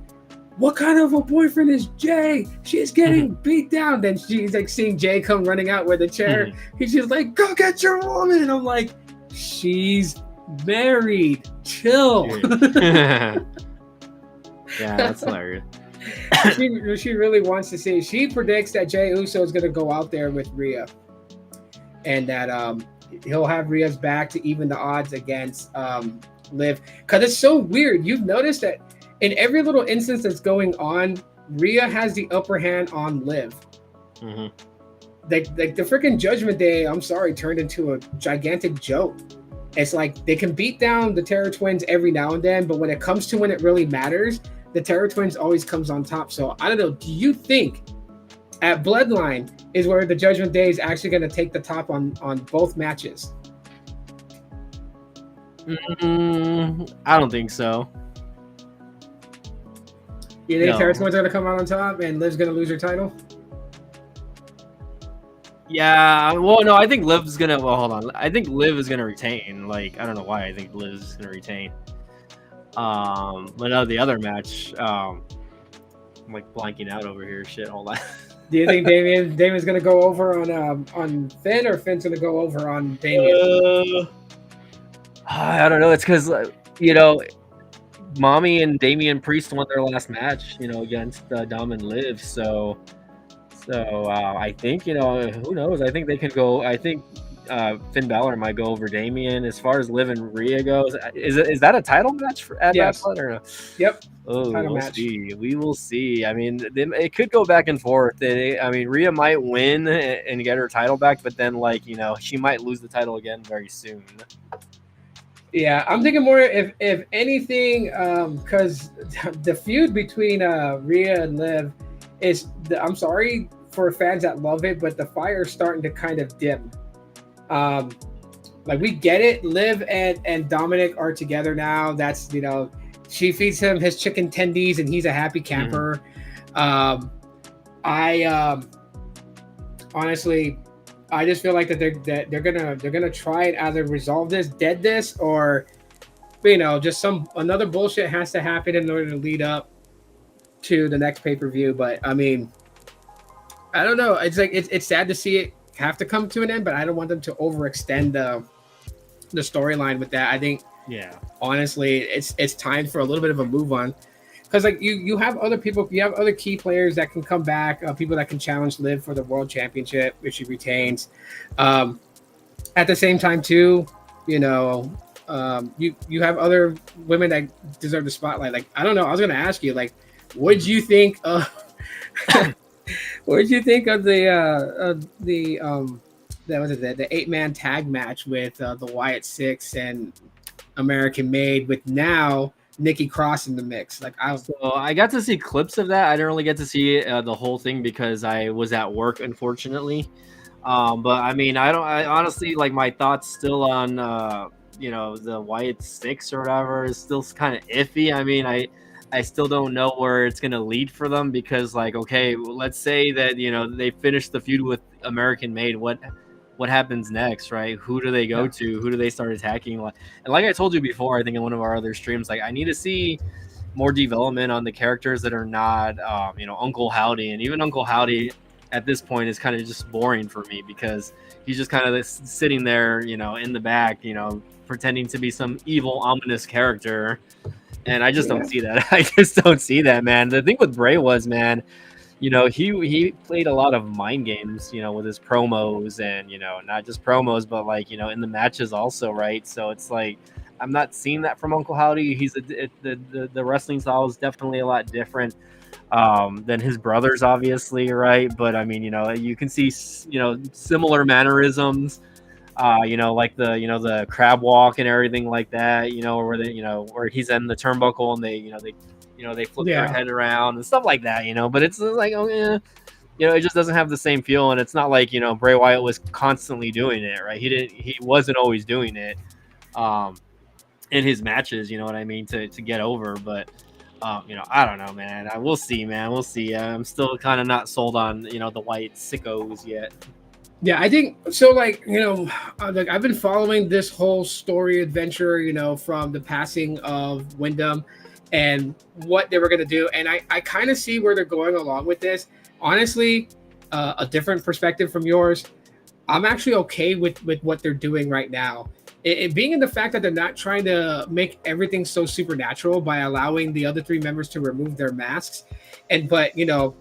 what kind of a boyfriend is Jay? She's getting beat down. Then she's like seeing Jay come running out with a chair. She's just like, go get your woman. And I'm like, she's married. Chill. Yeah, that's hilarious. She really wants to see. She predicts that Jey Uso is going to go out there with Rhea, and that he'll have Rhea's back to even the odds against Liv. Because it's so weird. You've noticed that in every little instance that's going on, Rhea has the upper hand on Liv. Like the freaking Judgment Day, I'm sorry, turned into a gigantic joke. It's like they can beat down the Terror Twins every now and then, but when it comes to when it really matters, the Terror Twins always comes on top. So I don't know. Do you think at Bloodline is where the Judgment Day is actually going to take the top on both matches? I don't think so. You think Terror Twins are going to come out on top and Liv's going to lose her title? Yeah, well, no, I think Liv's gonna. Well, hold on. I think Liv is gonna retain. Like, I don't know why I think Liv is gonna retain. But no, the other match, I'm like blanking out over here. Shit, hold on. Do you think Damian's gonna go over on Finn, or Finn's gonna go over on Damian? I don't know. It's because you know, Mommy and Damian Priest won their last match, you know, against Dom and Liv. So I think, you know, who knows? I think they can go. I think Finn Balor might go over Damian. As far as Liv and Rhea goes, is that a title match at Yes. Backlash or no? Yep. Oh, Title we'll match. see. We will see. I mean, it could go back and forth. I mean, Rhea might win and get her title back, but then, like, you know, she might lose the title again very soon. Yeah, I'm thinking more if anything, because the feud between Rhea and Liv is, I'm sorry for fans that love it, but the fire's starting to kind of dim. Like, we get it. Liv and Dominic are together now. That's, you know, she feeds him his chicken tendies and he's a happy camper. Honestly, I just feel like that they're gonna try and either resolve this, dead this, or, you know, just another bullshit has to happen in order to lead up to the next pay-per-view. But I mean, I don't know. It's like it's sad to see it have to come to an end, but I don't want them to overextend the storyline with that. I think, yeah, honestly, it's time for a little bit of a move on, because like you have other people, you have other key players that can come back, people that can challenge Liv for the world championship if she retains. At the same time, too, you know, you have other women that deserve the spotlight. Like, I don't know. I was gonna ask you, like, what did you think of what did you think of the 8-man tag match with the Wyatt Six and American Made, with now Nikki Cross in the mix? Like, So I got to see clips of that. I didn't really get to see the whole thing because I was at work, unfortunately. But I mean, I honestly, like, my thoughts still on you know, the Wyatt Six or whatever is still kind of iffy. I mean, I still don't know where it's gonna lead for them, because, like, okay, let's say that, you know, they finish the feud with American Made. What happens next, right? Who do they go to? Who do they start attacking? And like I told you before, I think in one of our other streams, like, I need to see more development on the characters that are not, you know, Uncle Howdy. And even Uncle Howdy at this point is kind of just boring for me, because he's just kind of sitting there, you know, in the back, you know, pretending to be some evil, ominous character. And I just don't see that. I just don't see that, man. The thing with Bray was, man, you know, he played a lot of mind games, you know, with his promos, and, you know, not just promos, but, like, you know, in the matches also, right? So it's like, I'm not seeing that from Uncle Howdy. The wrestling style is definitely a lot different than his brothers, obviously, right? But I mean, you know, you can see, you know, similar mannerisms. You know, like the crab walk and everything like that, you know, where where he's in the turnbuckle and they flip their head around and stuff like that, you know. But it's like, oh yeah, you know, it just doesn't have the same feel, and it's not like, you know, Bray Wyatt was constantly doing it, right? He wasn't always doing it in his matches, you know what I mean, to get over. But you know, I don't know, man. We'll see, man. We'll see. I'm still kind of not sold on, you know, the White sickos yet. Yeah, I think so. Like, you know, like, I've been following this whole story adventure, you know, from the passing of Wyndham and what they were going to do. And I kind of see where they're going along with this. Honestly, a different perspective from yours. I'm actually okay with what they're doing right now. It being in the fact that they're not trying to make everything so supernatural by allowing the other three members to remove their masks. But, you know,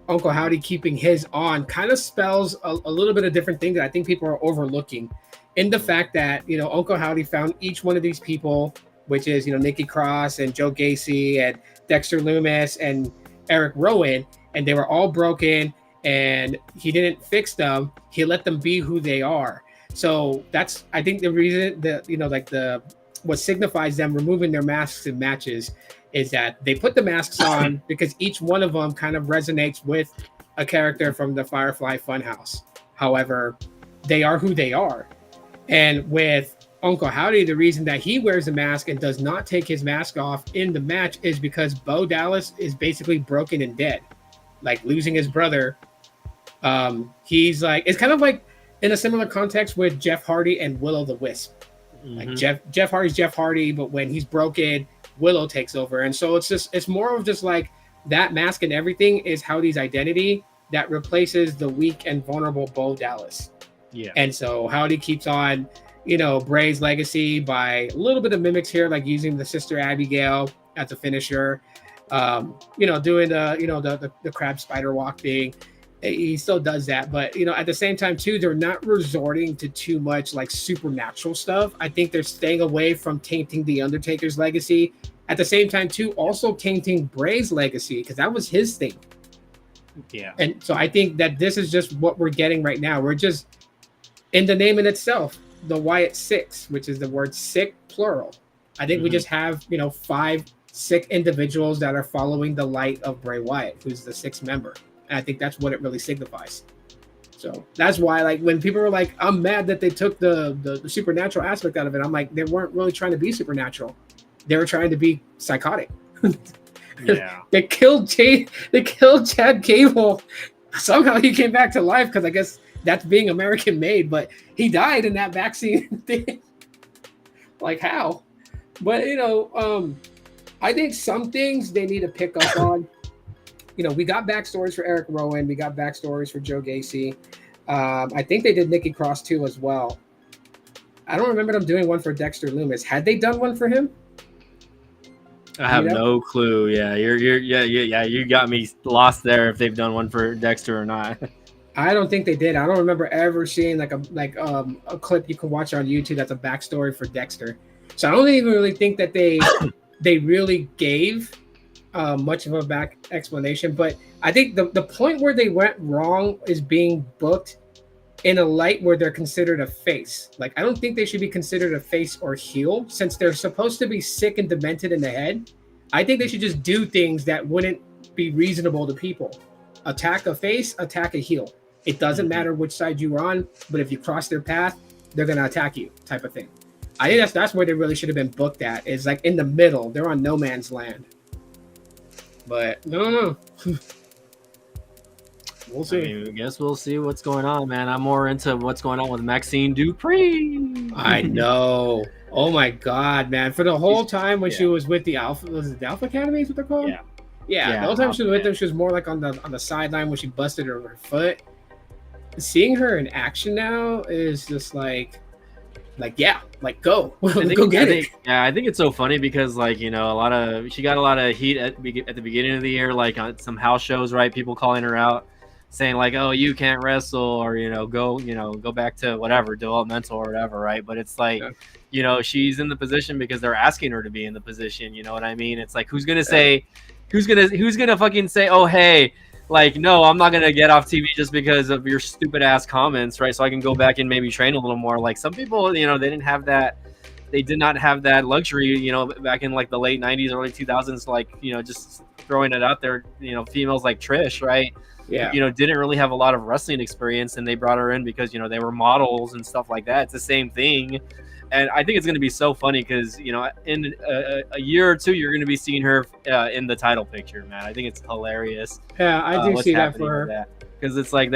Uncle Howdy keeping his on kind of spells a little bit of different things that I think people are overlooking, in the fact that, you know, Uncle Howdy found each one of these people, which is, you know, Nikki Cross and Joe Gacy and Dexter Loomis and Eric Rowan, and they were all broken, and he didn't fix them. He let them be who they are. So that's, I think, the reason that, you know, like, what signifies them removing their masks in matches is that they put the masks on because each one of them kind of resonates with a character from the Firefly Funhouse. However, they are who they are. And with Uncle Howdy, the reason that he wears a mask and does not take his mask off in the match is because Bo Dallas is basically broken and dead, like losing his brother. He's like, it's kind of like in a similar context with Jeff Hardy and Will-O-the-Wisp. Like, Jeff Hardy's Jeff Hardy, but when he's broken, Willow takes over. And so it's more of just like that mask and everything is Howdy's identity that replaces the weak and vulnerable Bo Dallas. Yeah. And so Howdy keeps on, you know, Bray's legacy by a little bit of mimics here, like using the Sister Abigail as a finisher, you know, doing the crab spider walk thing. He still does that, but at the same time too, they're not resorting to too much like supernatural stuff. I think they're staying away from tainting the Undertaker's legacy. At the same time too, also tainting Bray's legacy, because that was his thing. Yeah. And so I think that this is just what we're getting right now. We're just, in the name in itself, the Wyatt Six, which is the word sick plural. I think we just have 5 sick individuals that are following the light of Bray Wyatt, who's the 6th member. And I think that's what it really signifies. So that's why, like, when people were like, I'm mad that they took the supernatural aspect out of it, I'm like, they weren't really trying to be supernatural. They were trying to be psychotic. Yeah. They killed Chad Gable. Somehow he came back to life, because I guess that's being American made, but he died in that vaccine thing. Like, how? But I think some things they need to pick up on. We got backstories for Eric Rowan. We got backstories for Joe Gacy. I think they did Nikki Cross too as well. I don't remember them doing one for Dexter Lumis. Had they done one for him? I have no clue. Yeah, you got me lost there if they've done one for Dexter or not. I don't think they did. I don't remember ever seeing like a clip you can watch on YouTube that's a backstory for Dexter. So I don't even really think that they really gave much of a back explanation. But I think the point where they went wrong is being booked in a light where they're considered a face. Like, I don't think they should be considered a face or heel, since they're supposed to be sick and demented in the head. I think they should just do things that wouldn't be reasonable to people. Attack a face, attack a heel. It doesn't matter which side you're on, but if you cross their path, they're gonna attack you, type of thing. I think that's where they really should have been booked at, is like in the middle. They're on no man's land. But no. We'll see. I guess we'll see what's going on, man. I'm more into what's going on with Maxine Dupree. I know. Oh my God, man! For the whole time when she was with the Alpha, was it the Alpha Academy? Is what they're called? Yeah. The whole time she was with them, she was more like on the sideline when she busted her foot. Seeing her in action now is just like go, go get it. Yeah, I think it's so funny because she got a lot of heat at the beginning of the year, like on some house shows, right? People calling her out, saying like, "Oh, you can't wrestle," or go back to whatever developmental or whatever, right? But it's like, she's in the position because they're asking her to be in the position. You know what I mean? It's like, who's gonna fucking say, "Oh, hey, like, no, I'm not gonna get off TV just because of your stupid ass comments," right? So I can go back and maybe train a little more. Like, some people, they didn't have that. They did not have that luxury, back in like the late 90s, early 2000s, like, just throwing it out there, females like Trish, right? Yeah. Didn't really have a lot of wrestling experience, and they brought her in because, they were models and stuff like that. It's the same thing. And I think it's going to be so funny because, in a year or two, you're going to be seeing her in the title picture, man. I think it's hilarious. Yeah, I do see that for her. Because it's like,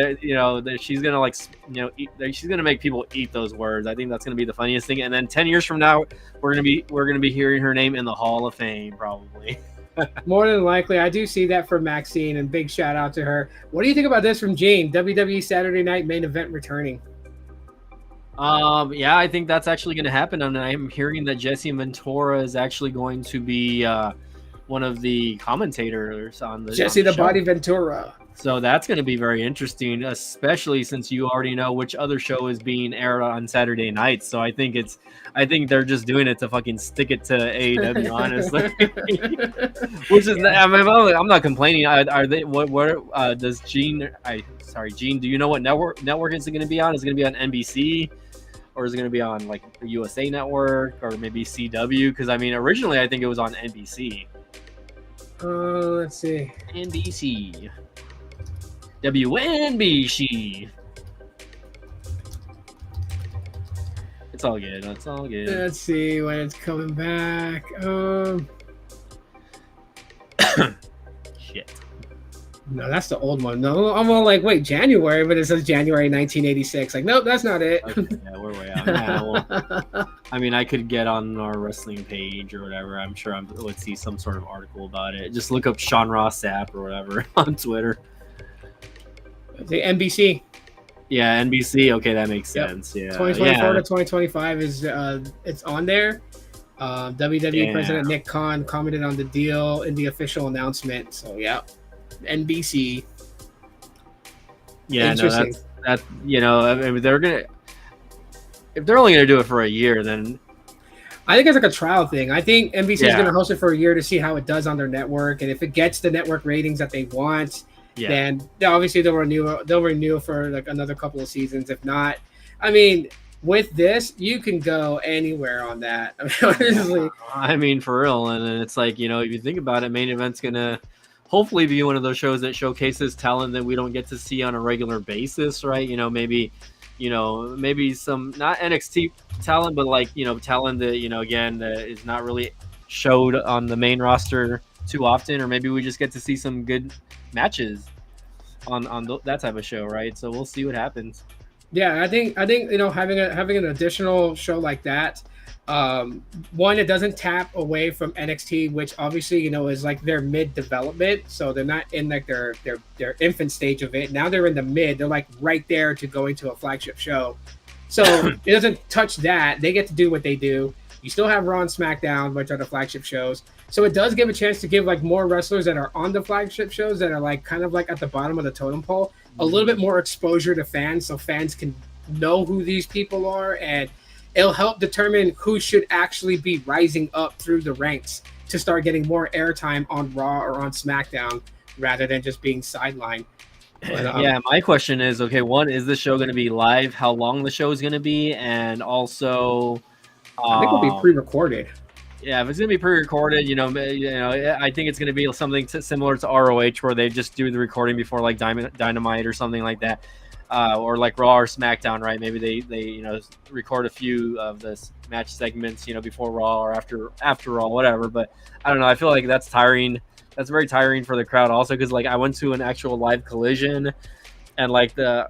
she's going to like, she's going to make people eat those words. I think that's going to be the funniest thing. And then 10 years from now, we're going to be hearing her name in the Hall of Fame, probably. More than likely. I do see that for Maxine, and big shout out to her. What do you think about this from Gene? WWE Saturday Night Main Event returning. Yeah, I think that's actually going to happen, and I'm hearing that Jesse Ventura is actually going to be one of the commentators on the Jesse on the the show. Body Ventura. So that's going to be very interesting, especially since you already know which other show is being aired on Saturday nights. So I think they're just doing it to fucking stick it to AEW, honestly. Which is, I'm not complaining. Are they? What does Gene? Gene. Do you know what network is it going to be on? Is it going to be on NBC, or is it going to be on like the USA Network, or maybe CW? Because originally I think it was on NBC. Let's see. NBC. WNBC. It's all good. It's all good. Let's see when it's coming back. Shit. No, that's the old one. No, I'm all like, wait, January, but it says January 1986. Like, nope, that's not it. Okay, yeah, we're way out. Yeah, well, I could get on our wrestling page or whatever. I'm sure I would see some sort of article about it. Just look up Sean Ross Sapp or whatever on Twitter. The NBC. Yeah, NBC. Okay, that makes sense. Yeah, 2024 to 2025 is it's on there. WWE President Nick Khan commented on the deal in the official announcement. So yeah, NBC. Yeah, no, Interesting. that's you know, I mean, if they're only gonna do it for a year, then I think it's like a trial thing. I think NBC is going yeah, to host it for a year to see how it does on their network, and if it gets the network ratings that they want, yeah. then obviously they'll renew. They'll renew for like another couple of seasons. If not, I mean, with this, you can go anywhere on that. I mean, honestly, I mean, for real, and then it's like, you know, if you think about it, main event's gonna hopefully be one of those shows that showcases talent that we don't get to see on a regular basis, right? You know, maybe some not NXT talent, but like, you know, talent that, you know, again, that is not really showed on the main roster too often, or maybe we just get to see some good matches on that type of show, right? So we'll see what happens. yeah, I think you know having an additional show like that, one, it doesn't tap away from NXT, which obviously you know is like their mid development, so they're not in like their infant stage of it. Now they're in the mid, they're like right there to going to a flagship show, so it doesn't touch that. They get to do what they do. You still have Raw and SmackDown, which are the flagship shows, so it does give a chance to give like more wrestlers that are on the flagship shows that are like kind of like at the bottom of the totem pole a little bit more exposure to fans, so fans can know who these people are, and it'll help determine who should actually be rising up through the ranks to start getting more airtime on Raw or on SmackDown rather than just being sidelined. But, Yeah, my question is, okay, one, is the show going to be live? How long the show is going to be? And also, I think it'll be pre-recorded. yeah, if it's going to be pre-recorded, you know, I think it's going to be something similar to ROH, where they just do the recording before like Dynamite or something like that, or like Raw or SmackDown, right? Maybe they you know record a few of this match segments, you know, before Raw or after Raw, whatever. But I don't know. I feel like that's tiring. That's very tiring for the crowd, also, because like I went to an actual live Collision, and like the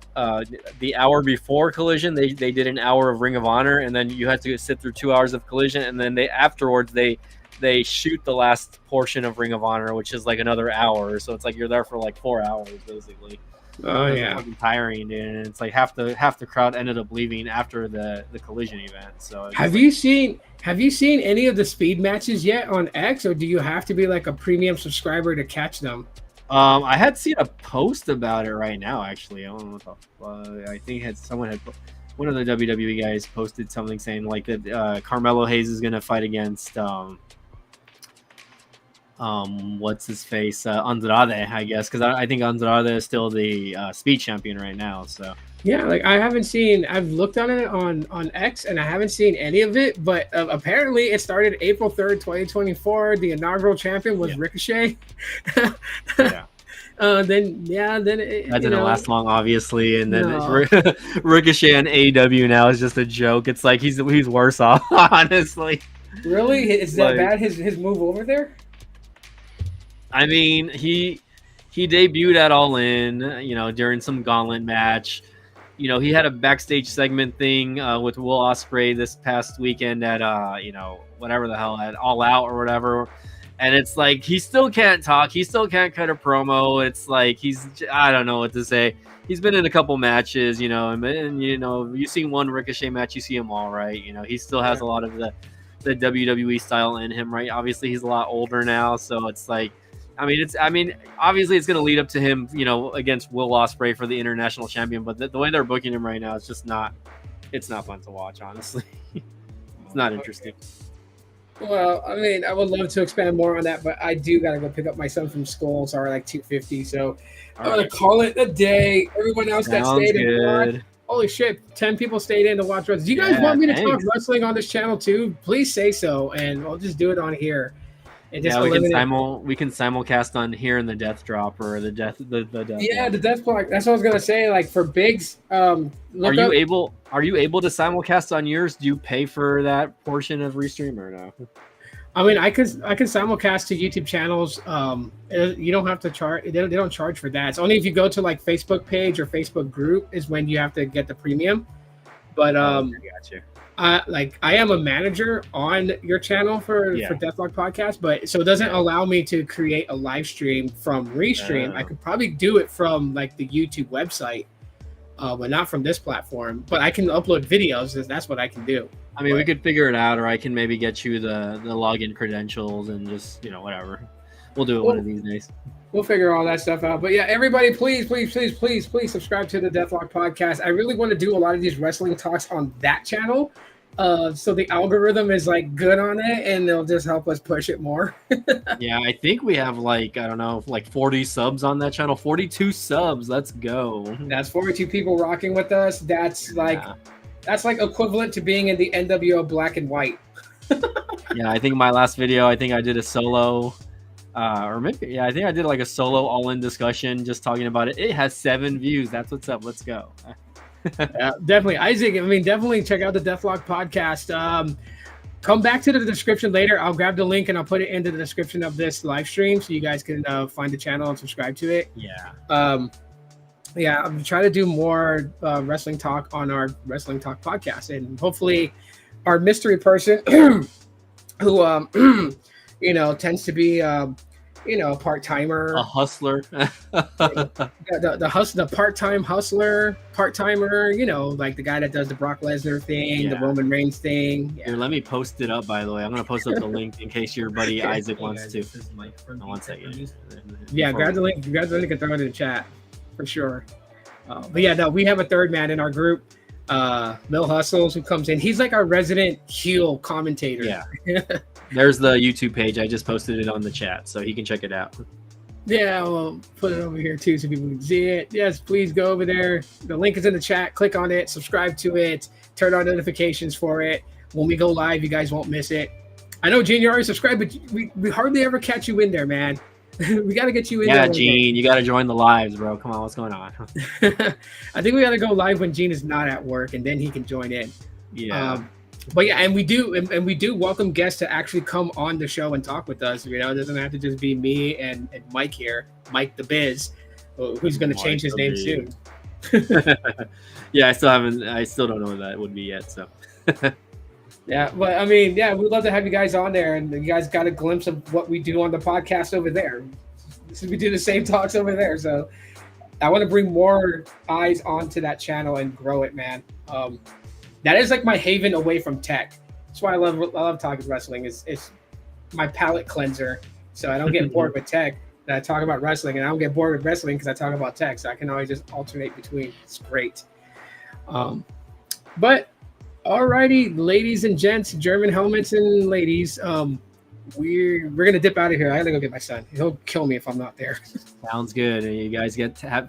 hour before Collision, they did an hour of Ring of Honor, and then you had to sit through 2 hours of Collision, and then afterwards they shoot the last portion of Ring of Honor, which is like another hour. So it's like you're there for like 4 hours basically. Oh It's yeah, fucking tiring, dude. And it's like half the crowd ended up leaving after the Collision event. So have you seen any of the speed matches yet on X, or do you have to be like a premium subscriber to catch them? I had seen a post about it right now, actually. I don't know what the I think one of the WWE guys posted something saying like that Carmelo Hayes is gonna fight against what's his face, Andrade, I guess, because I think Andrade is still the speed champion right now. So Yeah, like I've looked on it on X and I haven't seen any of it, but apparently it started April 3rd, 2024. The inaugural champion was Ricochet. yeah. Then it, That didn't last long, obviously, and then No. Ricochet on AEW now is just a joke. It's like he's worse off, honestly. Really? Is that Like, bad? His move over there? I mean, he debuted at All In, you know, during some gauntlet match. You know, he had a backstage segment thing with Will Ospreay this past weekend at you know, whatever the hell, at All Out or whatever. And it's like he still can't talk. He still can't cut a promo. It's like I don't know what to say. He's been in a couple matches, you know, and you know, you see one Ricochet match, you see them all, right? You know, he still has a lot of the WWE style in him, right? Obviously, he's a lot older now, so it's like, I mean, obviously, it's going to lead up to him, you know, against Will Ospreay for the international champion. But the way they're booking him right now, it's just not. It's not fun to watch, honestly. It's not interesting. Well, I mean, I would love to expand more on that, but I do gotta go pick up my son from school. It's already like 2:50, so I'm gonna call it a day. Everyone else that Sounds stayed in good. holy shit, 10 people stayed in to watch wrestling. Do you guys want me to talk thanks. wrestling on this channel too? Please say so, and I'll just do it on here. And just Yeah, we can eliminate- simulcast on here in the Death Drop or the death. Yeah, the death block. That's what I was gonna say. Like for Biggs, Are look you up. able to simulcast on yours? Do you pay for that portion of Restream or no? I mean, I can simulcast to YouTube channels. You don't have to charge. They don't charge for that. It's only if you go to like Facebook page or Facebook group is when you have to get the premium. But I got you. I am a manager on your channel for Deathlock Podcast, but so it doesn't allow me to create a live stream from Restream. I could probably do it from like the YouTube website, but not from this platform. But I can upload videos. That's what I can do. I mean, we could figure it out, or I can maybe get you the login credentials and just, you know, whatever. We'll do it one of these days. We'll figure all that stuff out. But yeah, everybody, please subscribe to the Deathlock Podcast. I really want to do a lot of these wrestling talks on that channel. So the algorithm is like good on it, and they'll just help us push it more. Yeah, I think we have like, I don't know, like 40 subs on that channel. 42 subs. Let's go. That's 42 people rocking with us. That's like equivalent to being in the NWO Black and White. Yeah, I think my last video, I think I did a solo. Or maybe, I think I did like a solo all-in discussion just talking about it. It has 7 views. That's what's up. Let's go. Yeah, definitely. Isaac, I mean, definitely check out the Deathlock Podcast. Come back to the description later. I'll grab the link and I'll put it into the description of this live stream so you guys can find the channel and subscribe to it. Yeah. Yeah, I'm trying to do more wrestling talk on our Wrestling Talk podcast. And hopefully our mystery person who, tends to be, part-timer, a hustler, the part-time hustler, part-timer, like the guy that does the Brock Lesnar thing, the Roman Reigns thing. Here, let me post it up, by the way. I'm gonna post up the link in case your buddy Isaac wants to. One second. Yeah, grab the link and throw it in the chat for sure. But yeah, no, we have a third man in our group, Mill Hustles, who comes in. He's like our resident heel commentator. Yeah. There's the YouTube page. I just posted it on the chat, so he can check it out. Yeah, we'll put it over here too so people can see it. Yes, please go over there. The link is in the chat. Click on it, subscribe to it, turn on notifications for it. When we go live, you guys won't miss it. I know, Gene, you already subscribed, but we hardly ever catch you in there, man. We got to get you in there. Yeah, Gene, you got to join the lives, bro. Come on, what's going on? I think we got to go live when Gene is not at work, and then he can join in. Yeah. But yeah, and we do welcome guests to actually come on the show and talk with us. It doesn't have to just be me and Mike here, Mike the Biz, who's going to change his name soon. Yeah, I still don't know what that would be yet. So. Yeah, but I mean, yeah, we'd love to have you guys on there, and you guys got a glimpse of what we do on the podcast over there. We do the same talks over there, so I want to bring more eyes onto that channel and grow it, man. That is like my haven away from tech. That's why I love talking wrestling. It's my palate cleanser, so I don't get bored with tech. And I talk about wrestling, and I don't get bored with wrestling because I talk about tech. So I can always just alternate between. It's great. But alrighty, ladies and gents, German helmets and ladies, we're gonna dip out of here. I gotta go get my son. He'll kill me if I'm not there. Sounds good. And you guys get to have